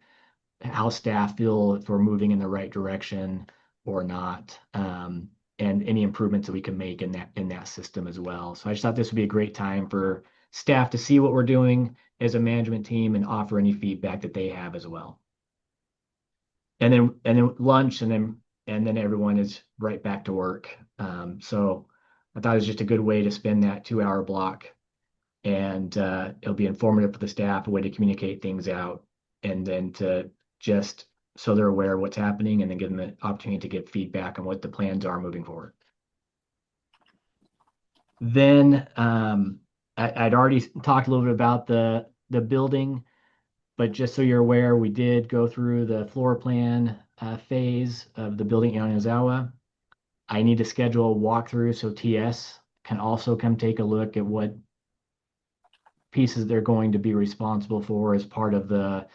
how staff feel if we're moving in the right direction or not, and any improvements that we can make in that system as well. So I just thought this would be a great time for staff to see what we're doing as a management team and offer any feedback that they have as well. And then lunch, and then everyone is right back to work. So I thought it was just a good way to spend that 2-hour block And it'll be informative for the staff, a way to communicate things out, and then to just so they're aware of what's happening and then give them the opportunity to get feedback on what the plans are moving forward. Then I'd already talked a little bit about the building, but just so you're aware, we did go through the floor plan phase of the building in Onizawa. I need to schedule a walkthrough so TS can also come take a look at what pieces they're going to be responsible for as part of the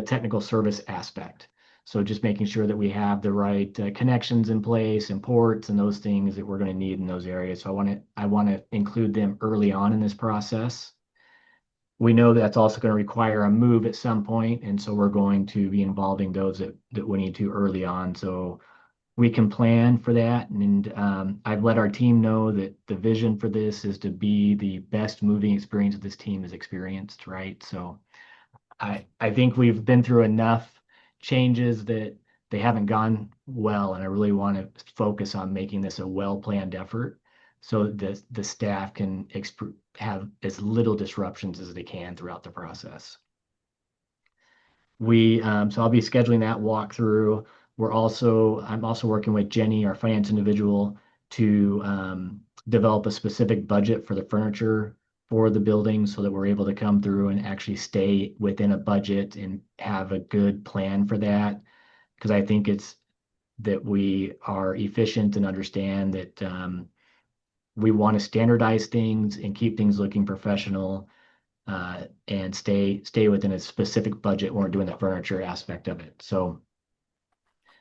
technical service aspect. So just making sure that we have the right connections in place and ports and those things that we're going to need in those areas. So I want to include them early on in this process. We know that's also going to require a move at some point, and so we're going to be involving those that we need to early on. So we can plan for that. And I've let our team know that the vision for this is to be the best moving experience that this team has experienced, right? So I think we've been through enough changes that they haven't gone well, and I really want to focus on making this a well-planned effort so that the staff can have as little disruptions as they can throughout the process. So I'll be scheduling that walkthrough. I'm also working with Jenny, our finance individual, to develop a specific budget for the furniture for the building so that we're able to come through and actually stay within a budget and have a good plan for that. Because I think it's that we are efficient and understand that we want to standardize things and keep things looking professional, and stay within a specific budget when we're doing the furniture aspect of it. So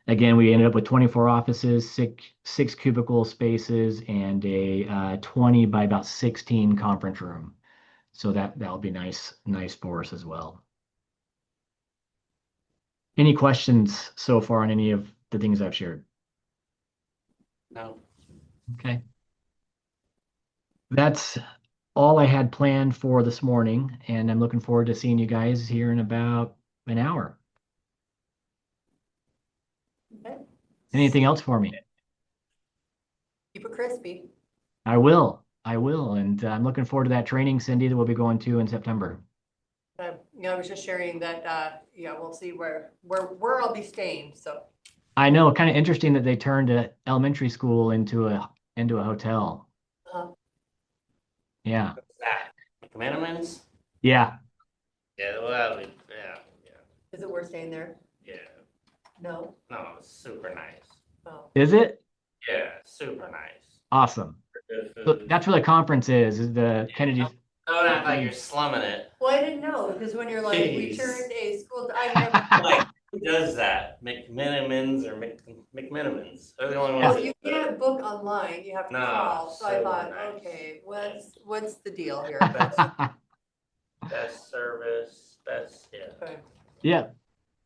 again, we ended up with 24 offices, six cubicle spaces, and a 20 by about 16 conference room. So that'll be nice for us as well. Any questions so far on any of the things I've shared?
No.
Okay. That's all I had planned for this morning, and I'm looking forward to seeing you guys here in about an hour.
Okay.
Anything else for me?
Keep it crispy.
I will. And I'm looking forward to that training, Cindy, that we'll be going to in September.
I was just sharing that, we'll see where I'll be staying, so.
I know, kind of interesting that they turned an elementary school into a hotel. Yeah.
What's that? McMenamins?
Yeah.
Yeah, well, yeah.
Is it worth staying there?
Yeah.
No?
No, it's super nice.
Oh.
Is it?
Yeah, super nice.
Awesome.
Good
So
food.
that's where the conference is the Kennedy.
Don't act like you're slumming it.
Well, I didn't know, because when you're like, we
Jeez.
turned a school, I've never.
Like, who does that? McMenamins or McMenamins? They're the only ones.
Well,
that
you
do
can't book online, you have to
No,
call, so I
so
thought,
nice.
okay, what's the deal here?
Best service, yeah.
Okay.
Yeah.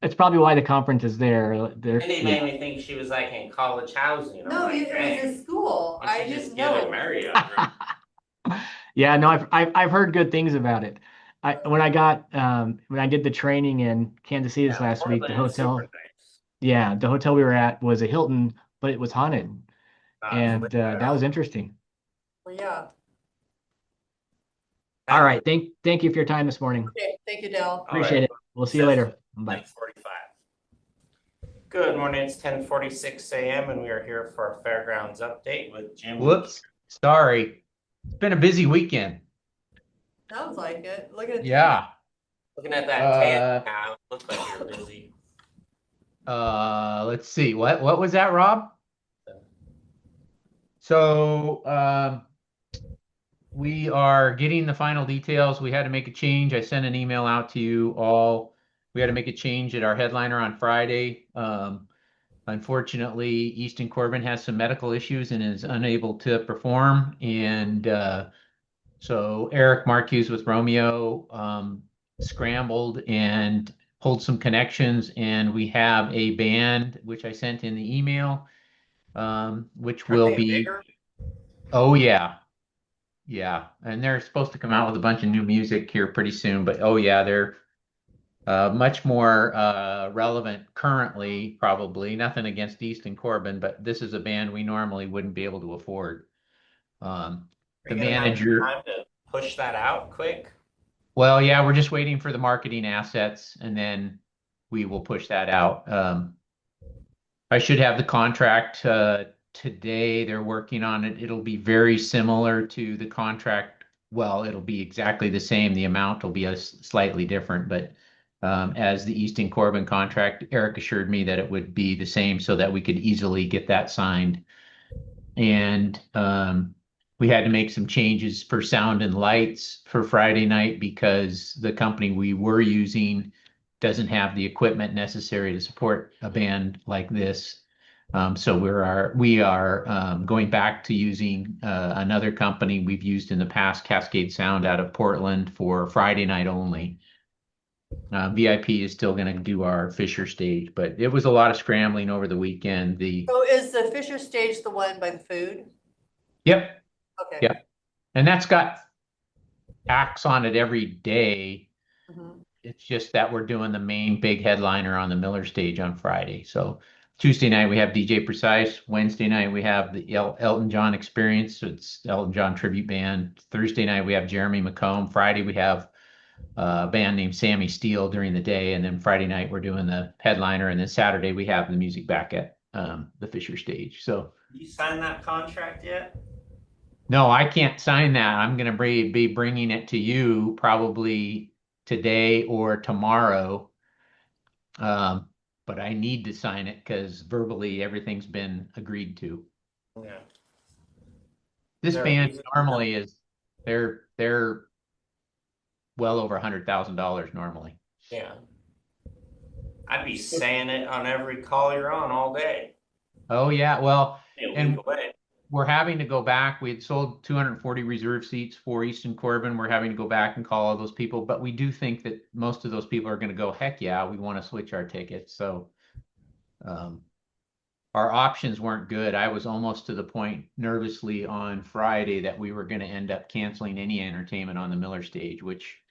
It's probably why the conference is there.
Cindy made me think she was like in college housing. I'm
No,
like,
it
dang,
was a school,
why don't
I
you
just
get a
know.
Marriott room?
Yeah, no, I've heard good things about it. When I did the training in Kansas City this last week, the
Portland is super
hotel,
nice.
yeah, the hotel we were at was a Hilton, but it was haunted, and
It's
that was interesting.
Well, yeah,
All right, thank you for your time this morning.
okay, thank you, Dell.
Appreciate it. We'll see you later. Bye.
10:45. Good morning, it's 10:46 a.m. and we are here for a fairgrounds update with Jim.
Whoops, sorry. It's been a busy weekend.
Sounds like it, look at it.
Yeah.
Looking at that tan now, looks like you're busy.
Let's see. What was that, Rob? So, we are getting the final details. We had to make a change. I sent an email out to you all. We had to make a change at our headliner on Friday. Unfortunately, Easton Corbin has some medical issues and is unable to perform. And so Eric Marcuse with Romeo scrambled and pulled some connections. And we have a band, which I sent in the email, which will
Aren't they
be.
bigger?
Oh, yeah. Yeah, and they're supposed to come out with a bunch of new music here pretty soon, but oh yeah, they're much more relevant currently, probably. Nothing against Easton Corbin, but this is a band we normally wouldn't be able to afford. the
Are you gonna have
manager.
time to push that out quick?
Well, yeah, we're just waiting for the marketing assets and then we will push that out. I should have the contract today. They're working on it. It'll be very similar to the contract. Well, it'll be exactly the same. The amount will be slightly different, but as the Easton Corbin contract, Eric assured me that it would be the same so that we could easily get that signed. And we had to make some changes for sound and lights for Friday night because the company we were using doesn't have the equipment necessary to support a band like this. So we are going back to using another company we've used in the past, Cascade Sound out of Portland, for Friday night only. VIP is still going to do our Fisher stage, but it was a lot of scrambling over the weekend.
So is the Fisher stage the one by the food?
Yep,
Okay.
yep. And that's got acts on it every day.
Mhm.
It's just that we're doing the main big headliner on the Miller stage on Friday. So Tuesday night we have DJ Precise. Wednesday night we have the Elton John Experience. So it's Elton John tribute band. Thursday night we have Jeremy McComb. Friday we have a band named Sammy Steele during the day, and then Friday night we're doing the headliner, and then Saturday we have the music back at the Fisher stage. So
You signed that contract yet?
no, I can't sign that. I'm going to be bringing it to you probably today or tomorrow. But I need to sign it because verbally everything's been agreed to.
Yeah.
This
There a
band
reason-
normally is they're well over $100,000 normally.
Yeah. I'd be saying it on every call you're on all day.
Oh yeah, well,
A week
and
away.
we're having to go back. We had sold 240 reserve seats for Easton Corbin. We're having to go back and call all those people, but we do think that most of those people are going to go, heck yeah, we want to switch our tickets. So our options weren't good. I was almost to the point nervously on Friday that we were going to end up canceling any entertainment on the Miller stage, which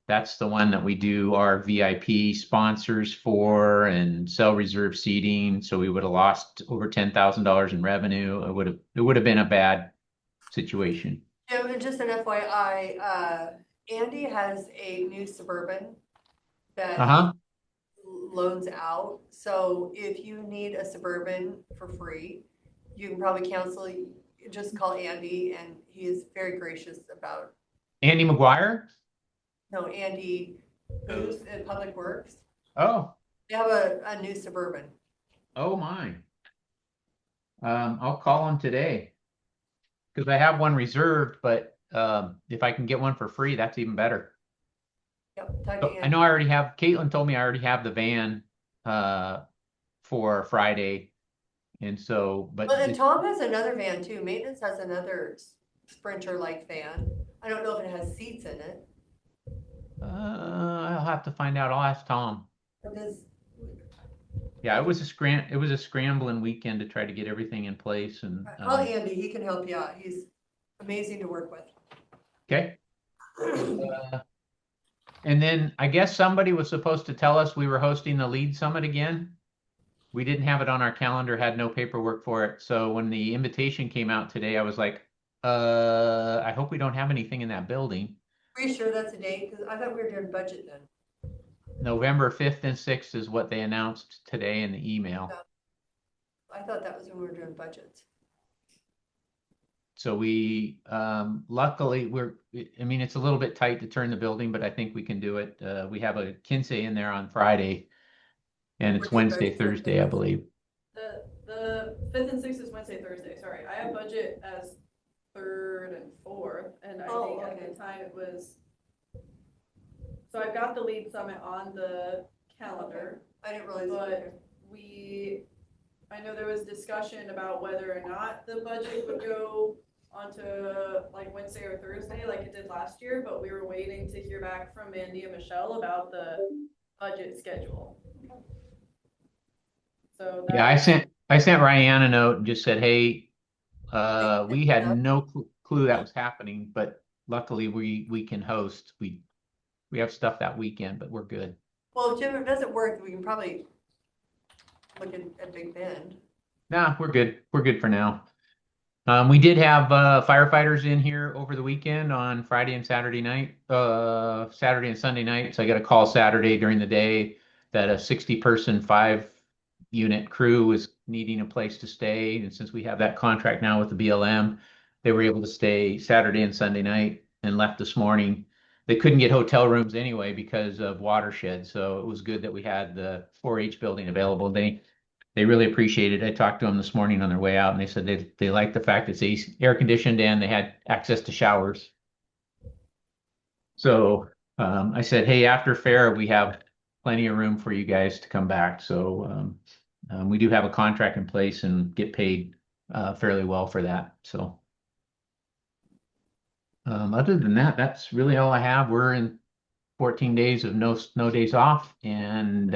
that's the one that we do our VIP sponsors for and sell reserve seating. So we would have lost over $10,000 in revenue. It would have been a bad situation.
Jim, and just an FYI, Andy has a new Suburban that
Uh-huh.
loans out. So if you need a Suburban for free, you can probably just call Andy, and he is very gracious about,
Andy McGuire?
no, Andy, who's in Public Works.
Oh,
They have a new Suburban.
oh my. I'll call him today because I have one reserved, but if I can get one for free, that's even better.
Yep, talk to
So I
Andy.
know Caitlin told me I already have the van for Friday. And so, but
Well, and Tom has another van too. Maintenance has another Sprinter-like van. I don't know if it has seats in it.
I'll have to find out. I'll ask Tom.
Because
Yeah, it was a scrambling weekend to try to get everything in place and
call Andy, he can help you out. He's amazing to work with.
okay. And then I guess somebody was supposed to tell us we were hosting the Lead Summit again. We didn't have it on our calendar, had no paperwork for it. So when the invitation came out today, I was like, I hope we don't have anything in that building.
Are you sure that's a date? Because I thought we were doing budget then.
November 5th and 6th is what they announced today in the email.
I thought that was when we were doing budgets.
So we, luckily it's a little bit tight to turn the building, but I think we can do it. We have a Kinsey in there on Friday and it's Wednesday, Thursday, I believe.
The 5th and 6th is Wednesday, Thursday, sorry. I have budget as 3rd and 4th, and I
Oh,
think at the time it was, so I've got the Lead Summit on the calendar,
I didn't realize.
but I know there was discussion about whether or not the budget would go onto like Wednesday or Thursday like it did last year, but we were waiting to hear back from Mandy and Michelle about the budget schedule. So
Yeah, I sent Ryan a note and just said, hey, we had no clue that was happening, but luckily we can host. We have stuff that weekend, but we're good.
Well, Jim, if it doesn't work, we can probably look at Big Bend.
Nah, we're good. We're good for now. We did have firefighters in here over the weekend on Friday and Saturday night, Saturday and Sunday night. So I got a call Saturday during the day that a 60-person, 5-unit crew was needing a place to stay. And since we have that contract now with the BLM, they were able to stay Saturday and Sunday night and left this morning. They couldn't get hotel rooms anyway because of watershed. So it was good that we had the 4-H building available. They really appreciate it. I talked to them this morning on their way out, and they said they like the fact it's air conditioned and they had access to showers. So I said, hey, after fair, we have plenty of room for you guys to come back. So we do have a contract in place and get paid fairly well for that. So other than that, that's really all I have. We're in 14 days of no days off, and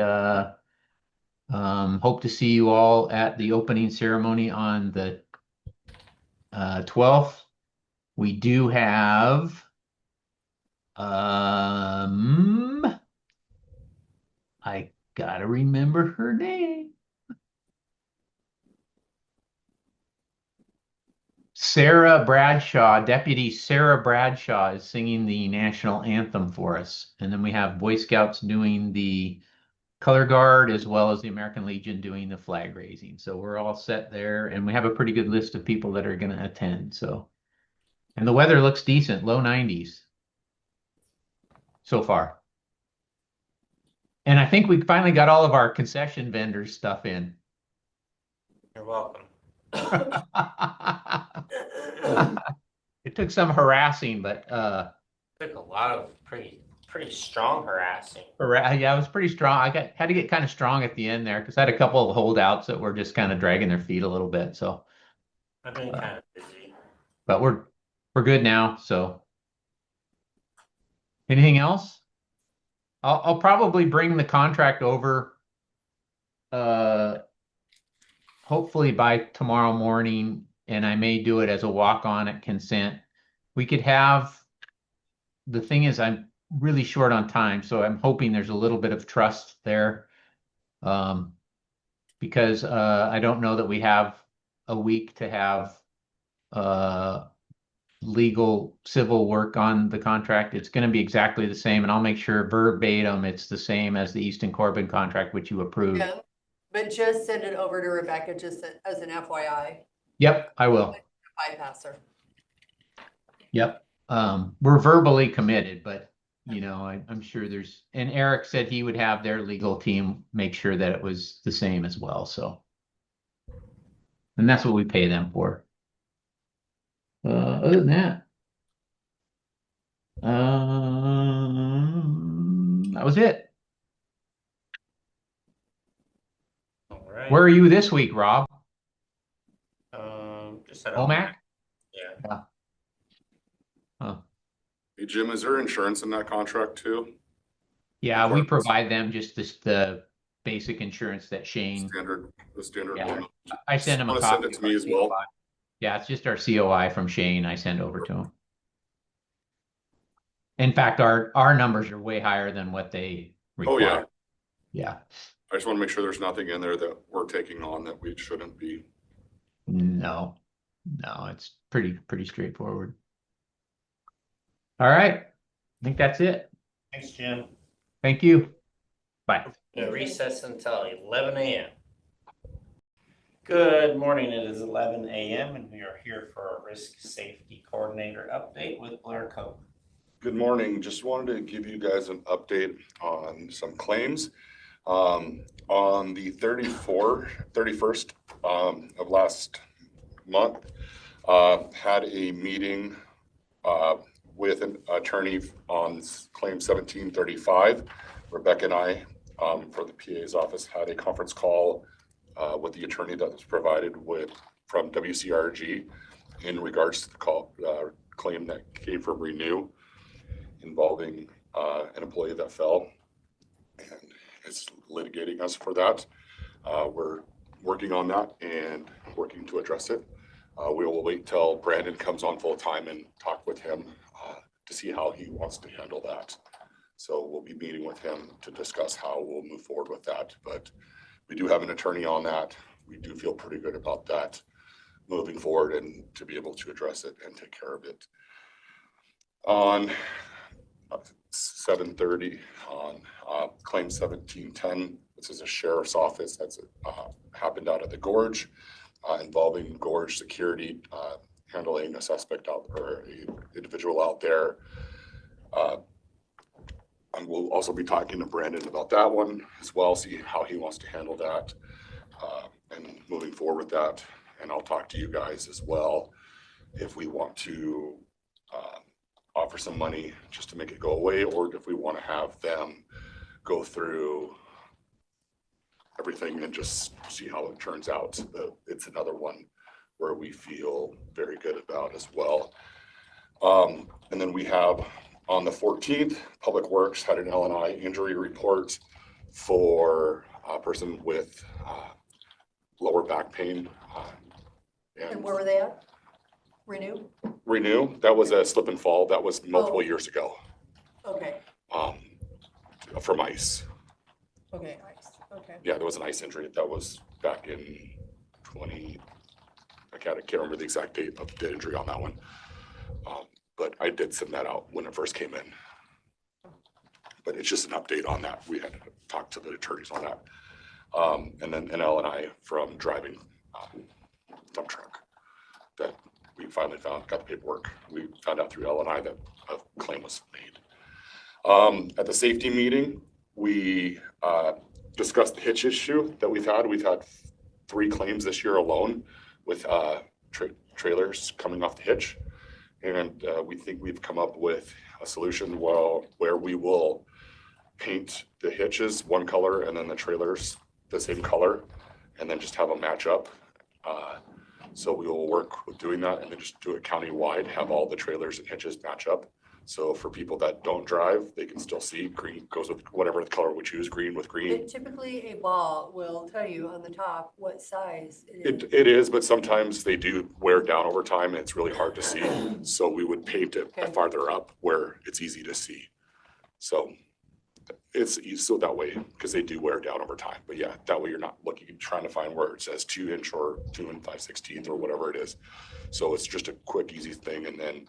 hope to see you all at the opening ceremony on the 12th. We do have I gotta remember her name. Sarah Bradshaw, Deputy Sarah Bradshaw is singing the national anthem for us. And then we have Boy Scouts doing the color guard as well as the American Legion doing the flag raising. So we're all set there, and we have a pretty good list of people that are going to attend. So, and the weather looks decent, low 90s so far. And I think we finally got all of our concession vendors stuff in.
You're welcome.
It took some harassing, but
Took a lot of pretty strong harassing.
yeah, it was pretty strong. Had to get kind of strong at the end there because I had a couple of holdouts that were just kind of dragging their feet a little bit. So
I've been kind of busy.
but we're good now. So anything else? I'll probably bring the contract over hopefully by tomorrow morning, and I may do it as a walk-on at consent. We could have, the thing is I'm really short on time, so I'm hoping there's a little bit of trust there. Because I don't know that we have a week to have legal civil work on the contract. It's going to be exactly the same, and I'll make sure verbatim it's the same as the Easton Corbin contract, which you approved.
Yeah, but just send it over to Rebecca, just as an FYI.
Yep, I will.
Bypass her.
Yep. We're verbally committed, but you know, I'm sure there's, and Eric said he would have their legal team make sure that it was the same as well. So, and that's what we pay them for. Other than that, that was it.
All right.
Where are you this week, Rob?
Just at
OMAC?
Yeah.
Huh.
Hey, Jim, is there insurance in that contract too?
Yeah, we provide them just the basic insurance that Shane.
The standard
Yeah.
one.
I send him a
Wanna
copy.
send it to me as well?
Yeah, it's just our COI from Shane. I send over to him. In fact, our numbers are way higher than what they require.
Oh, yeah.
Yeah.
I just want to make sure there's nothing in there that we're taking on that we shouldn't be.
No, it's pretty straightforward. All right. I think that's it.
Thanks, Jim.
Thank you. Bye.
Recess until 11 a.m. Good morning. It is 11 a.m. and we are here for a risk safety coordinator update with Blair Cope.
Good morning. Just wanted to give you guys an update on some claims. On the 31st of last month, had a meeting with an attorney on claim 1735. Rebecca and I, for the PA's office, had a conference call with the attorney that was provided from WCRG in regards to the claim that came from Renew involving an employee that fell, and is litigating us for that. We're working on that and working to address it. We will wait till Brandon comes on full time and talk with him to see how he wants to handle that. So we'll be meeting with him to discuss how we'll move forward with that. But we do have an attorney on that. We do feel pretty good about that. moving forward and to be able to address it and take care of it. On 7:30 on claim 1710, this is a sheriff's office that's happened out at the gorge involving gorge security, handling a suspect out or an individual out there. And we'll also be talking to Brandon about that one as well, see how he wants to handle that and moving forward with that. And I'll talk to you guys as well if we want to offer some money just to make it go away, or if we want to have them go through everything and just see how it turns out. It's another one where we feel very good about as well. And then we have on the 14th, Public Works had an L&I injury report for a person with lower back pain.
And where were they at?
Renew, that was a slip and fall. That was multiple years ago.
Okay,
From ice.
okay, nice, okay.
Yeah, there was an ice injury. That was back in 20, I can't remember the exact date of the injury on that one. But I did send that out when it first came in. But it's just an update on that. We had to talk to the attorneys on that. And then an L&I from driving dump truck that we finally got the paperwork. We found out through L&I that a claim was made. At the safety meeting, we discussed the hitch issue that we've had. We've had 3 claims this year alone with trailers coming off the hitch. And we think we've come up with a solution where we will paint the hitches one color and then the trailers the same color, and then just have them match up. So we will work with doing that and then just do it county-wide, have all the trailers and hitches match up. So for people that don't drive, they can still see. Green goes with whatever the color we choose, green with green.
Typically, a ball will tell you on the top what size it is.
It is, but sometimes they do wear down over time and it's really hard to see. So we would paint it
Okay.
farther up where it's easy to see. So it's so that way, because they do wear down over time. But yeah, that way you're not trying to find where it says 2" or 2 5/16 or whatever it is. So it's just a quick, easy thing. And then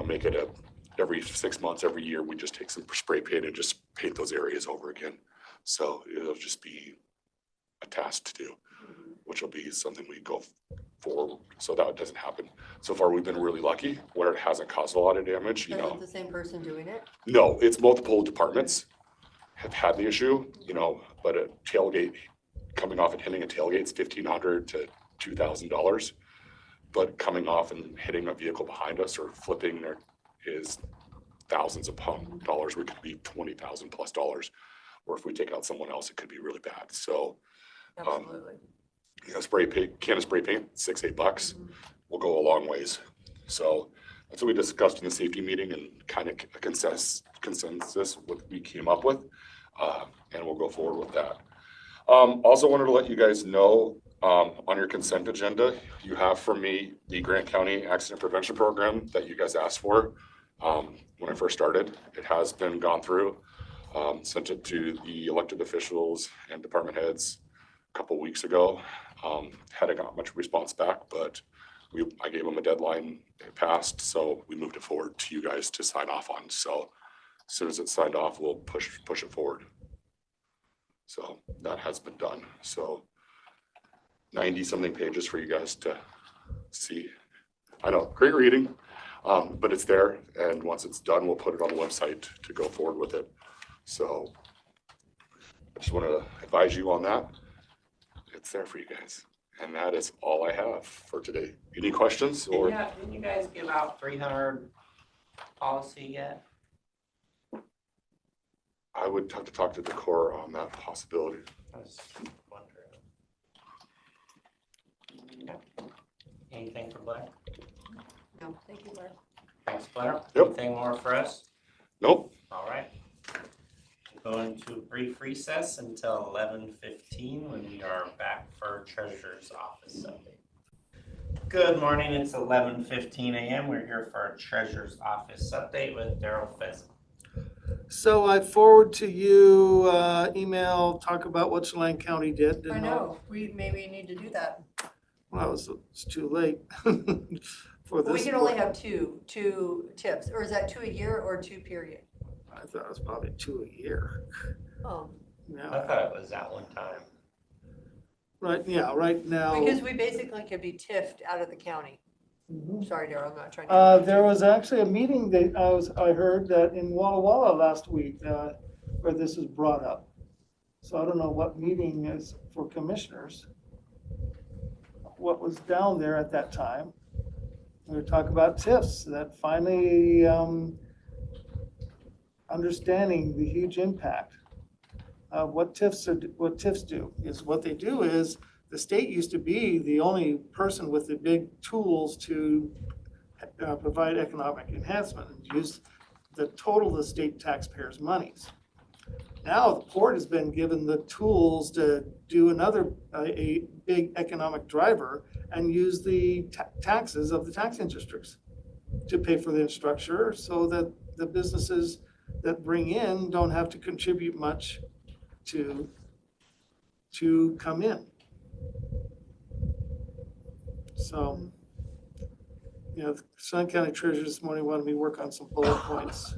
make it every 6 months, every year, we just take some spray paint and just paint those areas over again. So it'll just be a task to do, which will be something we go forward so that it doesn't happen. So far, we've been really lucky where it hasn't caused a lot of damage,
Is it the same person doing it?
No, it's multiple departments have had the issue, but a tailgate coming off and hitting a tailgate is $1,500 to $2,000. But coming off and hitting a vehicle behind us or flipping there is thousands of dollars. We could be $20,000 plus. Or if we take out someone else, it could be really bad. So,
Absolutely.
Spray paint, can of spray paint, $6-8 will go a long ways. So that's what we discussed in the safety meeting and kind of a consensus what we came up with, and we'll go forward with that. Also wanted to let you guys know on your consent agenda, you have from me the Grant County Accident Prevention Program that you guys asked for when I first started. It has been gone through, sent it to the elected officials and department heads a couple weeks ago. Hadn't got much response back, but I gave them a deadline. It passed, so we moved it forward to you guys to sign off on. So as soon as it's signed off, we'll push it forward. So that has been done. So 90-something pages for you guys to see. I know, great reading, but it's there. And once it's done, we'll put it on the website to go forward with it. So I just want to advise you on that. It's there for you guys. And that is all I have for today. Any questions? Or
Didn't you guys give out 300 policy yet?
I would have to talk to the Corps on that possibility.
I was wondering. Okay. Anything for Blair?
No, thank you, Blair.
Thanks, Blair.
Yep.
Anything more for us?
Nope.
All right. We'll go into a brief recess until 11:15 when we are back for Treasurer's Office update. Good morning. It's 11:15 a.m. We're here for our Treasurer's Office update with Daryl Pheasant.
So I forward to you email, talk about what Saline County did.
I know, we maybe need to do that.
Well, Well, it's too late for
We
this.
can only have two tips, or is that 2 a year or 2 period?
I thought it was probably 2 a year.
Oh,
I
Yeah,
thought it was that one time.
right now.
because we basically could be tiffed out of the county.
Mhm.
Sorry, Darryl, I'm not trying to.
There was actually a meeting that I heard that in Walla Walla last week, where this was brought up. So I don't know what meeting is for commissioners. What was down there at that time? We were talking about TIFs, that finally, understanding the huge impact of what TIFs do, is what they do is, the state used to be the only person with the big tools to provide economic enhancement and use the total of the state taxpayers' monies. Now the port has been given the tools to do another, a big economic driver and use the taxes of the taxing districts to pay for the infrastructure so that the businesses that bring in don't have to contribute much to come in. So, you know, the Sun County Treasurer this morning wanted me to work on some bullet points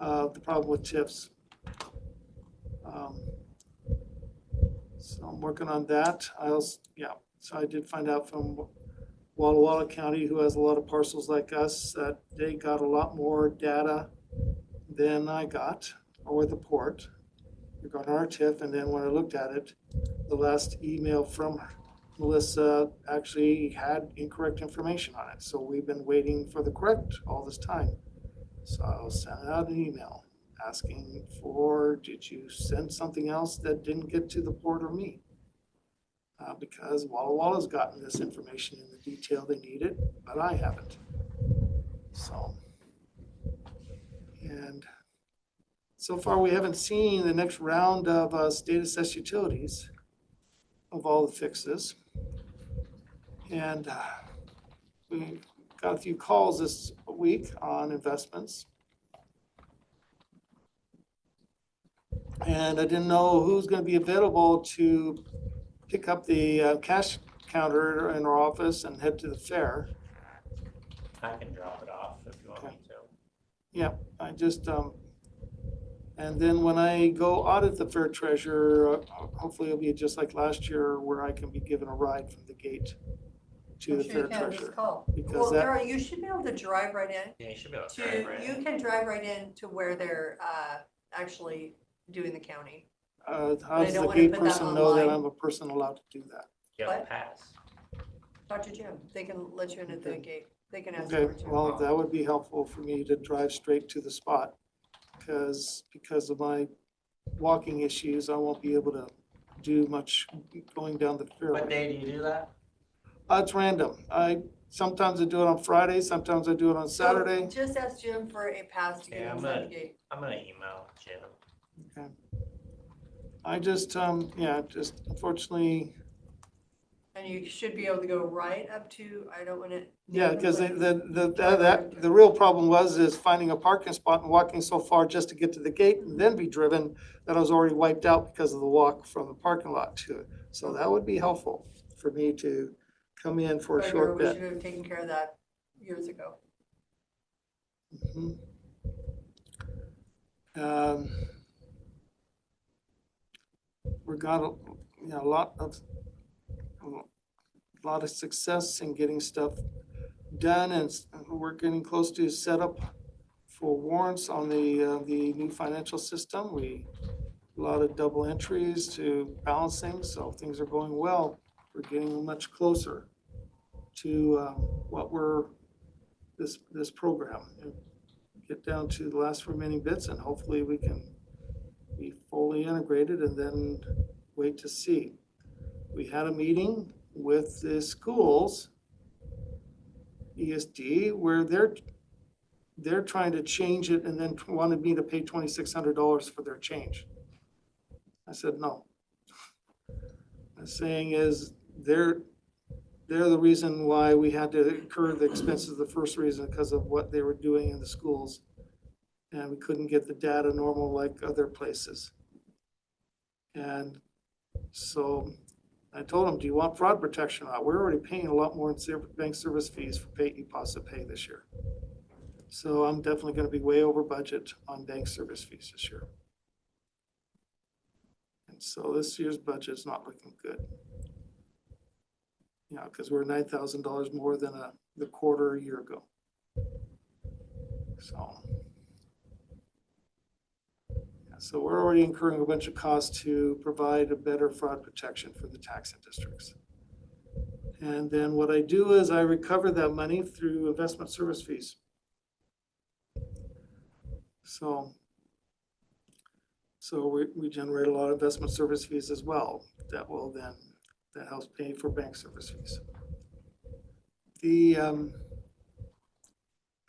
of the problem with TIFs. So I'm working on that. So I did find out from Walla Walla County, who has a lot of parcels like us, that they got a lot more data than I got, or the port, regarding our TIF. And then when I looked at it, the last email from Melissa actually had incorrect information on it. So we've been waiting for the correct all this time. So I'll send out an email asking for, did you send something else that didn't get to the port or me? Because Walla Walla's gotten this information in the detail they needed, but I haven't. So, and so far we haven't seen the next round of state assessed utilities of all the fixes. And we got a few calls this week on investments. And I didn't know who's going to be available to pick up the cash counter in our office and head to the fair.
I can drop it off if you want me to.
Yeah, I just, and then when I go audit the fair treasurer, hopefully it'll be just like last year where I can be given a ride from the gate to
I'm
the
sure
fair
you can, just
treasurer.
call.
Because
Well,
that,
Darryl, you should be able to drive right in
Yeah, you should be able to drive right
you
in.
can drive right in to where they're actually doing the county.
how
I
does
don't
the
wanna
gate
put that
person know that
online.
I'm a person allowed to do that?
You have a
What?
pass.
Talk to Jim, they can let you in at the
Okay.
gate, they can ask
Okay,
for you.
well, that would be helpful for me to drive straight to the spot. Because of my walking issues, I won't be able to do much going down the
What
fairway.
day do you do that?
It's random. Sometimes I do it on Friday, sometimes I do it on
So
Saturday.
just ask Jim for a pass to get
Yeah,
inside the gate.
I'm gonna email Jim.
Okay. I just, just unfortunately,
And you should be able to go right up to, I don't wanna.
yeah, because the real problem is finding a parking spot and walking so far just to get to the gate and then be driven, that I was already wiped out because of the walk from the parking lot to it. So that would be helpful for me to come in for a short
We
bit.
should have taken care of that years ago.
Mhm. We got a lot of success in getting stuff done, and we're getting close to set up for warrants on the new financial system. A lot of double entries to balancing, so things are going well. We're getting much closer to what this program, and get down to the last remaining bits, and hopefully we can be fully integrated and then wait to see. We had a meeting with the schools, ESD, where they're trying to change it and then wanted me to pay $2,600 for their change. I said, no. I'm saying is they're the reason why we had to incur the expenses, the first reason, because of what they were doing in the schools. And we couldn't get the data normal like other places. And so I told them, do you want fraud protection or not? We're already paying a lot more in bank service fees for e-deposit pay this year. So I'm definitely going to be way over budget on bank service fees this year. And so this year's budget is not looking good. You know, because we're $9,000 more than the quarter a year ago. So we're already incurring a bunch of costs to provide a better fraud protection for the taxing districts. And then what I do is I recover that money through investment service fees. So we generate a lot of investment service fees as well. That helps pay for bank service fees.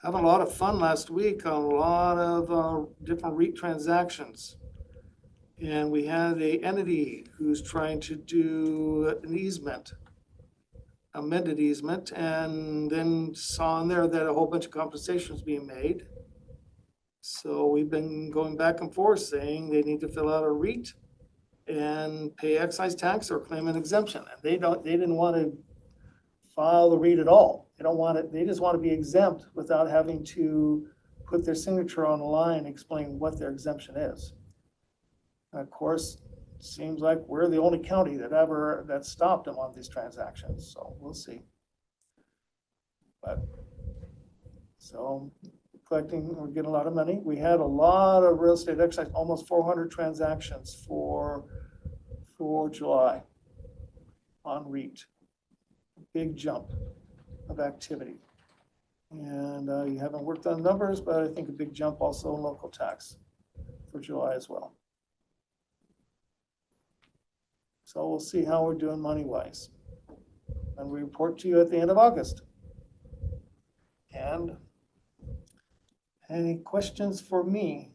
Having a lot of fun last week on a lot of different REIT transactions. And we had a entity who's trying to do an easement, amended easement, and then saw in there that a whole bunch of compensation was being made. So we've been going back and forth saying they need to fill out a REIT and pay excise tax or claim an exemption. And they didn't want to file the REIT at all. They don't want it. They just want to be exempt without having to put their signature on the line and explain what their exemption is. And of course, it seems like we're the only county that stopped them on these transactions. So we'll see. But so we're getting a lot of money. We had a lot of real estate excise, almost 400 transactions for July on REIT. Big jump of activity. And you haven't worked on numbers, but I think a big jump also in local tax for July as well. So we'll see how we're doing money-wise. And we report to you at the end of August. And any questions for me?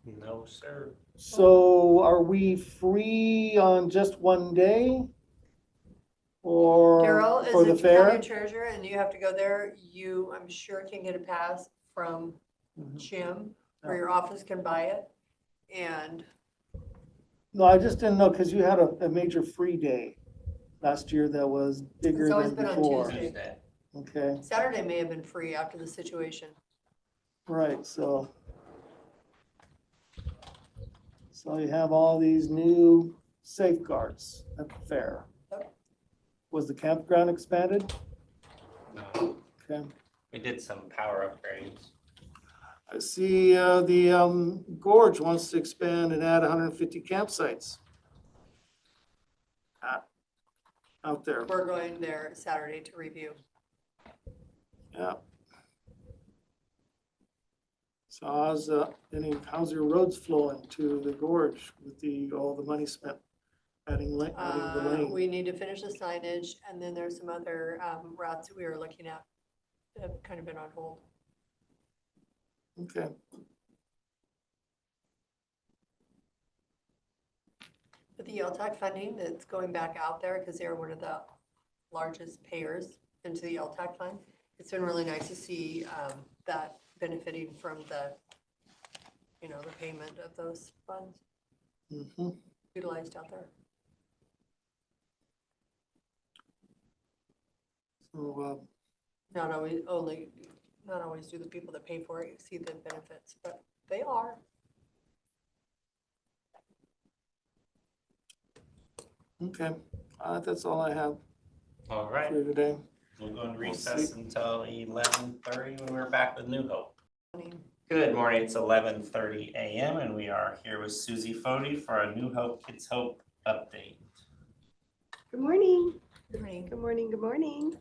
No, sir.
So are we free on just one day? Or
Daryl,
for the
as a
fair?
county treasurer and you have to go there, you, I'm sure, can get a pass from Jim, or your office can buy it. And
No, I just didn't know because you had a major free day last year that was bigger
it's always
than
been on
before.
Tuesday.
Okay,
Saturday may have been free after the situation.
right, so you have all these new safeguards at the fair.
Yep.
Was the campground expanded?
No.
Okay.
We did some power upgrades.
I see the Gorge wants to expand and add 150 campsites out there.
We're going there Saturday to review.
Yeah. So how's your roads flowing to the Gorge with all the money spent adding the lane?
We need to finish the signage, and then there's some other routes that we were looking at that have kind of been on hold.
Okay.
But the LTAC funding that's going back out there, because they're one of the largest payers into the LTAC fund, it's been really nice to see that benefiting from the payment of those funds utilized out there.
So
Not always do the people that pay for it see the benefits, but they are.
okay, that's all I have
All right.
for today.
We'll go in recess until 11:30 when we're back with New Hope. Good morning. It's 11:30 a.m. and we are here with Susie Fody for a New Hope Kids Hope update.
Good morning.
Good morning.
Good morning. Good morning.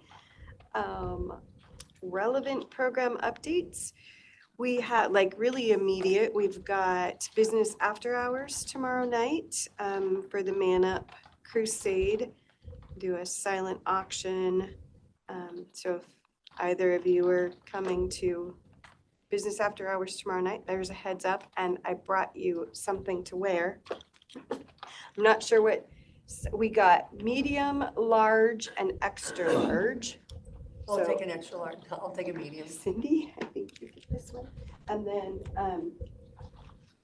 Relevant program updates. We have really immediate. We've got business after hours tomorrow night for the Man Up Crusade. Do a silent auction. So if either of you are coming to business after hours tomorrow night, there's a heads up, and I brought you something to wear. I'm not sure what we got. Medium, large, and extra large.
I'll take an extra large. I'll take a medium.
Cindy, I think you get this one. And then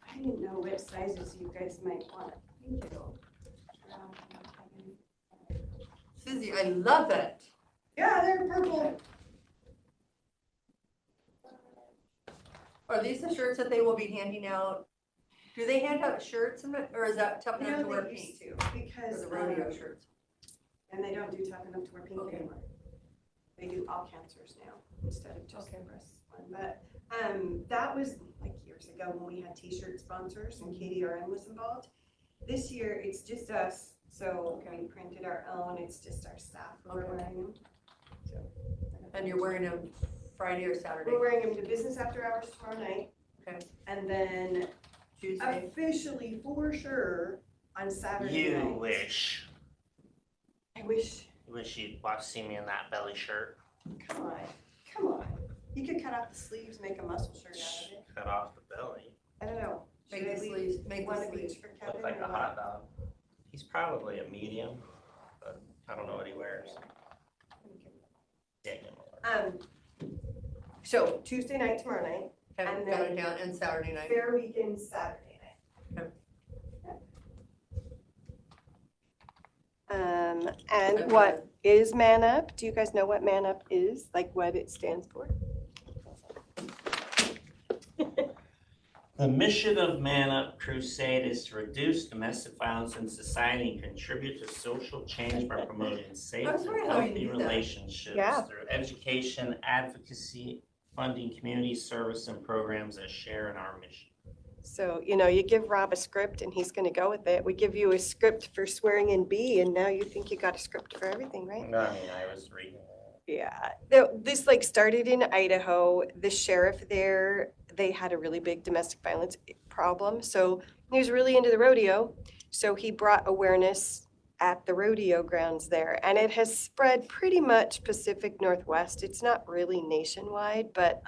I didn't know what sizes you guys might want. Thank you.
Susie, I love it.
Yeah, they're purple.
Are these the shirts that they will be handing out? Do they hand out shirts or is that tough enough
No,
to wear
they
pink?
used to,
Or
because,
the rodeo shirts?
and they don't do tough enough to wear pink
Okay.
anymore. They do all cancers now instead of just the
Okay.
breast one. But that was like years ago when we had t-shirt sponsors and KDRM was involved. This year, it's just us. So we printed our own. It's just our staff who are
Okay.
wearing them. So.
And you're wearing them Friday or Saturday?
We're wearing them to business after hours tomorrow night.
Okay.
And then
Tuesday?
officially for sure on Saturday
You
night.
wish.
I wish.
You wish you'd see me in that belly shirt.
Come on, come on. You could cut off the sleeves, make a muscle shirt out of it.
Cut off the belly.
I don't know.
Make
Should I
the
leave
sleeves, make the
one of
sleeves.
each for
Look
Kevin?
like
or
a
what?
hot dog. He's probably a medium, but I don't know what he wears. Daniel Miller.
So Tuesday night, tomorrow night,
Okay,
And
got
then-
it down, and Saturday night.
Fair Weekend Saturday night. And what is Man Up? Do you guys know what Man Up is? Like what it stands for?
The mission of Man Up Crusade is to reduce domestic violence in society and contribute to social change by promoting safe
I was
and
wondering how you
healthy
knew that.
relationships
Yeah.
through education, advocacy, funding community service and programs that share in our mission.
So, you give Rob a script and he's gonna go with it. We give you a script for swearing in B and now you think you got a script for everything, right?
I mean, I was reading that.
Yeah, this started in Idaho. The sheriff there, they had a really big domestic violence problem. So he was really into the rodeo. So he brought awareness at the rodeo grounds there. And it has spread pretty much Pacific Northwest. It's not really nationwide, but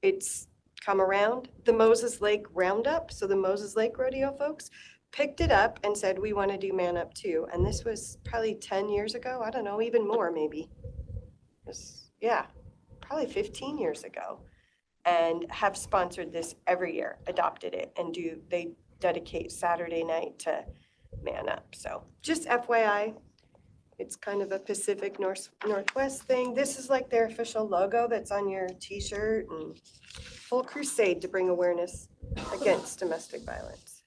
it's come around. The Moses Lake Roundup, so the Moses Lake Rodeo folks, picked it up and said, we want to do Man Up too. And this was probably 10 years ago. I don't know, even more maybe. Yeah, probably 15 years ago. And have sponsored this every year, adopted it, and they dedicate Saturday night to Man Up. So just FYI, it's kind of a Pacific Northwest thing. This is like their official logo that's on your t-shirt and full crusade to bring awareness against domestic violence.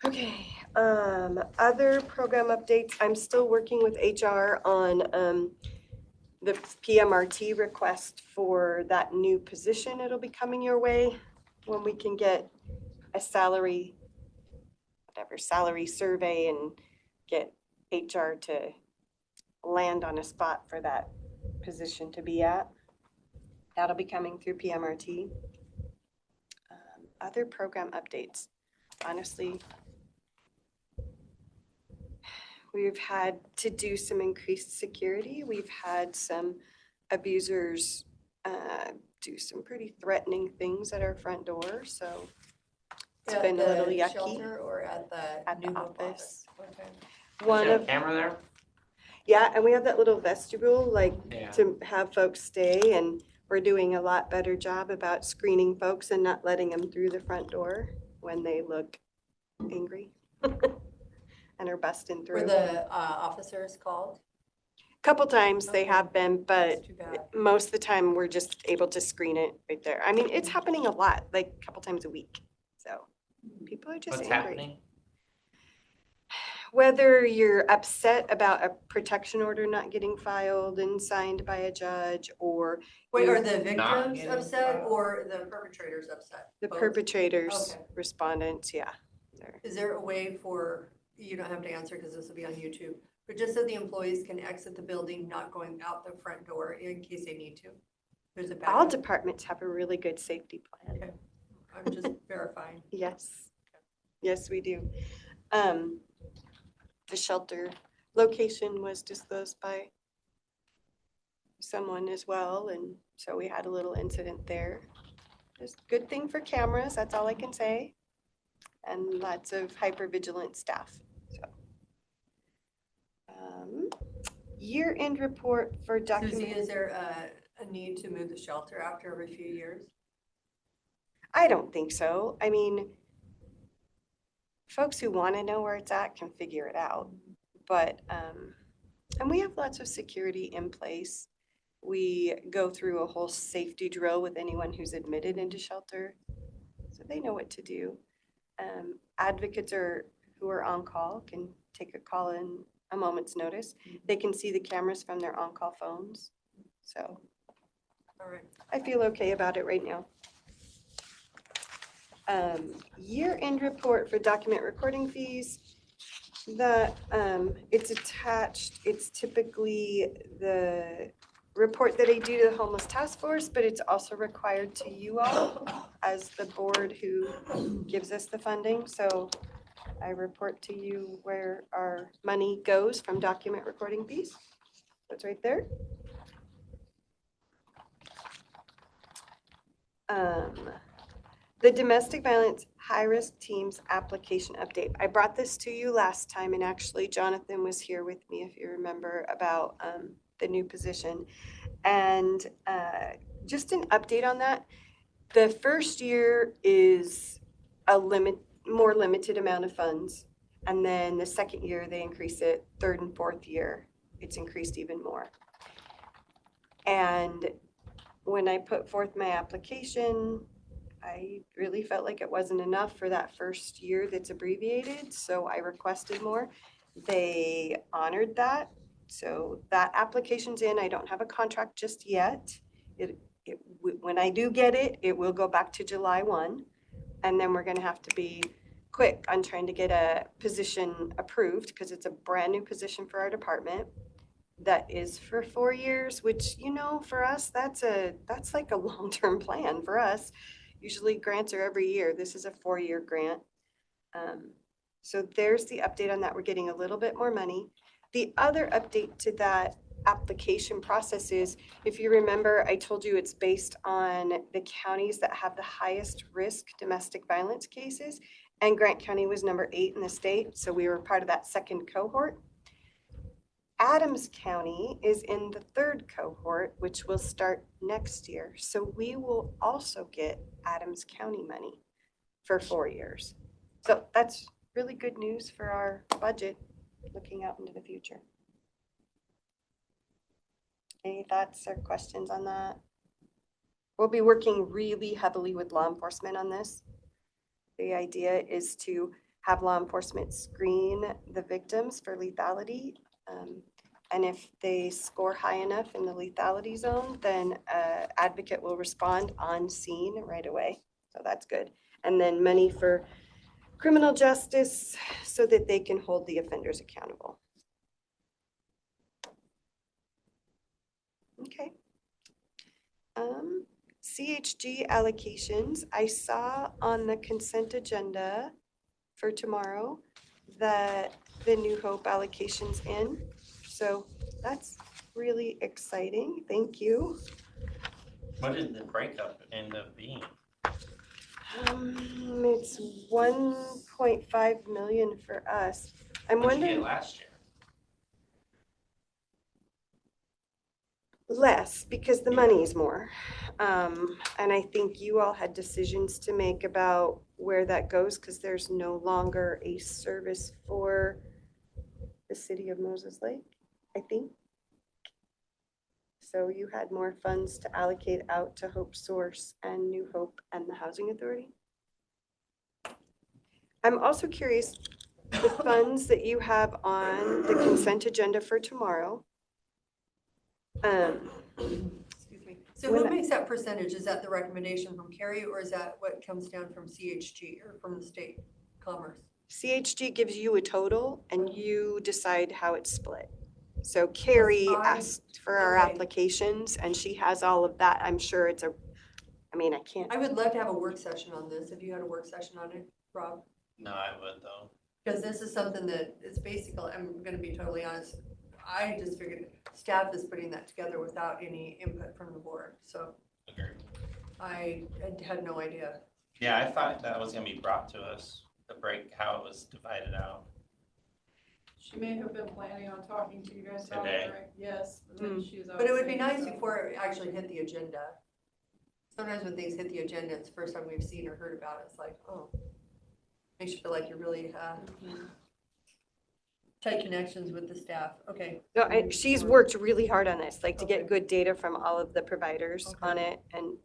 Okay, other program updates. I'm still working with HR on the PMRT request for that new position. It'll be coming your way when we can get a salary survey and get HR to land on a spot for that position to be at. That'll be coming through PMRT. Other program updates. Honestly, we've had to do some increased security. We've had some abusers do some pretty threatening things at our front door, so it's
At
been a little
the
yucky.
Shelter or at the
At the
new Hope
office.
Okay.
One
Is there a
of,
camera there?
yeah, and we have that little vestibule, like,
Yeah.
to have folks stay, and we're doing a lot better job about screening folks and not letting them through the front door when they look angry and are busting
Were
through.
the officers called?
Couple times they
Okay.
have been, but
That's too bad.
most of the time we're just able to screen it right there. I mean, it's happening a lot, like a couple times a week. So people are just
What's
angry.
happening?
Whether you're upset about a protection order not getting filed and signed by a judge, or
Wait, are
you-
the
Not
victims
getting
upset
filed.
or the perpetrators upset?
the
Both?
perpetrators,
Okay.
respondents, yeah. they're-
Is there a way for, you don't have to answer because this will be on YouTube, but just so the employees can exit the building, not going out the front door in case they need to? There's a
All
backup.
departments have a really good safety plan.
Okay. I'm just verifying.
Yes. Yes, we do. The shelter location was disclosed by someone as well, and so we had a little incident there. Just good thing for cameras, that's all I can say. And lots of hypervigilant staff, so. Year-end report for
Susie,
document.
is there a need to move the shelter after every few years?
I don't think so. I mean, folks who want to know where it's at can figure it out. But, and we have lots of security in place. We go through a whole safety drill with anyone who's admitted into shelter, so they know what to do. Advocates who are on call can take a call in a moment's notice. They can see the cameras from their on-call phones. So
All right.
I feel okay about it right now. Year-end report for document recording fees. That it's attached. It's typically the report that I do to the homeless task force, but it's also required to you all as the board who gives us the funding. So I report to you where our money goes from document recording fees. That's right there. The domestic violence high-risk teams application update. I brought this to you last time, and actually Jonathan was here with me, if you remember, about the new position. And just an update on that. The first year is a more limited amount of funds. And then the second year, they increase it. Third and fourth year, it's increased even more. And when I put forth my application, I really felt like it wasn't enough for that first year that's abbreviated, so I requested more. They honored that, so that application's in. I don't have a contract just yet. When I do get it, it will go back to July 1, and then we're gonna have to be quick on trying to get a position approved, because it's a brand new position for our department that is for 4 years, which, you know, for us, that's like a long-term plan for us. Usually grants are every year. This is a 4-year grant. So there's the update on that. We're getting a little bit more money. The other update to that application process is, if you remember, I told you it's based on the counties that have the highest risk domestic violence cases. And Grant County was number 8 in the state. So we were part of that second cohort. Adams County is in the 3rd cohort, which will start next year. So we will also get Adams County money for 4 years. So that's really good news for our budget looking out into the future. Any thoughts or questions on that? We'll be working really heavily with law enforcement on this. The idea is to have law enforcement screen the victims for lethality. And if they score high enough in the lethality zone, then advocate will respond on scene right away. So that's good. And then money for criminal justice so that they can hold the offenders accountable. Okay. CHG allocations. I saw on the consent agenda for tomorrow that the New Hope allocation's in. So that's really exciting. Thank you.
What did the breakup end up being?
It's 1.5 million for us. I'm
What'd you
wondering.
get last year?
Less, because the money's more. And I think you all had decisions to make about where that goes, because there's no longer a service for the city of Moses Lake, I think. So you had more funds to allocate out to Hope Source and New Hope and the Housing Authority. I'm also curious, the funds that you have on the consent agenda for tomorrow.
Excuse me. So who makes that percentage? Is that the recommendation from Carrie, or is that what comes down from CHG or from the state commerce?
CHG gives you a total and you decide how it's split. So Carrie asked for our applications and she has all of that. I'm sure it's I can't.
I would love to have a work session on this, if you had a work session on it, Rob.
No, I would though.
Because this is something that is basically, I'm gonna be totally honest, I just figured staff is putting that together without any input from the board, so.
Agreed.
I had no idea.
Yeah, I thought that was gonna be brought to us, the break, how it was divided out.
She may have been planning on talking to you guys about
Today.
it, right? Yes. But then she was out
But it would be
sick,
nice
so.
before it actually hit the agenda. Sometimes when things hit the agenda, it's the first time we've seen or heard about it. It's like, oh, makes you feel like you really tight connections with the staff. Okay.
No, she's worked really hard on this, like to get good data from all of the providers on it. And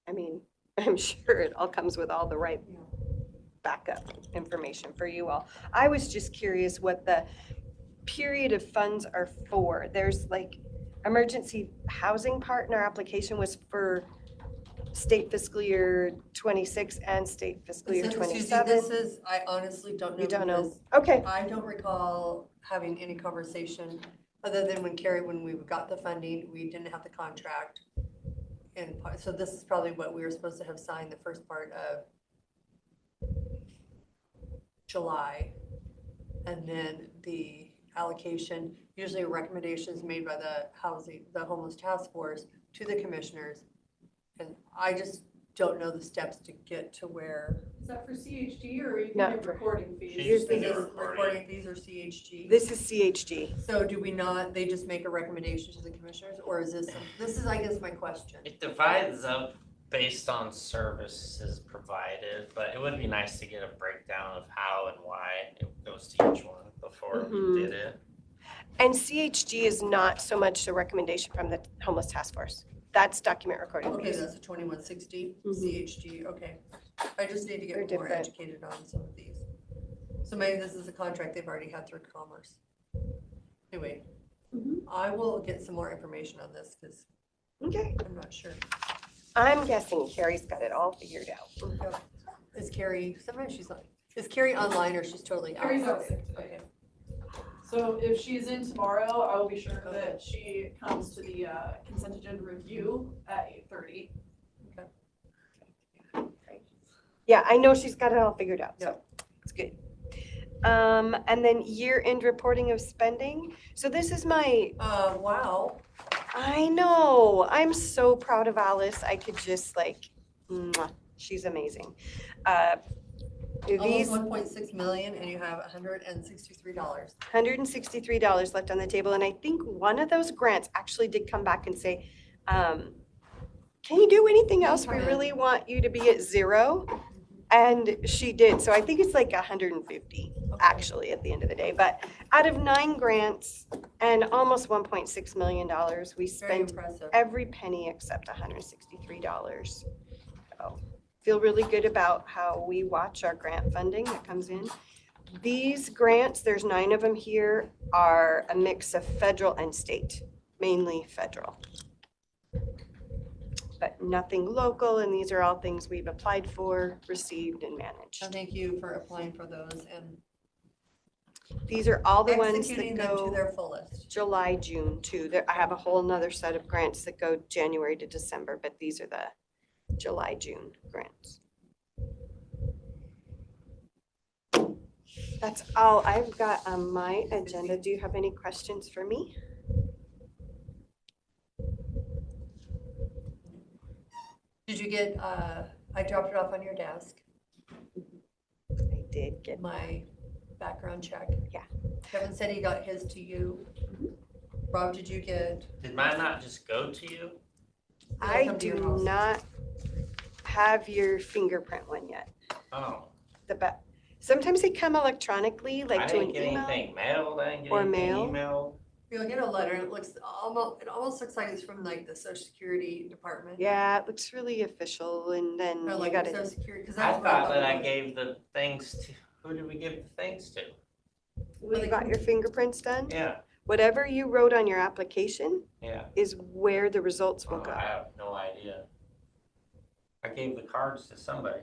I mean, I'm sure it all comes with all the right backup information for you all. I was just curious what the period of funds are for. There's like emergency housing part in our application was for state fiscal year 26 and state fiscal year
Susie,
27.
this is, I honestly don't know.
You don't know?
because
Okay.
I don't recall having any conversation other than when we got the funding, we didn't have the contract. And so this is probably what we were supposed to have signed the first part of July. And then the allocation, usually a recommendation is made by the homeless task force to the commissioners. And I just don't know the steps to get to where.
Is that for CHG or are you
Not
getting
for-
recording fees?
She's
This
the
is
recording.
recording fees or CHG?
This is CHG.
So do we not, they just make a recommendation to the commissioners, or is this is, I guess, my question.
It divides up based on services provided, but it would be nice to get a breakdown of how and why it goes to each one before we did it.
And CHG is not so much a recommendation from the homeless task force. That's document recording
Okay,
fees.
that's a 2160
Mhm.
CHG, okay. I just need to
They're
get more
different.
educated on some of these. So maybe this is a contract they've already had through Commerce. Anyway, I will get some more information on this because
Okay.
I'm not sure.
I'm guessing Carrie's got it all figured out.
Is Carrie, sometimes she's like, is Carrie online or she's totally out?
Carrie's out
Okay,
sick today.
okay.
So if she's in tomorrow, I will be sure that she comes to the consent agenda review at 8:30.
Yeah, I know she's got it all figured out, so it's good. And then year-end reporting of spending. So this is my,
Wow.
I know, I'm so proud of Alice. I could just like, mwah, she's amazing. These
Almost 1.6 million and you have $163.
$163 left on the table. And I think one of those grants actually did come back and say, can you do anything else? We really want you to be at 0. And she did. So I think it's like 150 actually at the end of the day. But out of 9 grants and almost $1.6 million, we
Very
spent
impressive.
every penny except $163. So feel really good about how we watch our grant funding that comes in. These grants, there's 9 of them here, are a mix of federal and state, mainly federal. But nothing local, and these are all things we've applied for, received, and managed.
So thank you for applying for those and
These are all the ones that
executing them to
go
their fullest.
July, June too. I have a whole nother set of grants that go January to December, but these are the July, June grants. That's all I've got on my agenda. Do you have any questions for me?
Did you get, I dropped it off on your desk,
I did get
my background check.
Yeah.
Kevin said he got his to you. Rob, did you get?
Did mine not just go to you?
I
come to your
do
house?
not have your fingerprint one yet.
Oh,
Sometimes they come electronically,
I
like to
didn't
an
get
email.
anything mailed, I didn't get
or
anything
mail.
emailed.
You'll get a letter. It almost looks like it's from like the Social Security Department.
Yeah, it looks really official, and then
Or
you
like
got
Social
it.
Security, because
I
that's where
thought that
it
I
was.
gave the things to, who did we give the things to?
You got your fingerprints done?
Yeah,
Whatever you wrote on your application
yeah.
is where the results will
Oh,
go.
I have no idea. I gave the cards to somebody.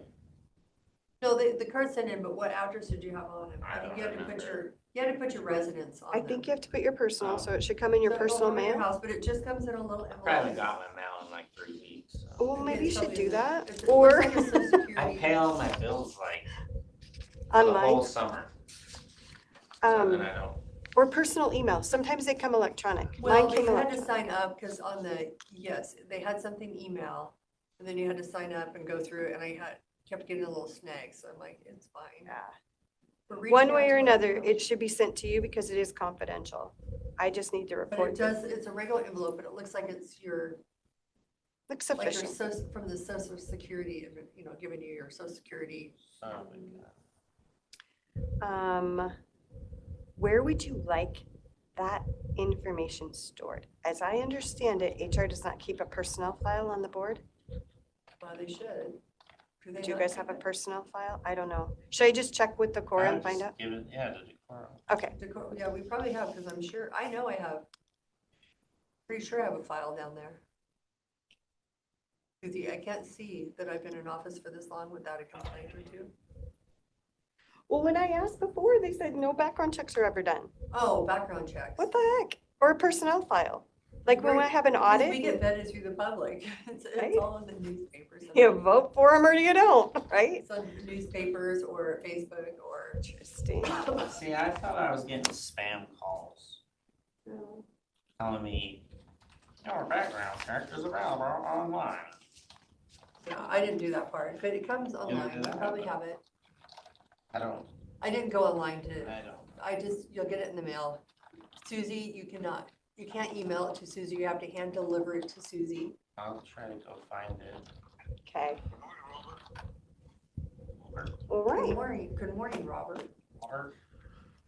No, the card sent in, but what address did you have on it?
I
I think
don't
you had to put
remember.
you had to put your residence on
I
them.
think you have to put your personal,
Oh.
so it should come in your
So it'll
personal
come in your
mail.
house, but it just comes in a little
I haven't
envelope.
got my mail in like 3 weeks. So.
Oh, maybe you should do that,
It
or
looks like a Social
I
Security.
pay all my bills like for the whole
online,
summer. So then
um,
I don't.
or personal email. Sometimes they come electronic.
Well,
Mine
they
came
had to
electronic.
sign up because on the, yes, they had something email. And then you had to sign up and go through it and kept getting a little snag. So I'm like, it's fine.
Yeah.
We're reaching
One
out
way
to
or
my
another,
email.
it should be sent to you because it is confidential. I just need to
But
report.
it does, it's a regular envelope, but it looks like it's your
Looks
Like your
official.
from the social security, giving you your social security.
Oh my God.
Where would you like that information stored? As I understand it, HR does not keep a personnel file on the board.
They should. Do they
Do you
not
guys
keep
have a
it?
personnel file? I don't know. Should I just check with the Cora and find out?
Give it, yeah, to Decorum.
Okay,
Yeah, we probably have, because I'm sure, I know I have. Pretty sure I have a file down there. Because I can't see that I've been in office for this long without a complaint or two.
well, when I asked before, they said no background checks are ever done.
Oh, background checks.
What the heck? Or a personnel file? Like when I have an
Because
audit,
we get vetted through the public.
Right?
It's all in the newspapers.
you vote for them or you don't, right?
It's on newspapers or Facebook or.
Interesting.
See, I thought I was getting spam calls telling me your background check is available online.
No, I didn't do that part, but it comes online.
do
You
that?
probably have it.
I don't.
I didn't go online to,
I don't.
you'll get it in the mail. Susie, you can't email it to Susie. You have to hand deliver it to Susie.
I'll try to go find it.
Okay, all
Good
right.
morning, Robert.
Or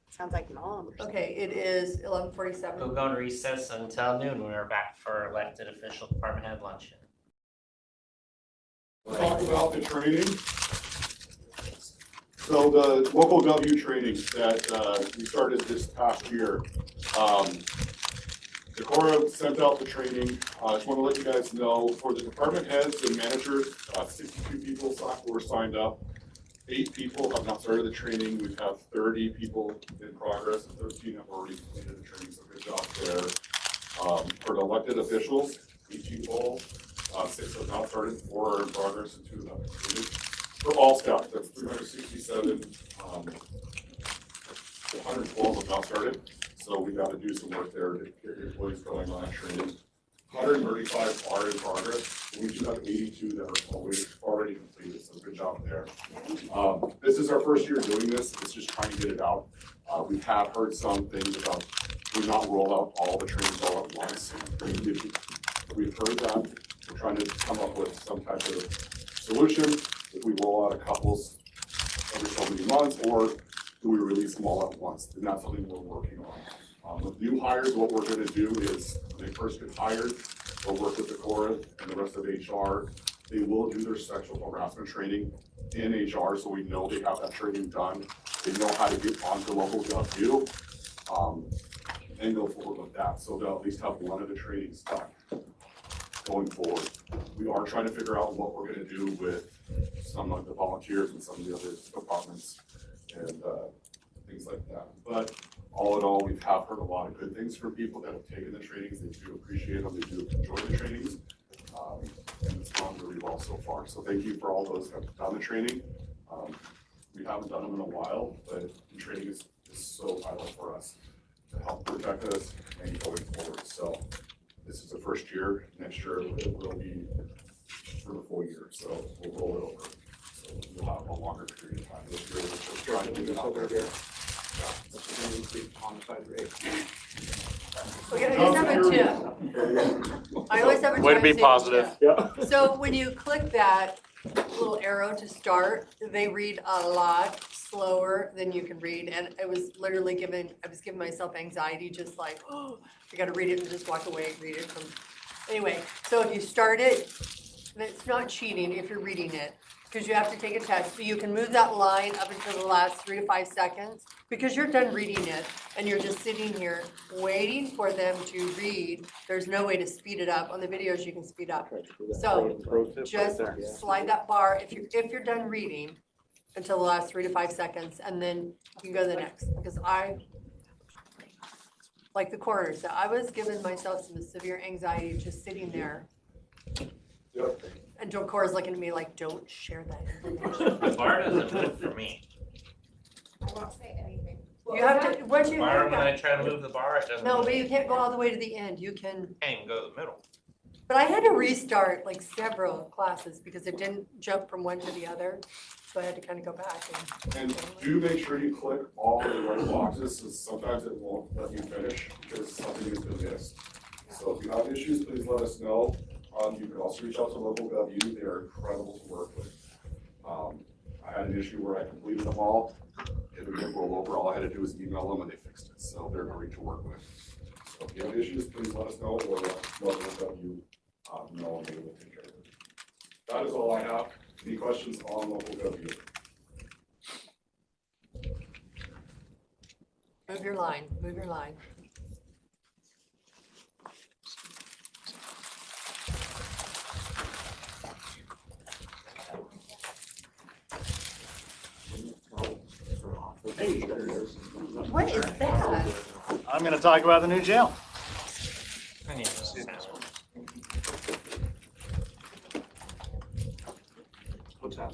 Sounds like mom.
Okay, it is 11:47.
we'll go to recess until noon. We're back for elected official department head luncheon.
Talk about the training. So the local W training that we started this past year, Decorum sent out the training. I just want to let you guys know for the department heads and managers, 62 people were signed up. 8 people have not started the training. We have 30 people in progress and 13 have already completed the training. So good job there. For the elected officials, 8 people, 6 have not started, 4 are in progress, and 2 have completed. For all staff, that's 367. 112 have not started. So we got to do some work there to get your employees going on training. 135 are in progress. We do have 82 that are already completed, so good job there. This is our first year doing this. It's just trying to get it out. We have heard some things about do not roll out all the trainings all at once. We've heard that. We're trying to come up with some type of solution. If we roll out a couples every so many months, or do we release them all at once? And that's something we're working on. With new hires, what we're going to do is when they first get hired, we'll work with the Cora and the rest of HR. They will do their sexual harassment training in HR, so we know they have that training done. They know how to get onto local gov and go forward with that. So they'll at least have one of the trainings done going forward. We are trying to figure out what we're going to do with some of the volunteers and some of the other departments and things like that. But all in all, we have heard a lot of good things from people that have taken the trainings. They do appreciate them. They do enjoy the trainings. And it's gone really well so far. So thank you for all those that have done the training. We haven't done them in a while, but the training is so vital for us to help protect us and going forward. So this is the first year. Next year it will be for the full year. So we'll roll it over. So we'll have a longer period of time. This year we're just trying to get it out there.
Okay, I just have a tip. I always have a
Way to be
time-saving
positive.
tip.
Yeah.
So when you click that little arrow to start, they read a lot slower than you can read. And I was giving myself anxiety, just like, oh, I gotta read it and just walk away and read it from. Anyway, so if you start it, it's not cheating if you're reading it, because you have to take a test. So you can move that line up until the last 3 to 5 seconds, because you're done reading it and you're just sitting here waiting for them to read. There's no way to speed it up. On the videos, you can speed up. So just slide that bar if you're done reading until the last 3 to 5 seconds, and then you can go to the next. Because like the coroner said, I was giving myself some severe anxiety just sitting there.
Yep.
And Cora's looking at me like, don't share that information.
The bar doesn't move for me.
I won't say anything. You have to, once you
Bar,
have
when I
that,
try to move the bar, it doesn't.
no,
move.
but you can't go all the way to the end. You can,
Can't even go to the middle.
but I had to restart like several classes because it didn't jump from one to the other. So I had to kind of go back
And do make sure you click all the right boxes, because sometimes it won't let you finish because something has been missed. So if you have issues, please let us know.
You can also reach out to local GovU. They are incredible to work with. I had an issue where I completed them all. It didn't roll over. All I had to do was email them and they fixed it. So they're great to work with. So if you have issues, please let us know or let local GovU know and they will take care of it. That is all I have. Any questions on local GovU?
Move your line, move your line. What is that?
I'm gonna talk about the new jail.
I need to see this one.
What's that?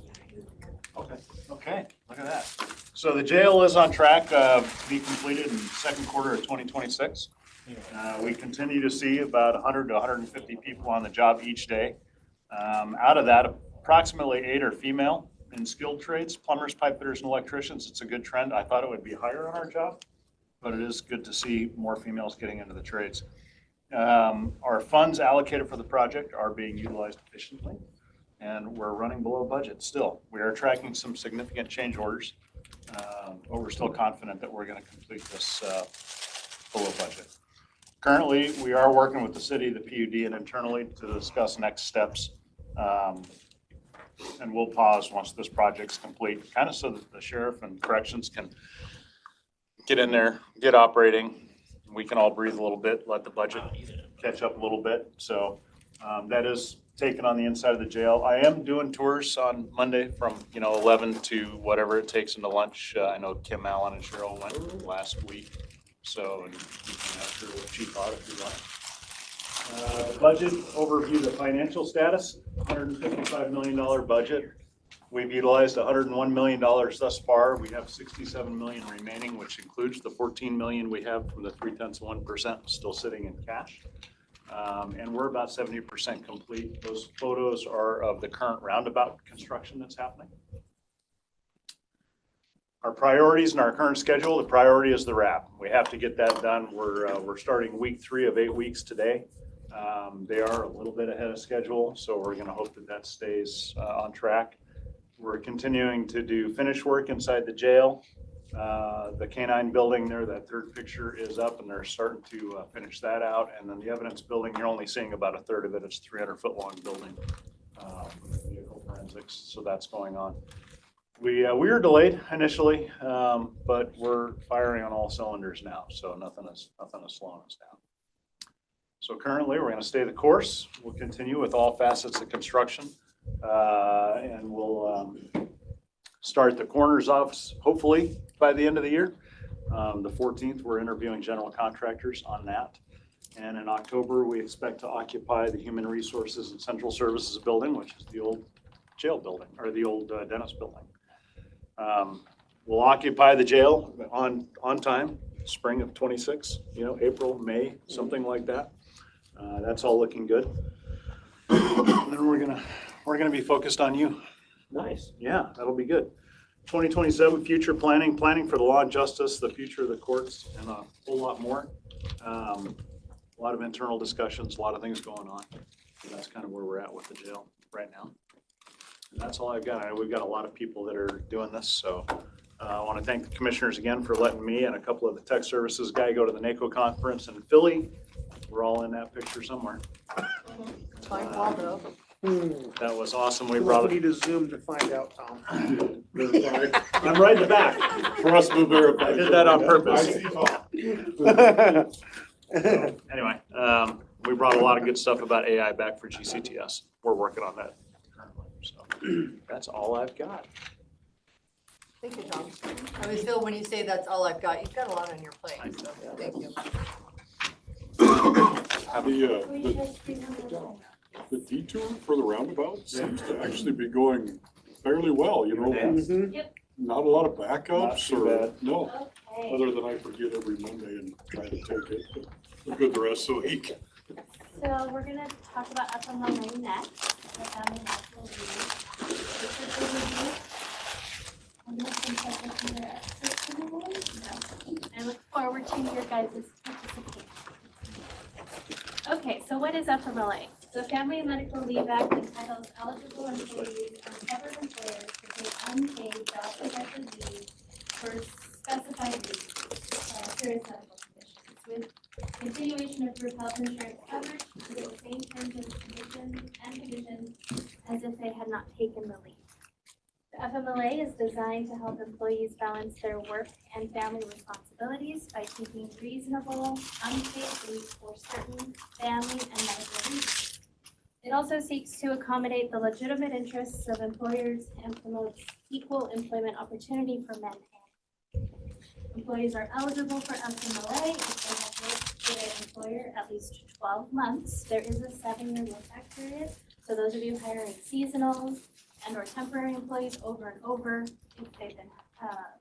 Okay, look at that. So the jail is on track to be completed in the second quarter of 2026. We continue to see about 100 to 150 people on the job each day. Out of that, approximately 8 are female in skilled trades, plumbers, pipe fitters, and electricians. It's a good trend. I thought it would be higher on our job, but it is good to see more females getting into the trades. Our funds allocated for the project are being utilized efficiently, and we're running below budget still. We are tracking some significant change orders, but we're still confident that we're going to complete this below budget. Currently, we are working with the city, the PUD, and internally to discuss next steps. And we'll pause once this project's complete, kind of so that the sheriff and corrections can get in there, get operating. We can all breathe a little bit, let the budget catch up a little bit. So that is taken on the inside of the jail. I am doing tours on Monday from 11 to whatever it takes into lunch. I know Kim Allen and Cheryl went last week, so you can ask her what she thought if you want. Budget overview, the financial status, $155 million budget. We've utilized $101 million thus far. We have $67 million remaining, which includes the $14 million we have from the 0.3% still sitting in cash. And we're about 70% complete. Those photos are of the current roundabout construction that's happening. Our priorities and our current schedule, the priority is the wrap. We have to get that done. We're starting week 3 of 8 weeks today. They are a little bit ahead of schedule, so we're going to hope that that stays on track. We're continuing to do finish work inside the jail. The canine building there, that third picture is up, and they're starting to finish that out. And then the evidence building, you're only seeing about a third of it. It's a 300-foot-long building, vehicle forensics, so that's going on. We were delayed initially, but we're firing on all cylinders now, so nothing is slowing us down. So currently, we're going to stay the course. We'll continue with all facets of construction, and we'll start the coroner's office hopefully by the end of the year. The 14th, we're interviewing general contractors on that. And in October, we expect to occupy the Human Resources and Central Services building, which is the old jail building, or the old dentist building. We'll occupy the jail on time, spring of 26, April, May, something like that. That's all looking good. And then we're gonna be focused on you.
Nice.
Yeah, that'll be good. 2027 future planning for the law and justice, the future of the courts, and a whole lot more. A lot of internal discussions, a lot of things going on. And that's kind of where we're at with the jail right now. And that's all I've got. I know we've got a lot of people that are doing this, so I want to thank the commissioners again for letting me and a couple of the tech services guy go to the NACO conference in Philly. We're all in that picture somewhere. That was awesome. We brought
need to zoom to find out, Tom.
I'm right in the back.
For us, we'll verify.
I did that on purpose.
I
Anyway, we brought a lot of good stuff about AI back for GCTS. We're working on that currently. So that's all I've got.
Thank you, Tom. I always feel when you say that's all I've got, you've got a lot on your plate, so thank you.
The detour for the roundabout seems to actually be going fairly well, Not a lot of backups no, other than I forget every Monday and try to take it, but we're good the rest of the week.
So we're gonna talk about FMLA next, the family hospital review. I look forward to your guys' participation. Okay, so what is FMLA? The Family and Medical Leave Act entitles eligible employees and covered employers to take unpaid job protected leave for specified reasons, serious medical conditions, with continuation of group health insurance coverage to the same terms and conditions as if they had not taken the leave. The FMLA is designed to help employees balance their work and family responsibilities by taking reasonable, unpaid leave for certain family and medical reasons. It also seeks to accommodate the legitimate interests of employers and promotes equal employment opportunity for men and women. Employees are eligible for FMLA if they have worked for their employer at least 12 months. There is a 7-year look-back period, so those of you hiring seasonals and or temporary employees over and over,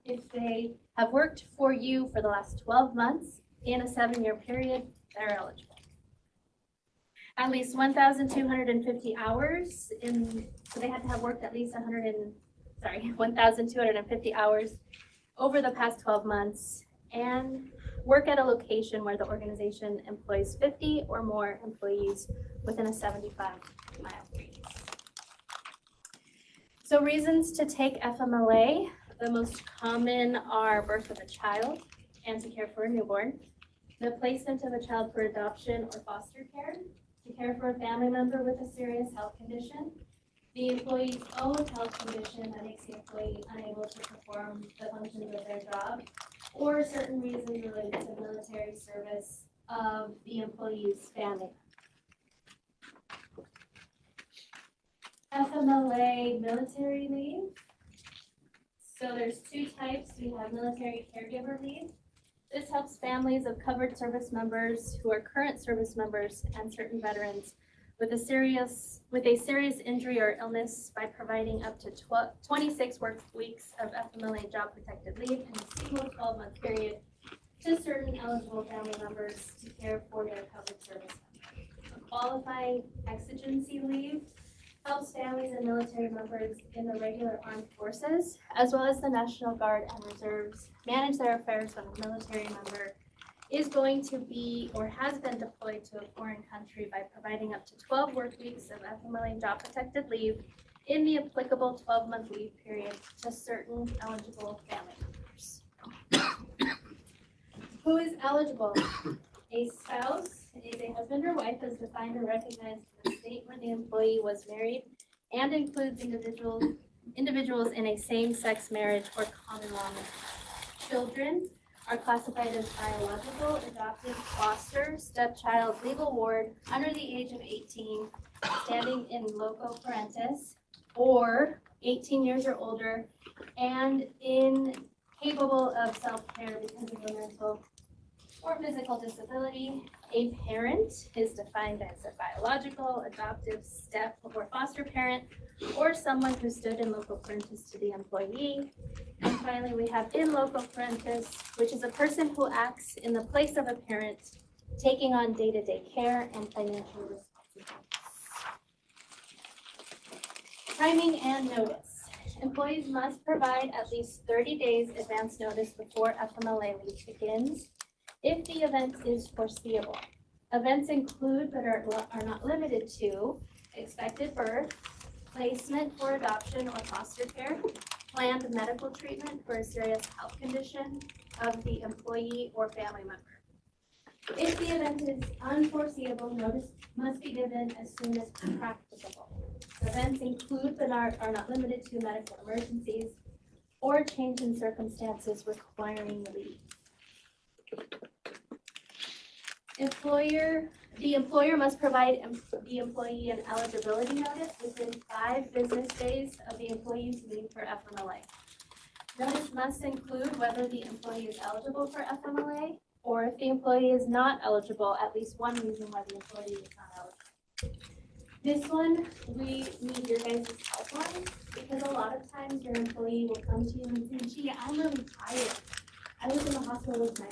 if they have worked for you for the last 12 months in a 7-year period, they're eligible. At least 1,250 hours so they had to have worked at least 1,250 hours over the past 12 months and work at a location where the organization employs 50 or more employees within a 75-mile radius. So reasons to take FMLA, the most common are birth of a child and to care for a newborn, the placement of a child for adoption or foster care, to care for a family member with a serious health condition, the employee's own health condition that makes the employee unable to perform the functions of their job, or certain reasons related to military service of the employee's family. FMLA military leave. So there's 2 types. We have military caregiver leave. This helps families of covered service members who are current service members and certain veterans with a serious injury or illness by providing up to 26 work weeks of FMLA job protected leave in a single 12-month period to certain eligible family members to care for their covered service members. Qualifying exigency leave helps families and military members in the regular armed forces, as well as the National Guard and Reserves, manage their affairs when a military member is going to be or has been deployed to a foreign country by providing up to 12 work weeks of FMLA job protected leave in the applicable 12-month leave period to certain eligible family members. Who is eligible? A spouse is a husband or wife as defined or recognized in the state where the employee was married and includes individuals in a same-sex marriage or common law marriage. Children are classified as biological, adopted, foster, stepchild, legal ward, under the age of 18, standing in loco parentis, or 18 years or older, and incapable of self-care because of a mental or physical disability. A parent is defined as a biological, adoptive, step, or foster parent, or someone who stood in loco parentis to the employee. And finally, we have in loco parentis, which is a person who acts in the place of a parent, taking on day-to-day care and financial responsibilities. Timing and notice. Employees must provide at least 30 days advance notice before FMLA leave begins if the event is foreseeable. Events include, but are not limited to, expected birth, placement for adoption or foster care, planned medical treatment for a serious health condition of the employee or family member. If the event is unforeseeable, notice must be given as soon as practicable. Events include, but are not limited to, medical emergencies or change in circumstances requiring leave. The employer must provide the employee an eligibility notice within 5 business days of the employee's leave for FMLA. Notice must include whether the employee is eligible for FMLA, or if the employee is not eligible, at least one reason why the employee is not eligible. This one, we need your guys' help on, because a lot of times your employee will come to you and say, gee, I'm really tired. I was in the hospital with my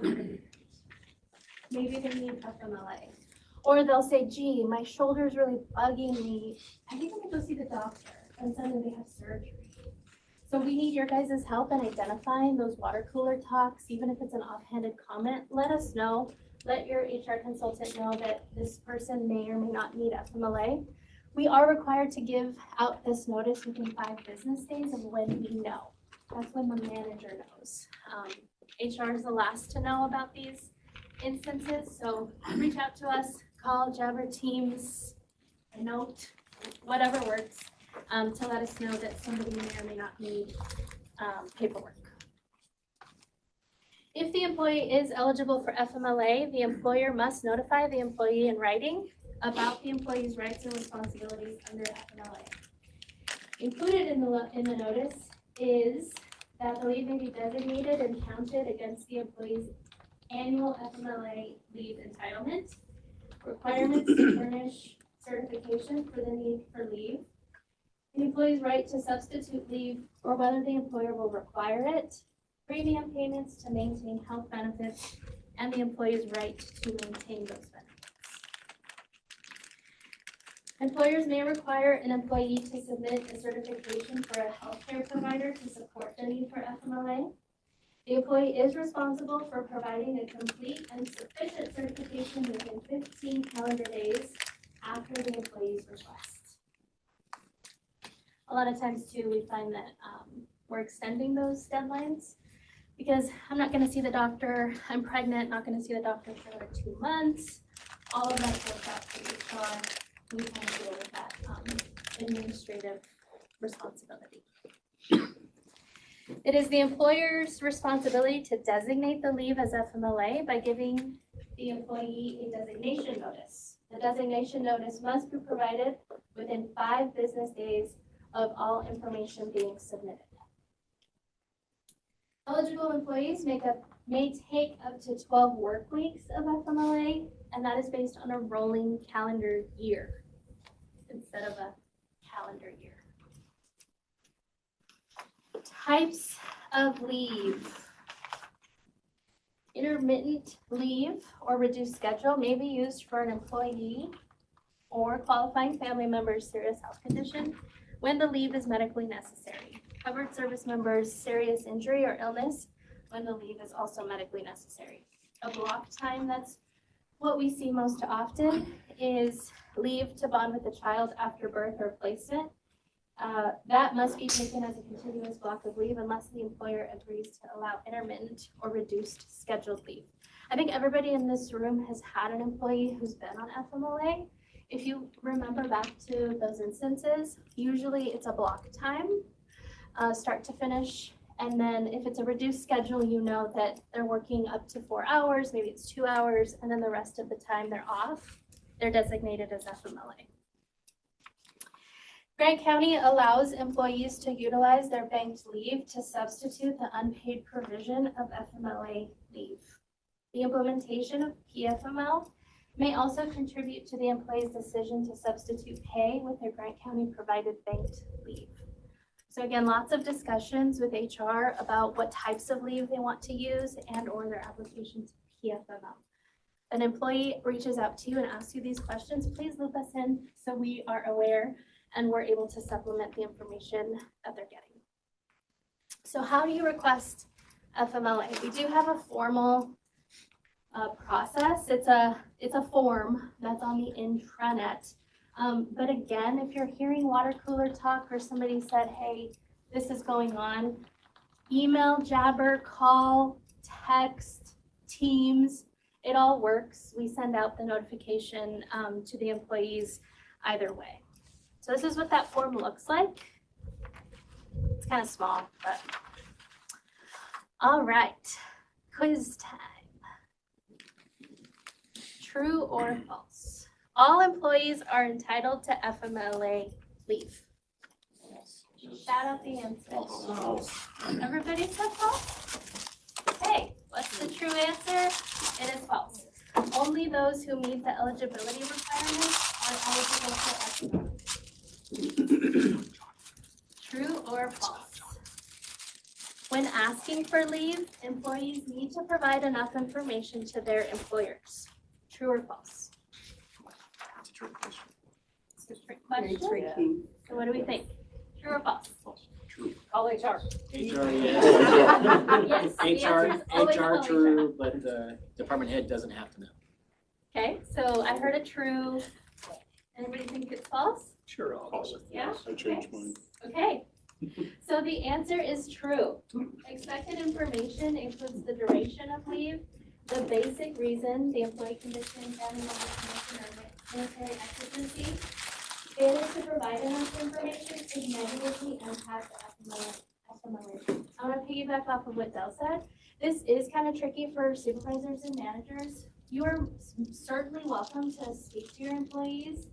mom. Maybe they need FMLA. Or they'll say, gee, my shoulder's really bugging me. I think I'm gonna go see the doctor. And suddenly they have surgery. So we need your guys' help in identifying those water cooler talks, even if it's an offhanded comment. Let us know. let your HR consultant know that this person may or may not need FMLA. We are required to give out this notice within 5 business days of when we know. That's when the manager knows. HR is the last to know about these instances, so reach out to us, call Jabber Teams, a note, whatever works, to let us know that somebody may or may not need paperwork. If the employee is eligible for FMLA, the employer must notify the employee in writing about the employee's rights and responsibilities under FMLA. Included in the notice is that the leave may be designated and counted against the employee's annual FMLA leave entitlement, requirements to furnish certification for the need for leave, the employee's right to substitute leave or whether the employer will require it, premium payments to maintain health benefits, and the employee's right to maintain those benefits. Employers may require an employee to submit a certification for a healthcare provider to support the need for FMLA. The employee is responsible for providing a complete and sufficient certification within 15 calendar days after the employee's request. A lot of times too, we find that we're extending those deadlines because I'm not going to see the doctor, I'm pregnant, not going to see the doctor for another 2 months. All of that goes out to HR. We kind of deal with that administrative responsibility. It is the employer's responsibility to designate the leave as FMLA by giving the employee a designation notice. The designation notice must be provided within 5 business days of all information being submitted. Eligible employees may take up to 12 work weeks of FMLA, and that is based on a rolling calendar year instead of a calendar year. Types of leave. Intermittent leave or reduced schedule may be used for an employee or qualifying family member's serious health condition when the leave is medically necessary. Covered service members' serious injury or illness when the leave is also medically necessary. A block time, that's what we see most often, is leave to bond with a child after birth or placement. That must be taken as a continuous block of leave unless the employer agrees to allow intermittent or reduced scheduled leave. I think everybody in this room has had an employee who's been on FMLA. If you remember back to those instances, usually it's a block time, start to finish. And then if it's a reduced schedule, you know that they're working up to 4 hours, maybe it's 2 hours, and then the rest of the time they're off. They're designated as FMLA. Grant County allows employees to utilize their banked leave to substitute the unpaid provision of FMLA leave. The implementation of PFML may also contribute to the employee's decision to substitute pay with their Grant County provided banked leave. So again, lots of discussions with HR about what types of leave they want to use and or their application to PFML. An employee reaches out to you and asks you these questions, please loop us in so we are aware and we're able to supplement the information that they're getting. So how do you request FMLA? We do have a formal process. It's a form that's on the intranet. But again, if you're hearing water cooler talk or somebody said, hey, this is going on, email, Jabber, call, text, Teams, it all works. We send out the notification to the employees either way. So this is what that form looks like. It's kind of small, but all right, quiz time. True or false? All employees are entitled to FMLA leave. Shout out the answer. Everybody said false? Okay, what's the true answer? It is false. Only those who meet the eligibility requirements are eligible for FMLA. True or false? When asking for leave, employees need to provide enough information to their employers. True or false?
It's a trick question.
It's a trick question. So what do we think? True or false? Call HR.
HR,
Yes, the answer is always call
HR true, but the department head doesn't have to know.
Okay, so I heard a true. Anybody think it's false?
Sure.
False.
Yeah?
I changed mine.
Okay, so the answer is true. Expected information includes the duration of leave, the basic reason, the employee condition, family member condition, or military exigency. Failure to provide enough information could negatively impact the FMLA. I want to piggyback off of what Dell said. This is kind of tricky for supervisors and managers. You are certainly welcome to speak to your employees,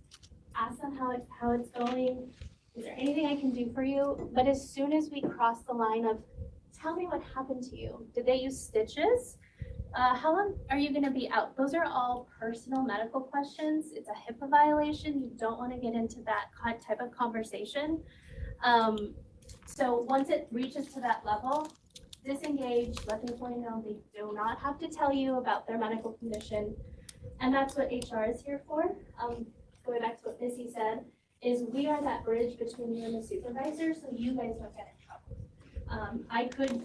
ask them how it's going. Is there anything I can do for you? But as soon as we cross the line of, tell me what happened to you. Did they use stitches? How long are you going to be out? Those are all personal medical questions. It's a HIPAA violation. You don't want to get into that type of conversation. So once it reaches to that level, disengage, let the employee know they do not have to tell you about their medical condition. And that's what HR is here for. Going back to what Missy said, is we are that bridge between you and the supervisor, so you guys don't get in trouble. I could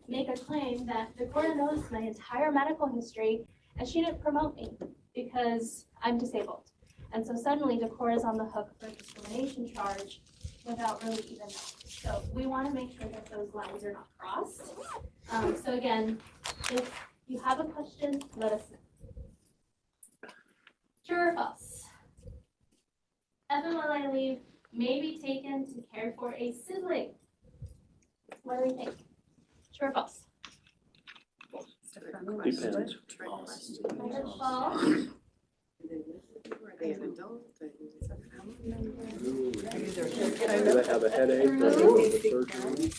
make a claim that Dakota knows my entire medical history and she didn't promote me because I'm disabled. And so suddenly Dakota is on the hook for a discrimination charge without really even knowing. So we want to make sure that those lines are not crossed. So again, if you have a question, let us know. True or false? FMLA leave may be taken to care for a sibling. What do we think? True or false?
Depends.
I heard false.
Do they have a headache or surgery?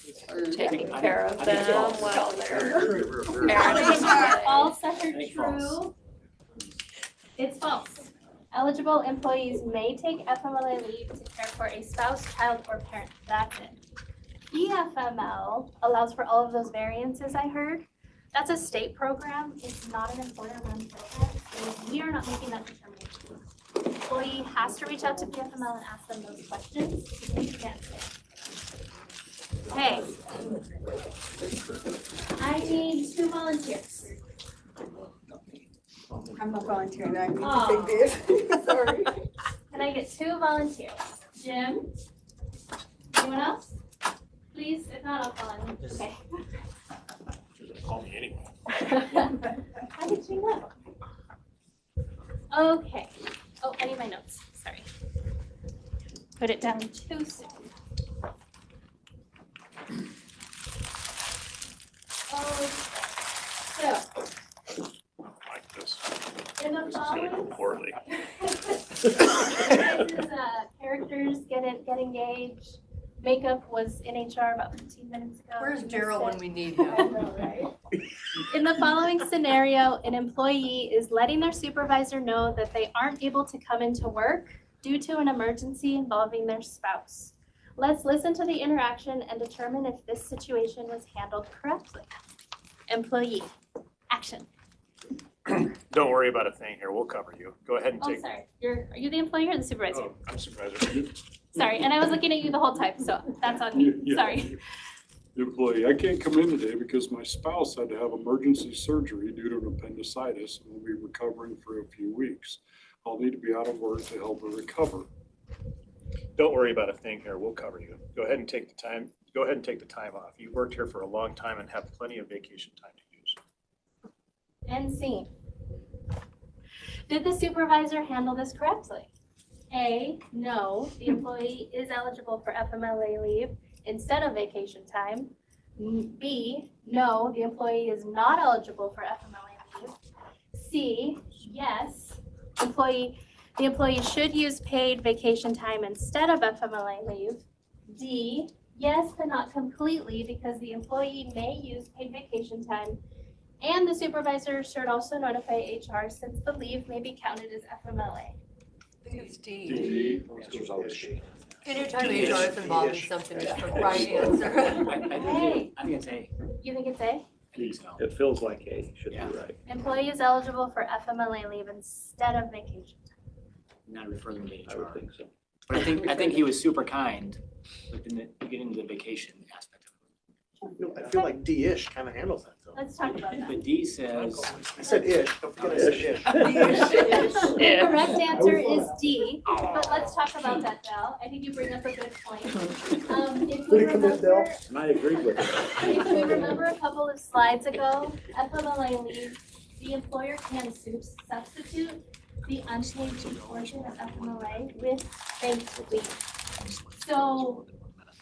Taking care of them while they're.
False, I heard true. It's false. Eligible employees may take FMLA leave to care for a spouse, child, or parent. That's it. EFML allows for all of those variances I heard. That's a state program. It's not an employer-run program. So we are not making that determination. The employee has to reach out to PFML and ask them those questions. We can't say. Okay. I need 2 volunteers.
I'm not volunteering, I need
Aw.
to take this. Sorry.
Can I get 2 volunteers? Jim? Anyone else? Please, if not, I'll call on you. Okay.
Call me anyway.
How did you know? Okay. Oh, I need my notes. Sorry. Put it down too soon. Okay. So,
Like this.
in the
This is gonna go
following.
poorly.
Characters get engaged. Makeup was in HR about 15 minutes ago.
Where's
She
Gerald
missed
when
it.
we need
I
him?
know, right? In the following scenario, an employee is letting their supervisor know that they aren't able to come into work due to an emergency involving their spouse. Let's listen to the interaction and determine if this situation was handled correctly. Employee, action.
Don't worry about a thing here. We'll cover you. Go ahead and
Oh,
take.
sorry. Are you the employee or the supervisor?
Oh, I'm supervisor.
Sorry, and I was looking at you the whole time, so that's on me.
Yeah.
Sorry.
The employee, I can't come in today because my spouse had to have emergency surgery due to an appendicitis and will be recovering for a few weeks. I'll need to be out of work to help her recover.
Don't worry about a thing here. We'll cover you. Go ahead and take the time. Go ahead and take the time off. You've worked here for a long time and have plenty of vacation time to use.
And scene. Did the supervisor handle this correctly? A, no, the employee is eligible for FMLA leave instead of vacation time. B, no, the employee is not eligible for FMLA leave. C, yes, the employee should use paid vacation time instead of FMLA leave. D, yes, but not completely because the employee may use paid vacation time. And the supervisor should also notify HR since the leave may be counted as FMLA.
I think it's D.
D. Answer's always D.
Anytime HR is involved in something, it's the right answer.
Hey,
I think it's A.
you think it's A?
Please no.
It feels like A, should be
Yeah.
right.
Employee is eligible for FMLA leave instead of vacation.
Not refer them to
I would
HR.
think so.
But I think he was super kind, but then get into the vacation aspect of
I feel like D-ish kind of handles that though.
Let's talk about
it.
that.
But D says.
I said ish, don't forget I said ish.
The correct answer is D, but let's talk about that, Val. I think you bring up a good point. If we remember,
And I agreed with it.
if we remember a couple of slides ago, FMLA leave, the employer can substitute the unpaid leave portion of FMLA with banked leave. So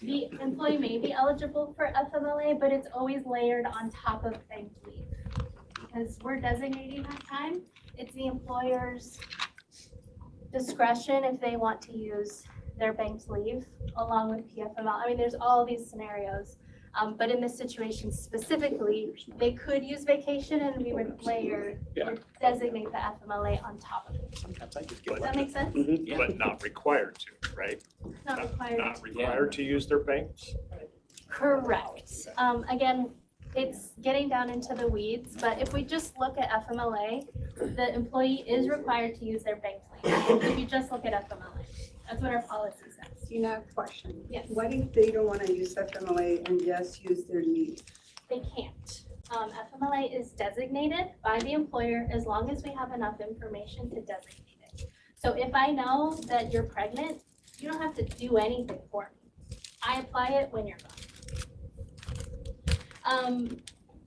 the employee may be eligible for FMLA, but it's always layered on top of banked leave. Because we're designating that time, it's the employer's discretion if they want to use their banked leave along with PFML. I mean, there's all these scenarios, but in this situation specifically, they could use vacation and we would layer or designate the FMLA on top of it.
Sometimes I just
Does that make sense?
But not required to, right?
Not required.
Not required to use their banks?
Correct. Again, it's getting down into the weeds, but if we just look at FMLA, the employee is required to use their bank leave. If you just look at FMLA, that's what our policy says.
Tina, question.
Yes.
What if they don't want to use FMLA and just use their leave?
They can't. FMLA is designated by the employer as long as we have enough information to designate it. So if I know that you're pregnant, you don't have to do anything for me. I apply it when you're gone.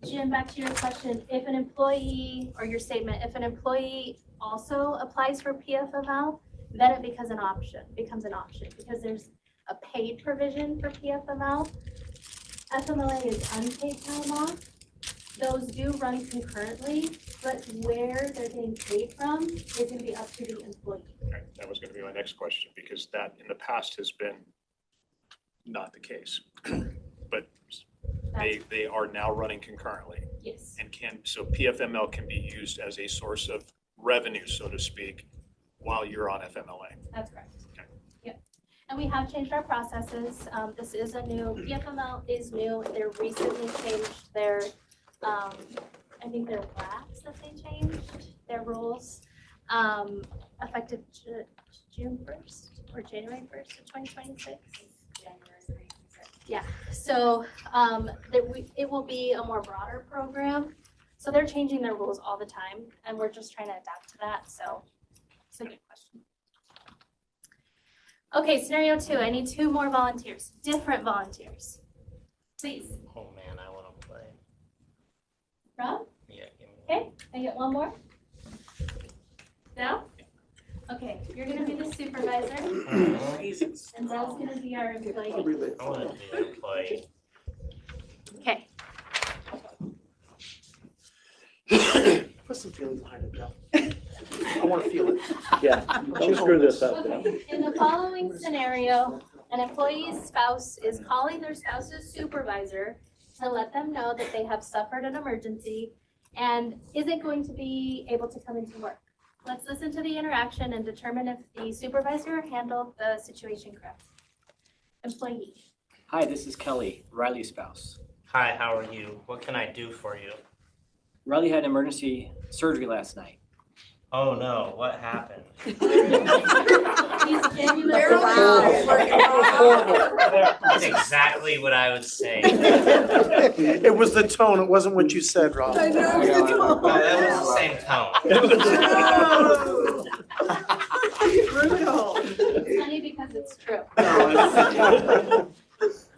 Jim, back to your question, if an employee, or your statement, if an employee also applies for PFML, then it becomes an option, because there's a paid provision for PFML. FMLA is unpaid time off. Those do run concurrently, but where they're getting paid from is gonna be up to the employee.
Okay, that was gonna be my next question, because that in the past has been not the case. But they are now running concurrently.
Yes.
And so PFML can be used as a source of revenue, so to speak, while you're on FMLA.
That's correct.
Okay.
Yep. And we have changed our processes. This is a new, PFML is new. They recently changed their, I think their WACs that they changed, their rules, effective June 1st or January 1st of 2026. Yeah, so it will be a more broader program. So they're changing their rules all the time, and we're just trying to adapt to that. So it's a good question. Okay, scenario 2. I need 2 more volunteers, different volunteers. Please.
Oh man, I want to play.
Rob?
Yeah, give me
Okay, I get one more. Now? Okay, you're gonna be the supervisor, and Zell's gonna be our employee.
I want to be an employee.
Okay.
Put some feelings behind it, Joe. I want to feel it.
Yeah, don't screw this up, Bill.
Okay, in the following scenario, an employee's spouse is calling their spouse's supervisor to let them know that they have suffered an emergency and isn't going to be able to come into work. Let's listen to the interaction and determine if the supervisor handled the situation correctly. Employee.
Hi, this is Kelly, Riley's spouse.
Hi, how are you? What can I do for you?
Riley had emergency surgery last night.
Oh no, what happened?
He's genuinely.
That's exactly what I would say.
It was the tone, it wasn't what you said, Rob.
I know, it's the tone.
Oh, that was the same tone.
Brutal.
It's funny because it's true.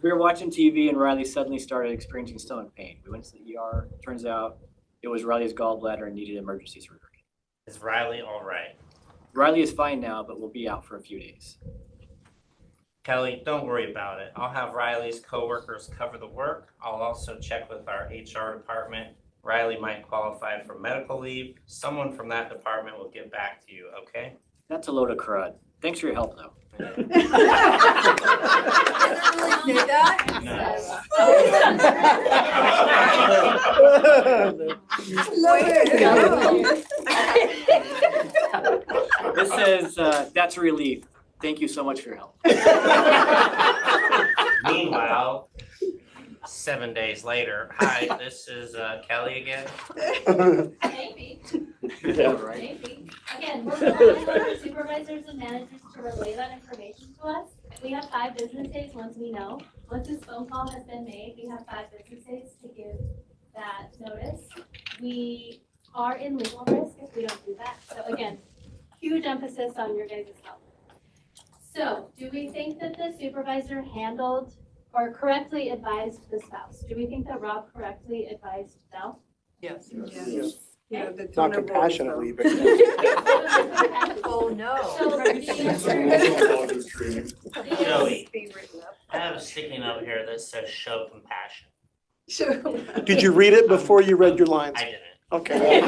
We were watching TV and Riley suddenly started experiencing stomach pain. We went to the ER. Turns out it was Riley's gallbladder and needed emergency surgery.
Is Riley all right?
Riley is fine now, but will be out for a few days.
Kelly, don't worry about it. I'll have Riley's coworkers cover the work. I'll also check with our HR department. Riley might qualify for medical leave. Someone from that department will get back to you, okay?
That's a load of crud. Thanks for your help, though. This says, that's a relief. Thank you so much for your help.
Meanwhile, 7 days later, hi, this is Kelly again.
Maybe.
Yeah.
Maybe. Again, we're relying on our supervisors and managers to relay that information to us. We have 5 business days once we know. Once this phone call has been made, we have 5 business days to give that notice. We are in legal risk if we don't do that. So again, huge emphasis on your guys' health. So do we think that the supervisor handled or correctly advised the spouse? Do we think that Rob correctly advised Del?
Yes.
Yes. Yeah, the
Not
tone of voice,
compassionately,
though.
but.
Oh, no.
So the answer
Joey,
Be written up.
I have a sticky note here that says show compassion.
Sure.
Did you read it before you read your lines?
I didn't.
Okay.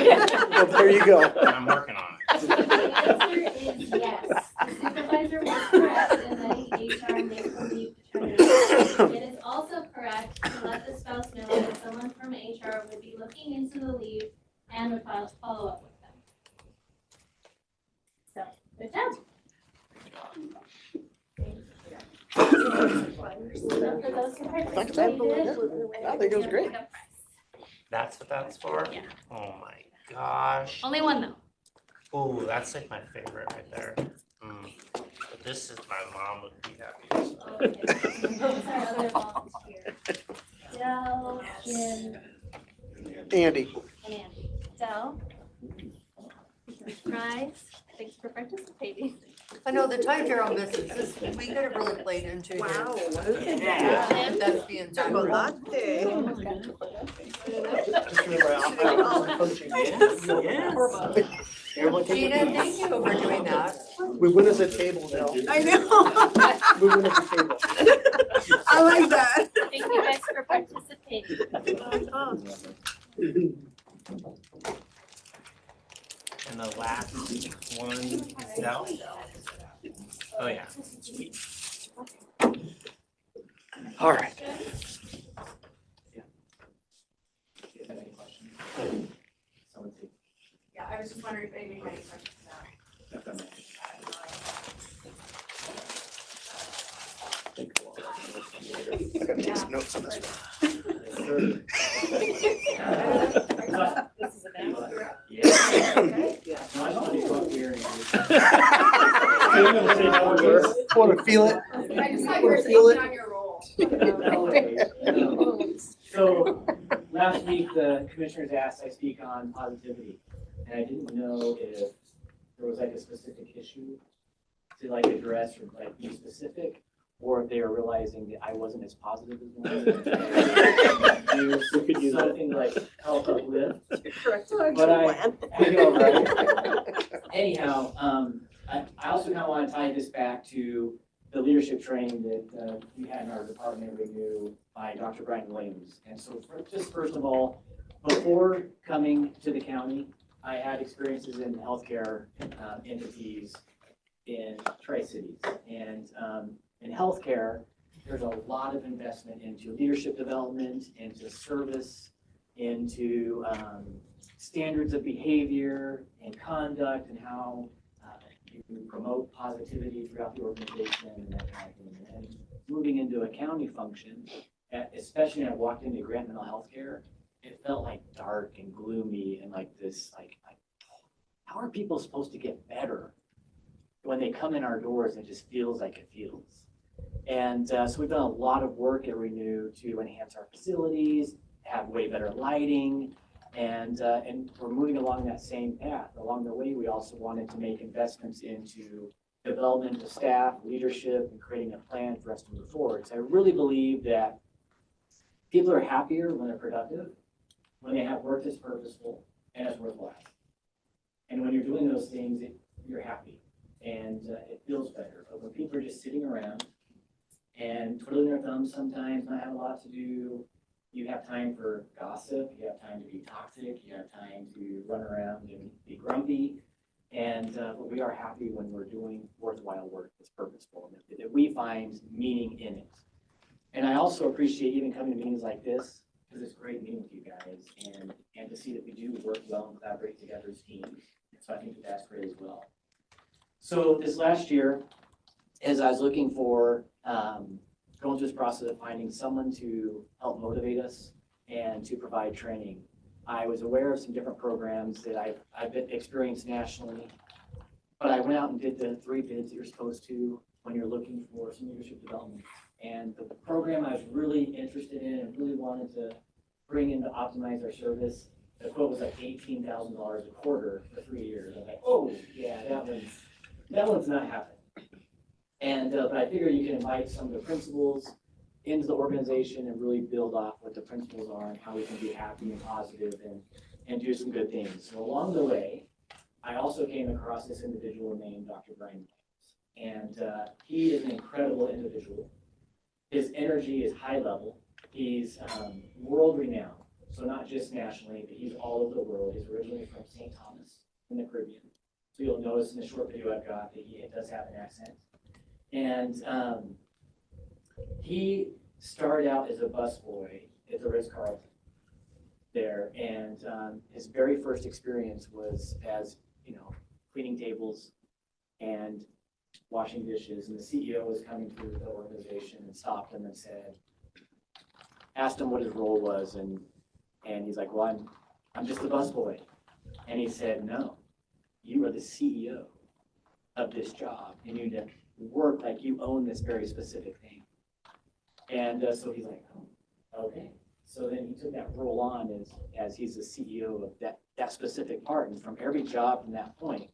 Well, there you go.
I'm working on it.
The answer is yes. The supervisor was correct in letting HR make the leave determination. It is also correct to let the spouse know that someone from HR would be looking into the leave and would follow up with them. So, good job. So for those who participated.
I think it was great.
That's what that's for?
Yeah.
Oh my gosh.
Only one though.
Ooh, that's like my favorite right there. But this is my mom would be happy.
Okay. Those are other volunteers. Del, Jim,
Andy.
and Andy. Del? Prize, thanks for participating.
I know the time you're on this, we could have really played into.
Wow.
That's being done.
Chocolate.
Just remember, I'm coaching.
Gina, thank you for doing that.
We win as a table now.
I know.
We win as a table.
I like that.
Thank you guys for participating.
And the last one is Del. Oh, yeah.
All right.
Yeah, I was just wondering if anybody had any questions now.
I got these notes on this Want to feel it?
I just thought
you were taking
on your roll.
So last week, the commissioners asked I speak on positivity, and I didn't know if there was like a specific issue to like address or like be specific, or if they were realizing that I wasn't as positive as one. Do something to like help uplift.
Correct.
But I know, right? Anyhow, I also kind of want to tie this back to the leadership training that we had in our department review by Dr. Brian Williams. And so just first of all, before coming to the county, I had experiences in healthcare entities in Tri-Cities. And in healthcare, there's a lot of investment into leadership development, into service, into standards of behavior and conduct and how you promote positivity throughout the organization and that kind of thing. And moving into a county function, especially when I walked into Grant Mental Health Care, it felt like dark and gloomy and like this, like how are people supposed to get better when they come in our doors and it just feels like it feels? And so we've done a lot of work at Renew to enhance our facilities, have way better lighting, and we're moving along that same path. Along the way, we also wanted to make investments into development of staff, leadership, and creating a plan for us to move forward. So I really believe that people are happier when they're productive, when they have work that's purposeful and it's worthwhile. And when you're doing those things, you're happy and it feels better. But when people are just sitting around and twiddling their thumbs sometimes, not have a lot to do, you have time for gossip, you have time to be toxic, you have time to run around and be grumpy. And but we are happy when we're doing worthwhile work that's purposeful, that we find meaning in it. And I also appreciate even coming to meetings like this, because it's great meeting with you guys and to see that we do work well and collaborate together as teams. So I think that that's great as well. So this last year, as I was looking for going through this process of finding someone to help motivate us and to provide training, I was aware of some different programs that I've experienced nationally But I went out and did the 3 bids that you're supposed to when you're looking for some leadership development. And the program I was really interested in and really wanted to bring in to optimize our service, the quote was like $18,000 a quarter for 3 years. I was like, oh, yeah, that one's not happening. And, but I figured you can invite some of the principals into the organization and really build off what the principles are and how we can be happy and positive and do some good things. So along the way, I also came across this individual named Dr. Brian. And he is an incredible individual. His energy is high level. He's world renowned. So not just nationally, but he's all over the world. He's originally from St. Thomas in the Caribbean. So you'll notice in the short video I've got that he does have an accent. And he started out as a busboy at the Ritz-Carlton there. And his very first experience was as, cleaning tables and washing dishes. And the CEO was coming through the organization and stopped him and asked him what his role was. And he's like, well, I'm just a busboy. And he said, no, you are the CEO of this job. And you need to work like you own this very specific thing. And so he's like, oh, okay. So then he took that role on as he's the CEO of that specific part. And from every job from that point,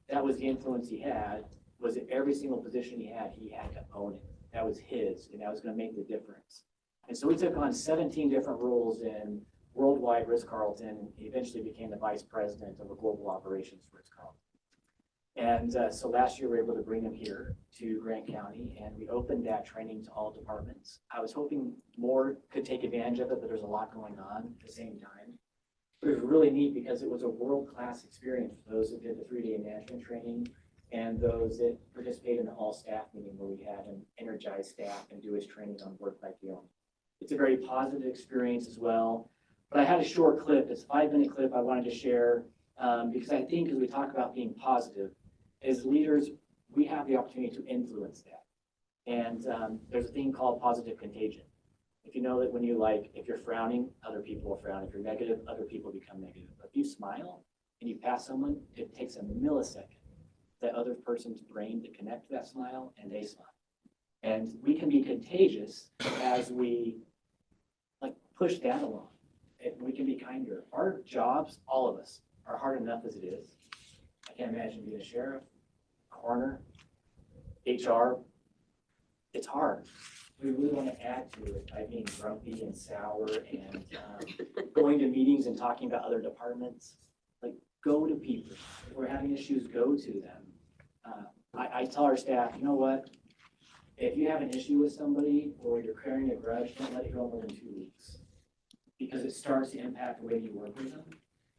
that was the influence he had, was that every single position he had to own it. That was his, and that was going to make the difference. And so he took on 17 different roles in worldwide Ritz-Carlton. He eventually became the vice president of the global operations for Ritz-Carlton. And so last year we were able to bring him here to Grant County, and we opened that training to all departments. I was hoping more could take advantage of it, but there's a lot going on at the same time. But it was really neat because it was a world-class experience for those that did the 3-day management training and those that participated in the all-staff meeting where we had an energized staff and do his training on work like you own. It's a very positive experience as well. But I had a short clip, it's a 5-minute clip I wanted to share because I think as we talk about being positive, as leaders, we have the opportunity to influence that. And there's a thing called positive contagion. If you know that when if you're frowning, other people will frown. If you're negative, other people become negative. But if you smile and you pass someone, it takes a millisecond for that other person's brain to connect to that smile and they smile. And we can be contagious as we push that along. We can be kinder. Our jobs, all of us, are hard enough as it is. I can't imagine being a sheriff, coroner, HR. It's hard. We really want to add to it by being grumpy and sour and going to meetings and talking about other departments. Go to people. If we're having issues, go to them. I tell our staff, you know what? If you have an issue with somebody or you're carrying a grudge, don't let it go more than 2 weeks because it starts to impact the way you work with them.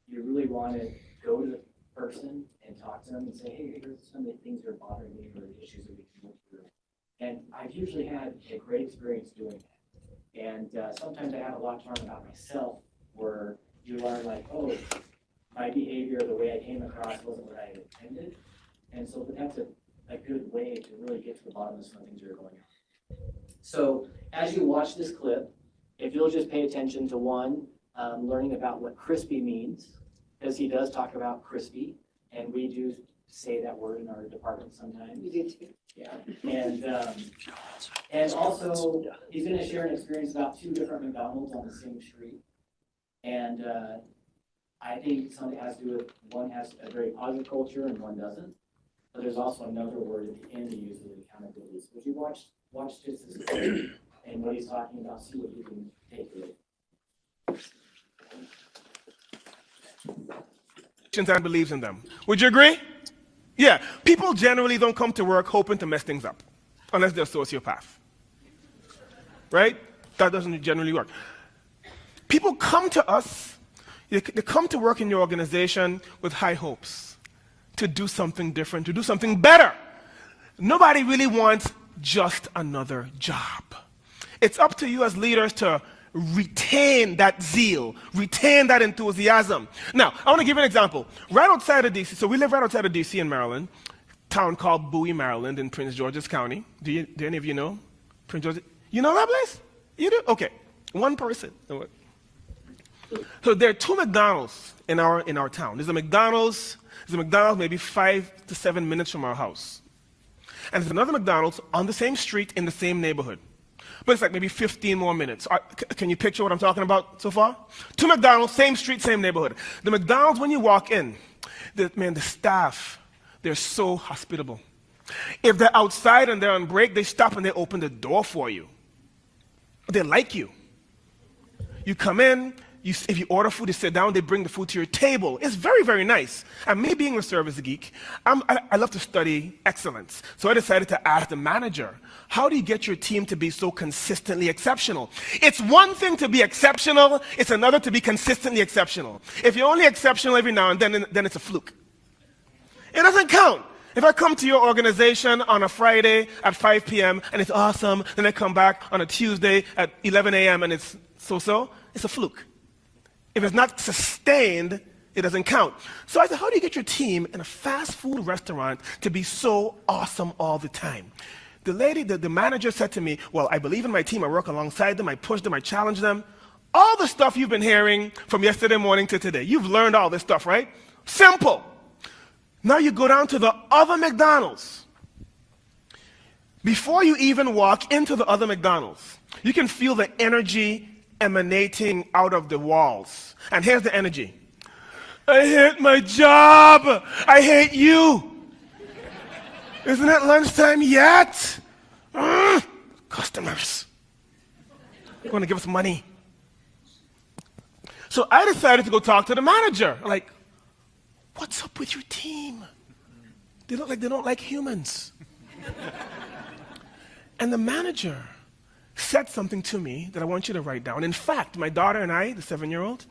You really want to go to the person and talk to them and say, hey, here's some of the things that are bothering me or the issues that we can work through. And I've usually had a great experience doing that. And sometimes I have a lot to learn about myself where you learn oh, my behavior, the way I came across wasn't what I intended. And so that's a good way to really get to the bottom of some things that are going on. So as you watch this clip, if you'll just pay attention to one, learning about what crispy means, because he does talk about crispy, and we do say that word in our department sometimes.
You do too.
Yeah, and also he's going to share an experience about 2 different McDonald's on the same street, and I think something has to do with one has a very positive culture and one doesn't. But there's also another word at the end he uses, accountability. So would you watch just this clip and what he's talking about, see what you can take away.
And believes in them. Would you agree? Yeah. People generally don't come to work hoping to mess things up, unless they're a sociopath. Right? That doesn't generally work. People come to us, they come to work in your organization with high hopes to do something different, to do something better. Nobody really wants just another job. It's up to you as leaders to retain that zeal, retain that enthusiasm. Now, I want to give you an example. Right outside of DC, so we live right outside of DC in Maryland, town called Bowie, Maryland in Prince George's County. Do any of you know Prince George's? You know that place? You do? Okay. One person. So there are two McDonald's in our town. There's a McDonald's maybe 5 to 7 minutes from our house. And there's another McDonald's on the same street in the same neighborhood. But it's like maybe 15 more minutes. Can you picture what I'm talking about so far? Two McDonald's, same street, same neighborhood. The McDonald's, when you walk in, the staff, they're so hospitable. If they're outside and they're on break, they stop and they open the door for you. They like you. You come in, if you order food, they sit down, they bring the food to your table. It's very, very nice. And me being a service geek, I love to study excellence. So I decided to ask the manager, how do you get your team to be so consistently exceptional? It's one thing to be exceptional, it's another to be consistently exceptional. If you're only exceptional every now and then it's a fluke. It doesn't count. If I come to your organization on a Friday at 5 p.m. and it's awesome, then I come back on a Tuesday at 11 a.m. and it's so-so, it's a fluke. If it's not sustained, it doesn't count. So I said, how do you get your team in a fast food restaurant to be so awesome all the time? The lady, the manager said to me, well, I believe in my team. I work alongside them. I push them. I challenge them. All the stuff you've been hearing from yesterday morning to today. You've learned all this stuff, right? Simple. Now you go down to the other McDonald's. Before you even walk into the other McDonald's, you can feel the energy emanating out of the walls. And here's the energy. I hate my job. I hate you. Isn't it lunchtime yet? Customers. They're going to give us money. So I decided to go talk to the manager. Like, what's up with your team? They look like they don't like humans. And the manager said something to me that I want you to write down. In fact, my daughter and I, the 7-year-old,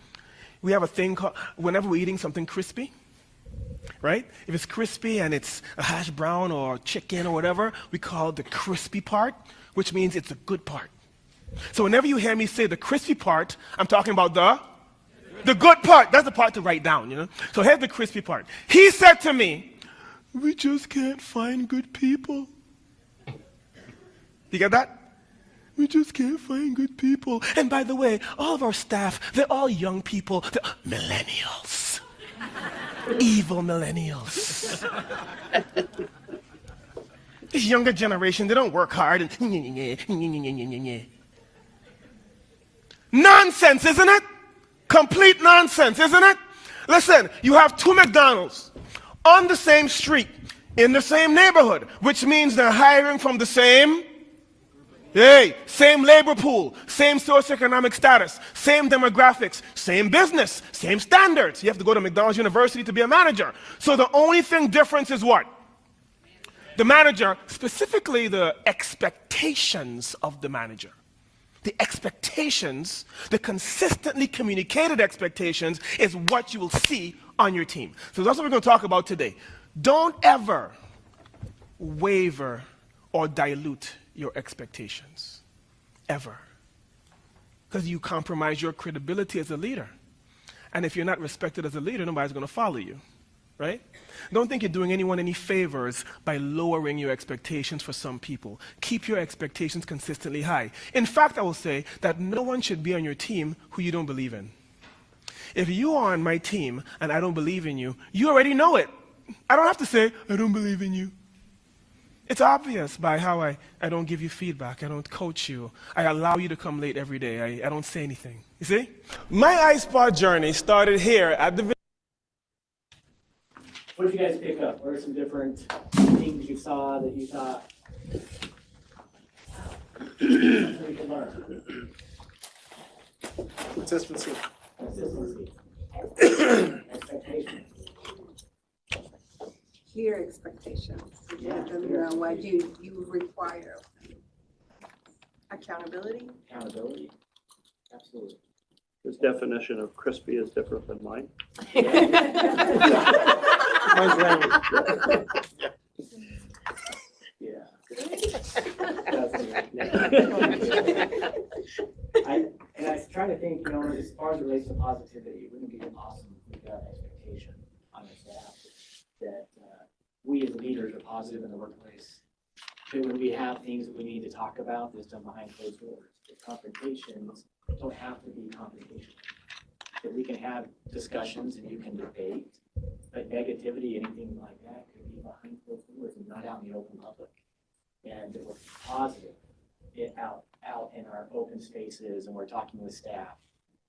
we have a thing called, whenever we're eating something crispy, right? If it's crispy and it's a hash brown or chicken or whatever, we call it the crispy part, which means it's a good part. So whenever you hear me say the crispy part, I'm talking about the good part. That's the part to write down, you know? So here's the crispy part. He said to me, we just can't find good people. You get that? We just can't find good people. And by the way, all of our staff, they're all young people. They're millennials. Evil millennials. This younger generation, they don't work hard. Nonsense, isn't it? Complete nonsense, isn't it? Listen, you have two McDonald's on the same street, in the same neighborhood, which means they're hiring from the same labor pool, same socioeconomic status, same demographics, same business, same standards. You have to go to McDonald's University to be a manager. So the only thing difference is what? The manager, specifically the expectations of the manager. The expectations, the consistently communicated expectations is what you will see on your team. So that's what we're going to talk about today. Don't ever waver or dilute your expectations, ever. Because you compromise your credibility as a leader. And if you're not respected as a leader, nobody's going to follow you, right? Don't think you're doing anyone any favors by lowering your expectations for some people. Keep your expectations consistently high. In fact, I will say that no one should be on your team who you don't believe in. If you are on my team and I don't believe in you, you already know it. I don't have to say, I don't believe in you. It's obvious by how I don't give you feedback. I don't coach you. I allow you to come late every day. I don't say anything. You see? My iSpa journey started here at the...
What did you guys pick up? What are some different things you saw that you thought we could learn?
Consistency.
Consistency. Expectations.
Clear expectations. Let them know what you require. Accountability.
Accountability. Absolutely.
His definition of crispy is different than mine.
Yeah. I was trying to think, as far as it relates to positivity, it wouldn't be awesome if we got an expectation on the staff that we as leaders are positive in the workplace. That when we have things that we need to talk about, that's done behind closed doors. The confrontations don't have to be confrontations. that we can have discussions and you can debate, but negativity, anything like that could be behind closed doors and not out in the open public. And we're positive out in our open spaces and we're talking with staff.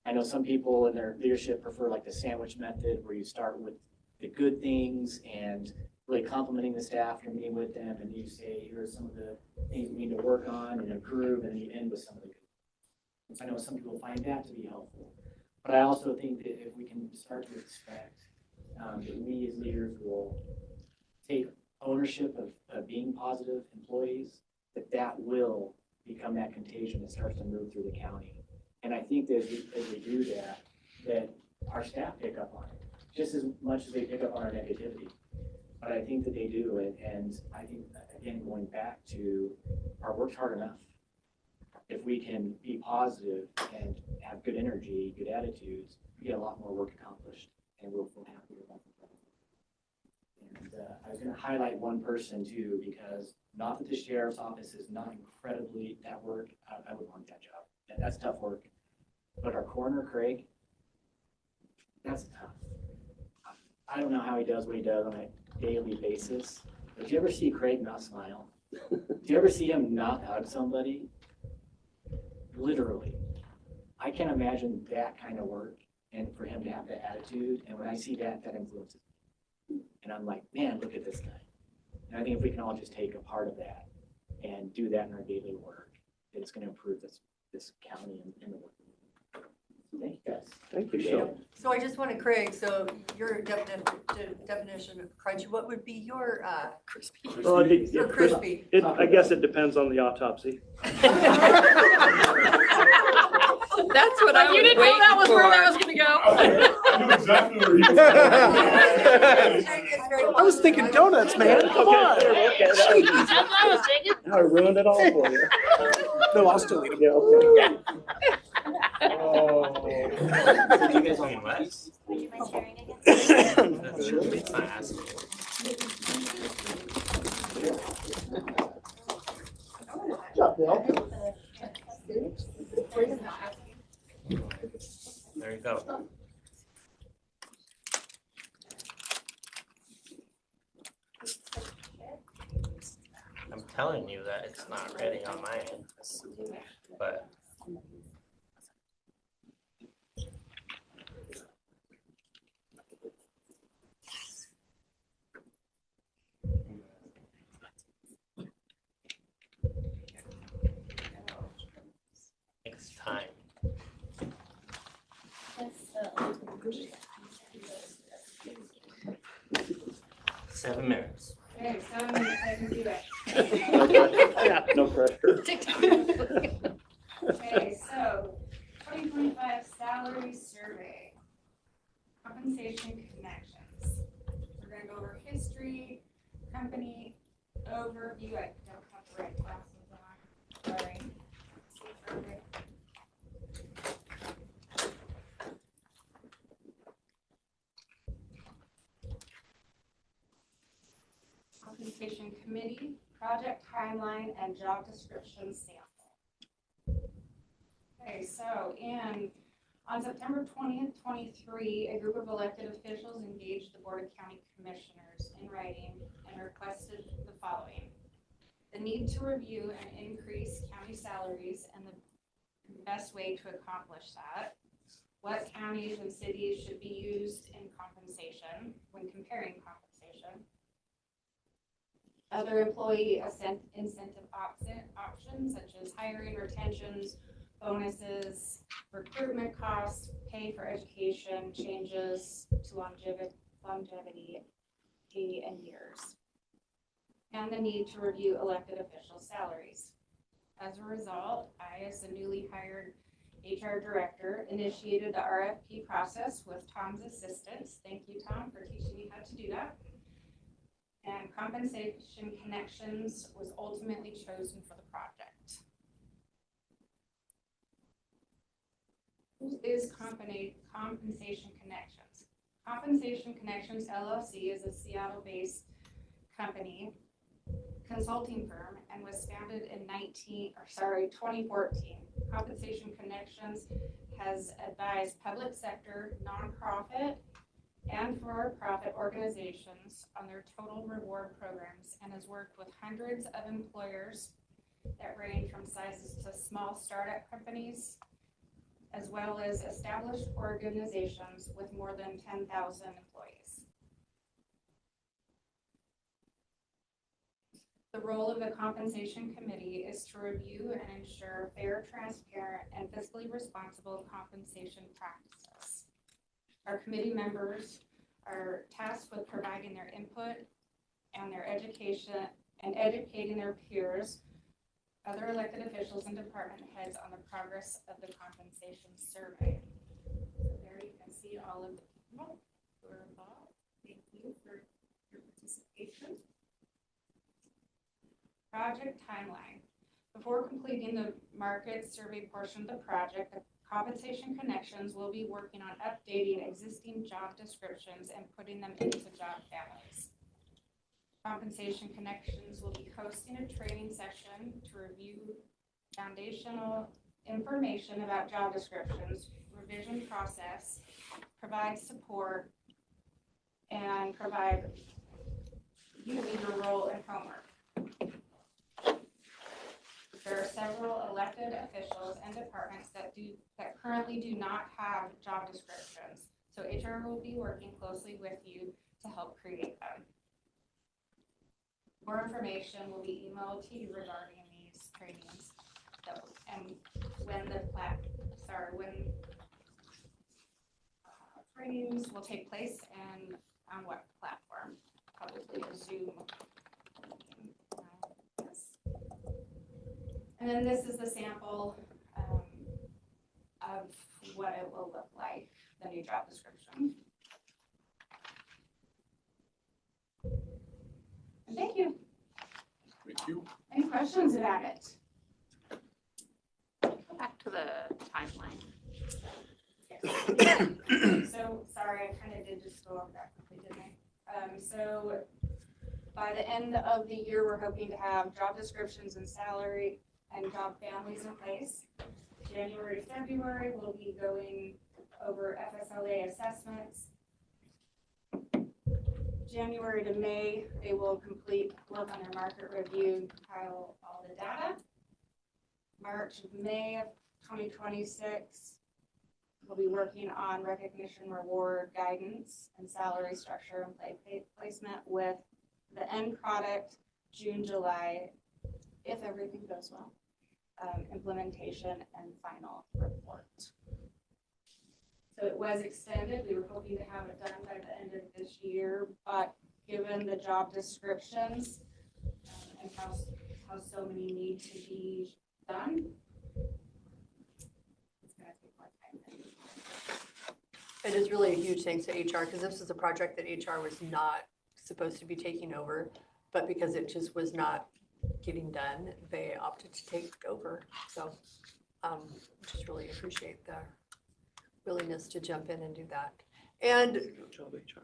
I know some people in their leadership prefer like the sandwich method where you start with the good things and really complimenting the staff, you're meeting with them and you say, here are some of the things we need to work on and improve, and then you end with some of the good things. I know some people find that to be helpful, but I also think that if we can start to expect that we as leaders will take ownership of being positive employees, that will become that contagion that starts to move through the county. And I think that as we do that, that our staff pick up on it, just as much as they pick up on our negativity. But I think that they do it, and I think, again, going back to our work's hard enough. If we can be positive and have good energy, good attitudes, we get a lot more work accomplished, and we'll feel happier about it. And I was going to highlight one person too, because not that the sheriff's office is not incredibly that work. I would want that job. That's tough work. But our coroner, Craig, that's tough. I don't know how he does what he does on a daily basis. But do you ever see Craig not smile? Do you ever see him not hug somebody? Literally. I can't imagine that kind of work and for him to have that attitude. And when I see that, that influences me. And I'm like, man, look at this guy. And I think if we can all just take a part of that and do that in our daily work, it's going to improve this county and the work. Thank you, guys.
Thank you, Sean.
So I just want to, Craig, so your definition of crunchy, what would be your crispy?
Well,
Your crispy.
I guess it depends on the autopsy.
That's what
You didn't know that was where that was gonna go.
I knew exactly where he was.
I was thinking donuts, man. Come on.
That's what I was thinking.
Now I ruined it all for you. No, I'll still eat them. Yeah, okay.
Do you guys want less?
Would you mind sharing again?
It's not asking.
Good job, Bill.
There you go. I'm telling you that it's not ready on my end, but. Takes time. 7 minutes.
Okay, 7 minutes, I can do it.
No pressure.
Okay, so 2025 salary survey, compensation connections. We're gonna go over history, company overview. I don't have the right glasses on, sorry. Compensation committee, project timeline, and job description sample. Okay, so on September 20th, 23, a group of elected officials engaged the Board of County Commissioners in writing and requested the following. The need to review and increase county salaries and the best way to accomplish that. What counties and cities should be used in compensation when comparing compensation. Other employee incentive options such as hiring, retentions, bonuses, recruitment costs, pay for education, changes to longevity, pay and years, and the need to review elected officials' salaries. As a result, I, as the newly hired HR director, initiated the RFP process with Tom's assistance. Thank you, Tom, for teaching me how to do that. And Compensation Connections was ultimately chosen for the project. Who is Compensation Connections? Compensation Connections LLC is a Seattle-based company, consulting firm, and was founded in 2014. Compensation Connections has advised public sector, nonprofit, and for-profit organizations on their total reward programs and has worked with hundreds of employers that range from sizes to small startup companies, as well as established organizations with more than 10,000 employees. The role of the Compensation Committee is to review and ensure fair, transparent, and fiscally responsible compensation practices. Our committee members are tasked with providing their input and their education and educating their peers, other elected officials, and department heads on the progress of the compensation survey. So there you can see all of the people who are involved. Thank you for your participation. Project timeline. Before completing the market survey portion of the project, the Compensation Connections will be working on updating existing job descriptions and putting them into job families. Compensation Connections will be hosting a training session to review foundational information about job descriptions, revision process, provide support, and provide you your role and homework. There are several elected officials and departments that currently do not have job descriptions, so HR will be working closely with you to help create them. More information will be emailed to you regarding these trainings, and when trainings will take place and on what platform, probably a Zoom. And then this is the sample of what it will look like, the new job description. And thank you.
Thank you.
Any questions about it? Go back to the timeline. Yes. So sorry, I kind of did just go over that quickly, didn't I? So by the end of the year, we're hoping to have job descriptions and salary and job families in place. January, February, we'll be going over FSLA assessments. January to May, they will complete work on their market review, compile all the data. March, May of 2026, we'll be working on recognition, reward, guidance, and salary structure and placement with the end product, June, July, if everything goes well. Implementation and final report. So it was extended. We were hoping to have it done by the end of this year, but given the job descriptions and how so many need to be done, it's going to take more time.
It is really a huge thanks to HR, because this is a project that HR was not supposed to be taking over, but because it just was not getting done, they opted to take over. So just really appreciate the willingness to jump in and do that. And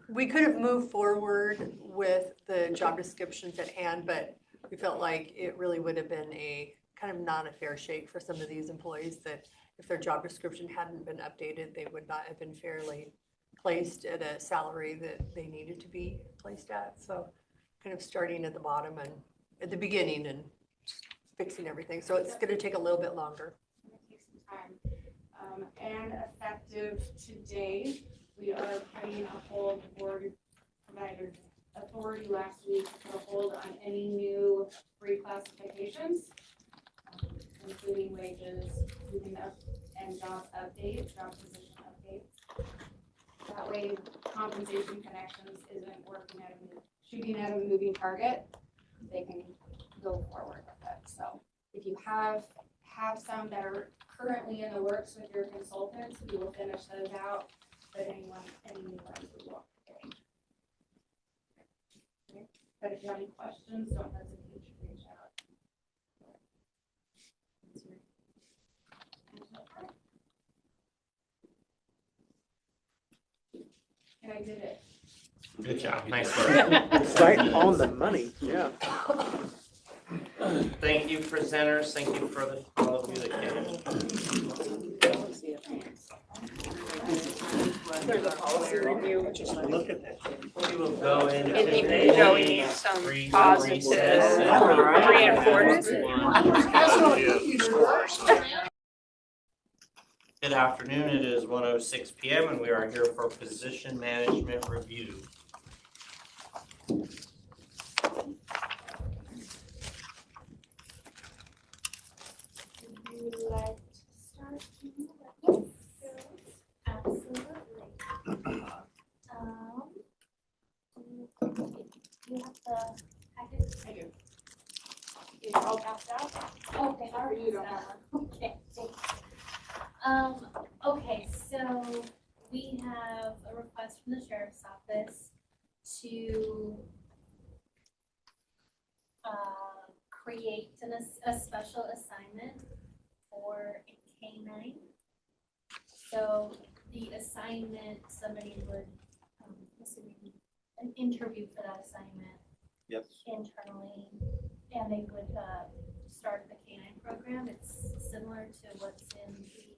we could have moved forward with the job descriptions at hand, but we felt like it really would have been a kind of not a fair shake for some of these employees, that if their job description hadn't been updated, they would not have been fairly placed at a salary that they needed to be placed at. So kind of starting at the bottom and at the beginning and fixing everything. So it's going to take a little bit longer.
Take some time. And effective today, we are putting a hold. The board provided authority last week to put a hold on any new reclassifications, including wages, and job updates, job position updates. That way, Compensation Connections isn't shooting at a moving target. They can go forward with it. So if you have some that are currently in the works with your consultants, we will finish those out. But any new ones we will. Okay. But if you have any questions, don't hesitate to reach out. And I did it.
Good job. Nice work.
It's right on the money. Yeah.
Thank you, presenters. Thank you for all of you that came.
There's a policy review.
Just look at that.
We will go into
And even Joey needs some positive reinforcement.
Good afternoon, it is 1:06 PM and we are here for position management review.
Would you like to start? Absolutely. You have the packet? I do. You're all passed out? Okay, all right. You don't have one. Okay, thanks. Okay, so we have a request from the sheriff's office to create a special assignment for a K-9. So the assignment, somebody would, assuming an interview for that assignment.
Yes.
Internally, and they would start the K-9 program. It's similar to what's in the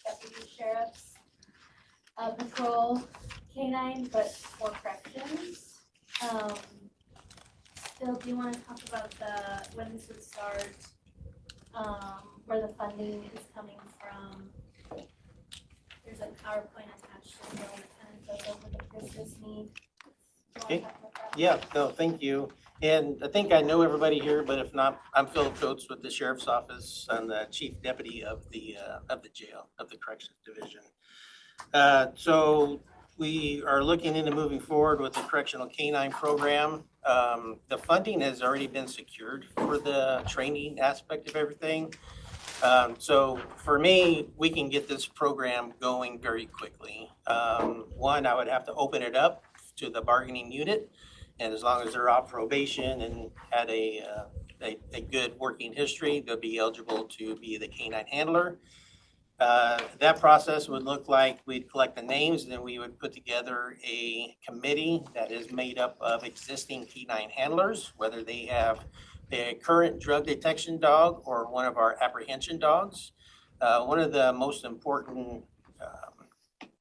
deputy sheriff's patrol K-9, but for corrections. Phil, do you want to talk about when this would start, where the funding is coming from? There's a PowerPoint attached to it that kind of goes over the business need.
Okay. Yeah, no, thank you. And I think I know everybody here, but if not, I'm Philip Coates with the Sheriff's Office. I'm the Chief Deputy of the jail, of the Corrections Division. So we are looking into moving forward with the Correctional K-9 program. The funding has already been secured for the training aspect of everything. So for me, we can get this program going very quickly. One, I would have to open it up to the bargaining unit. And as long as they're off probation and had a good working history, they'll be eligible to be the K-9 handler. That process would look like we'd collect the names, then we would put together a committee that is made up of existing K-9 handlers, whether they have a current drug detection dog or one of our apprehension dogs. One of the most important,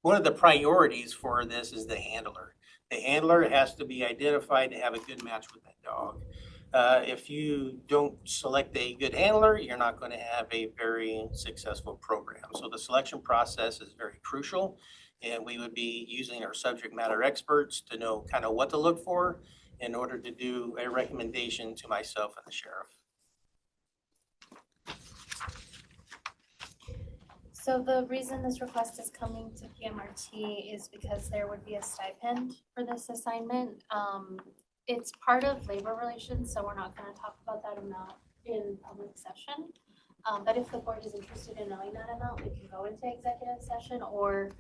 one of the priorities for this is the handler. The handler has to be identified to have a good match with that dog. If you don't select a good handler, you're not going to have a very successful program. So the selection process is very crucial, and we would be using our subject matter experts to know kind of what to look for in order to do a recommendation to myself and the sheriff.
So the reason this request is coming to PMRT is because there would be a stipend for this assignment. It's part of labor relations, so we're not going to talk about that amount in public session. But if the board is interested in knowing that amount, we can go into executive session, or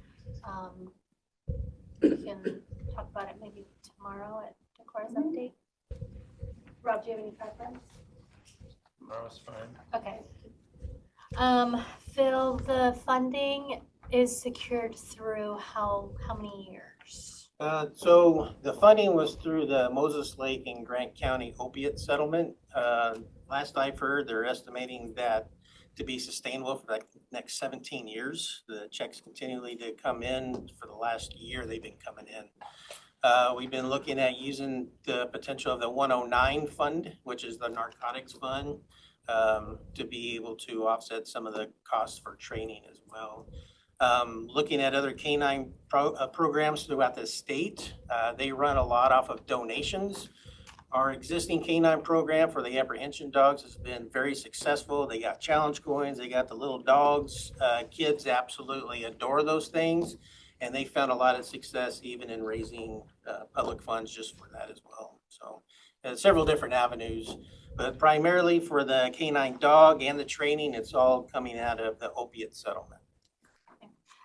we can talk about it maybe tomorrow at Decora's update. Rob, do you have any preference?
Tomorrow's fine.
Okay. Phil, the funding is secured through how many years?
So the funding was through the Moses Lake and Grant County opiate settlement. Last I've heard, they're estimating that to be sustainable for the next 17 years. The checks continually to come in. For the last year, they've been coming in. We've been looking at using the potential of the 109 fund, which is the narcotics fund, to be able to offset some of the costs for training as well. Looking at other K-9 programs throughout the state, they run a lot off of donations. Our existing K-9 program for the apprehension dogs has been very successful. They got challenge coins, they got the little dogs. Kids absolutely adore those things, and they found a lot of success even in raising public funds just for that as well. So several different avenues, but primarily for the K-9 dog and the training, it's all coming out of the opiate settlement.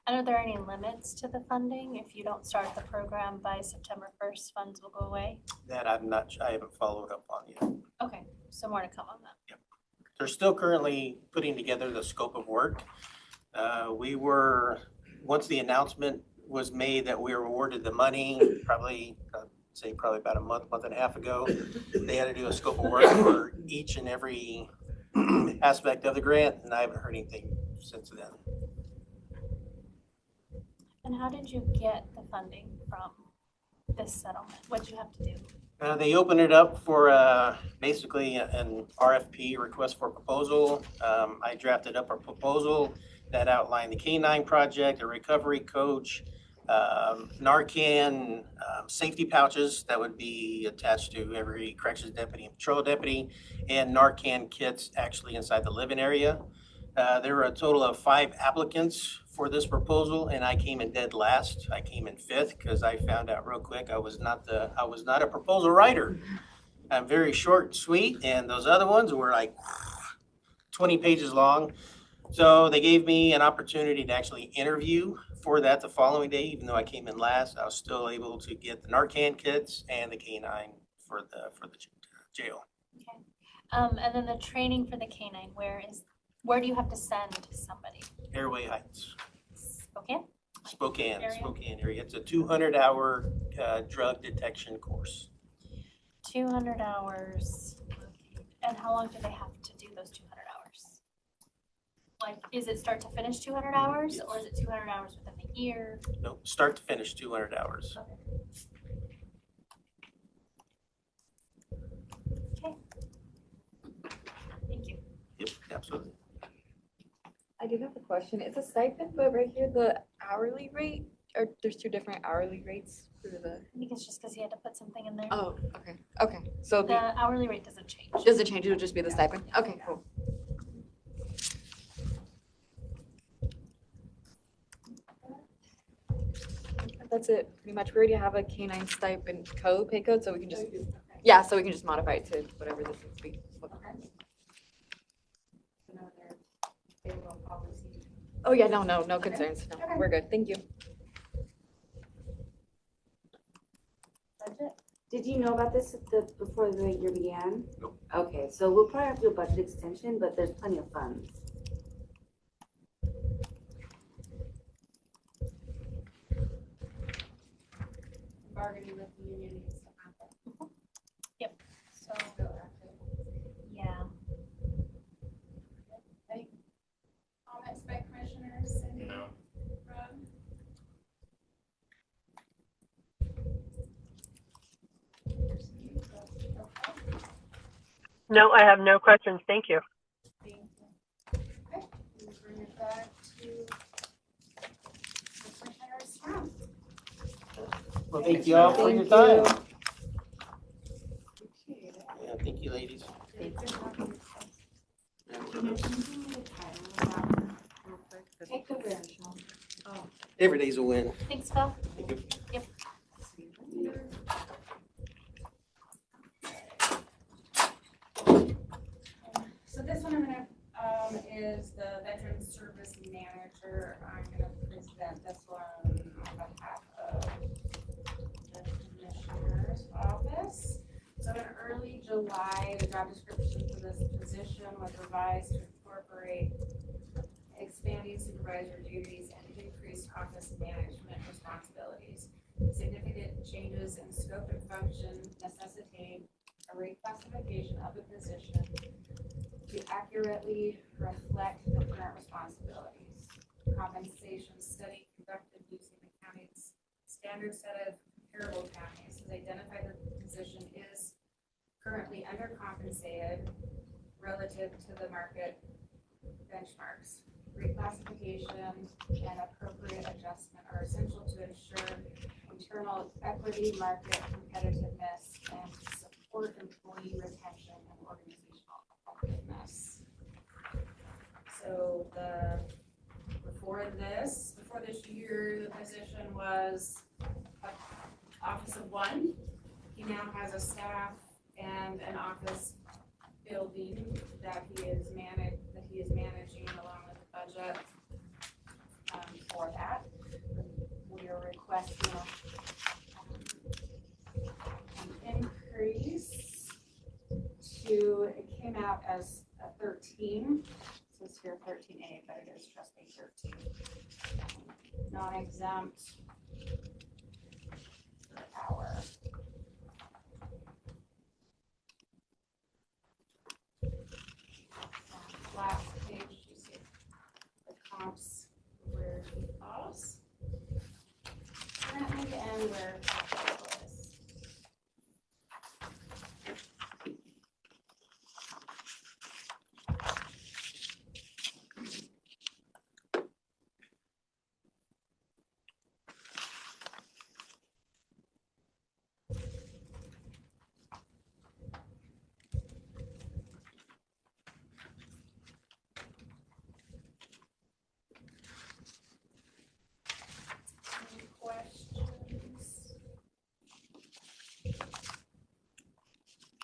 And are there any limits to the funding? If you don't start the program by September 1st, funds will go away?
That I haven't followed up on yet.
Okay, so more to come on that.
Yep. They're still currently putting together the scope of work. Once the announcement was made that we were awarded the money, probably about a month and a half ago, they had to do a scope of work for each and every aspect of the grant, and I haven't heard anything since then.
And how did you get the funding from this settlement? What'd you have to do?
They opened it up for basically an RFP, request for proposal. I drafted up a proposal that outlined the K-9 project, a recovery coach, Narcan, safety pouches that would be attached to every corrections deputy and patrol deputy, and Narcan kits actually inside the living area. There were a total of 5 applicants for this proposal, and I came in dead last. I came in 5th because I found out real quick I was not a proposal writer. I'm very short and sweet, and those other ones were like 20 pages long. So they gave me an opportunity to actually interview for that the following day. Even though I came in last, I was still able to get the Narcan kits and the K-9 for the jail.
Okay. And then the training for the K-9, where do you have to send somebody?
Airway Heights.
Spokane
area. It's a 200-hour drug detection course.
200 hours. And how long do they have to do those 200 hours? Like, is it start to finish 200 hours, or is it 200 hours within the year?
No, start to finish 200 hours.
Okay. Thank you.
Yep, absolutely.
I do have a question. It's a stipend, but right here, the hourly rate, or there's 2 different hourly rates for the.
I think it's just because he had to put something in there.
Oh, okay. Okay. So
the hourly rate doesn't change.
Does it change? It'll just be the stipend? Okay, cool. That's it, pretty much. We already have a K-9 stipend code, pay code, so we can just, yeah, so we can just modify it to whatever this needs to be. Oh, yeah, no concerns. No, we're good. Thank you.
Did you know about this before the year began?
Nope.
Okay, so we'll probably have to do a budget extension, but there's plenty of funds.
Bargaining with the union needs to happen.
Yep. So, yeah.
Any comments by commissioners?
No.
Rob?
No, I have no questions. Thank you.
Thank you. Okay, we'll bring it back to the commissioners' room.
Well, thank you all for your time. Yeah, thank you, ladies.
Take the win.
Every day's a win.
Thanks, Phil.
Thank you.
Yep.
So this one I'm gonna, is the Veteran Service Manager. I'm gonna present this one on behalf of the Commissioner's Office. So in early July, the job description for this position was revised to incorporate expanding supervisor duties and increased office management responsibilities. Significant changes in scope and function necessitate a reclassification of the position to accurately reflect the current responsibilities. Compensation study conducted using the county's standard set of comparable counties has identified that the position is currently undercompensated relative to the market benchmarks. Reclassification and appropriate adjustment are essential to ensure internal equity, market competitiveness, and to support employee retention and organizational effectiveness. So before this year, the position was an office of 1. He now has a staff and an office building that he is managing along with the budget for that. We are requesting an increase it came out as a 13. It says here 13A, but it is just a 13. Non-exempt per hour. Last page, you see the comps where he falls.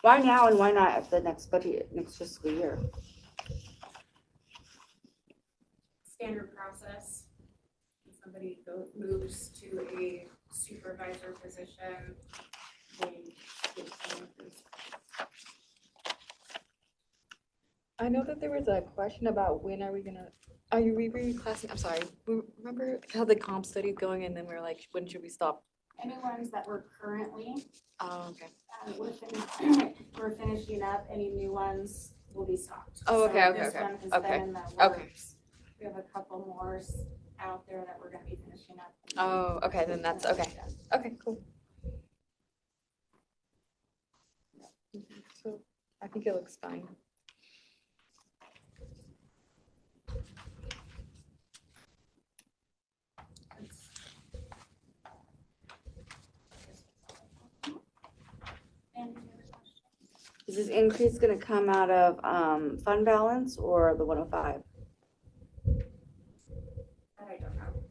Why now and why not at the next budget, next fiscal year?
Standard process. When somebody moves to a supervisor position, they get promoted.
I know that there was a question about when are you reclassing? I'm sorry. Remember how the comp study's going and then we're like, when should we stop?
Any ones that were currently,
Oh, okay.
we're finishing up, any new ones will be stopped.
Oh, okay,
So
okay,
this
okay.
one has
Okay.
been in the
Okay.
works. We have a couple more out there that we're gonna be finishing up.
Oh, okay, then that's okay. Okay, cool. So I think it looks fine.
Is this increase gonna come out of fund balance or the 105?
That I don't know.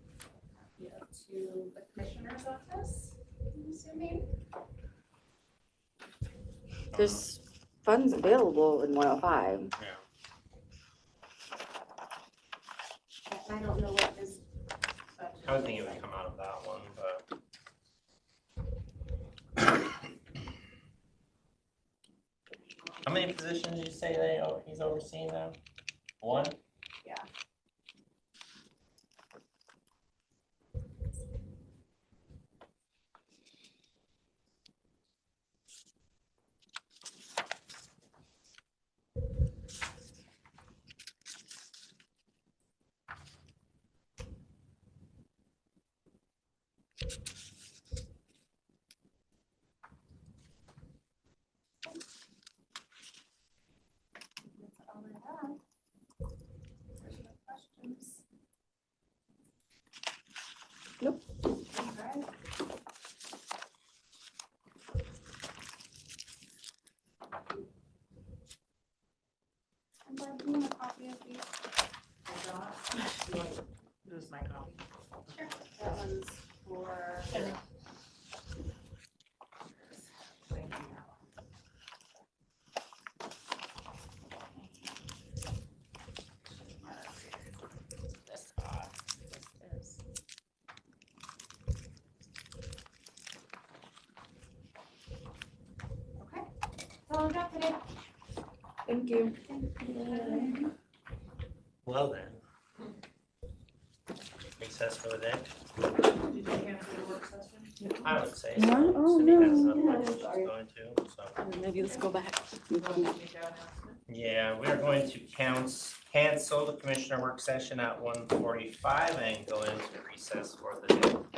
Yeah, to the commissioner's office, I'm assuming.
There's funds available in 105.
Yeah.
I don't know what his.
I would think it would come out of that one, but. How many positions did you say he's overseeing now? One?
Yeah. That's all I have. There's no questions.
Nope.
All right. And Barb, do you want a copy of these?
This is my copy.
Sure. That one's for.
That's odd. What's this?
Okay. That's all I got today.
Thank you.
Well then. Recess for the day? I would say so.
No? Oh,
Cindy has
no.
a
Yeah,
bunch she's
sorry.
going to, so.
Maybe let's go back.
Yeah, we are going to cancel the commissioner work session at 1:45 and go into recess for the day.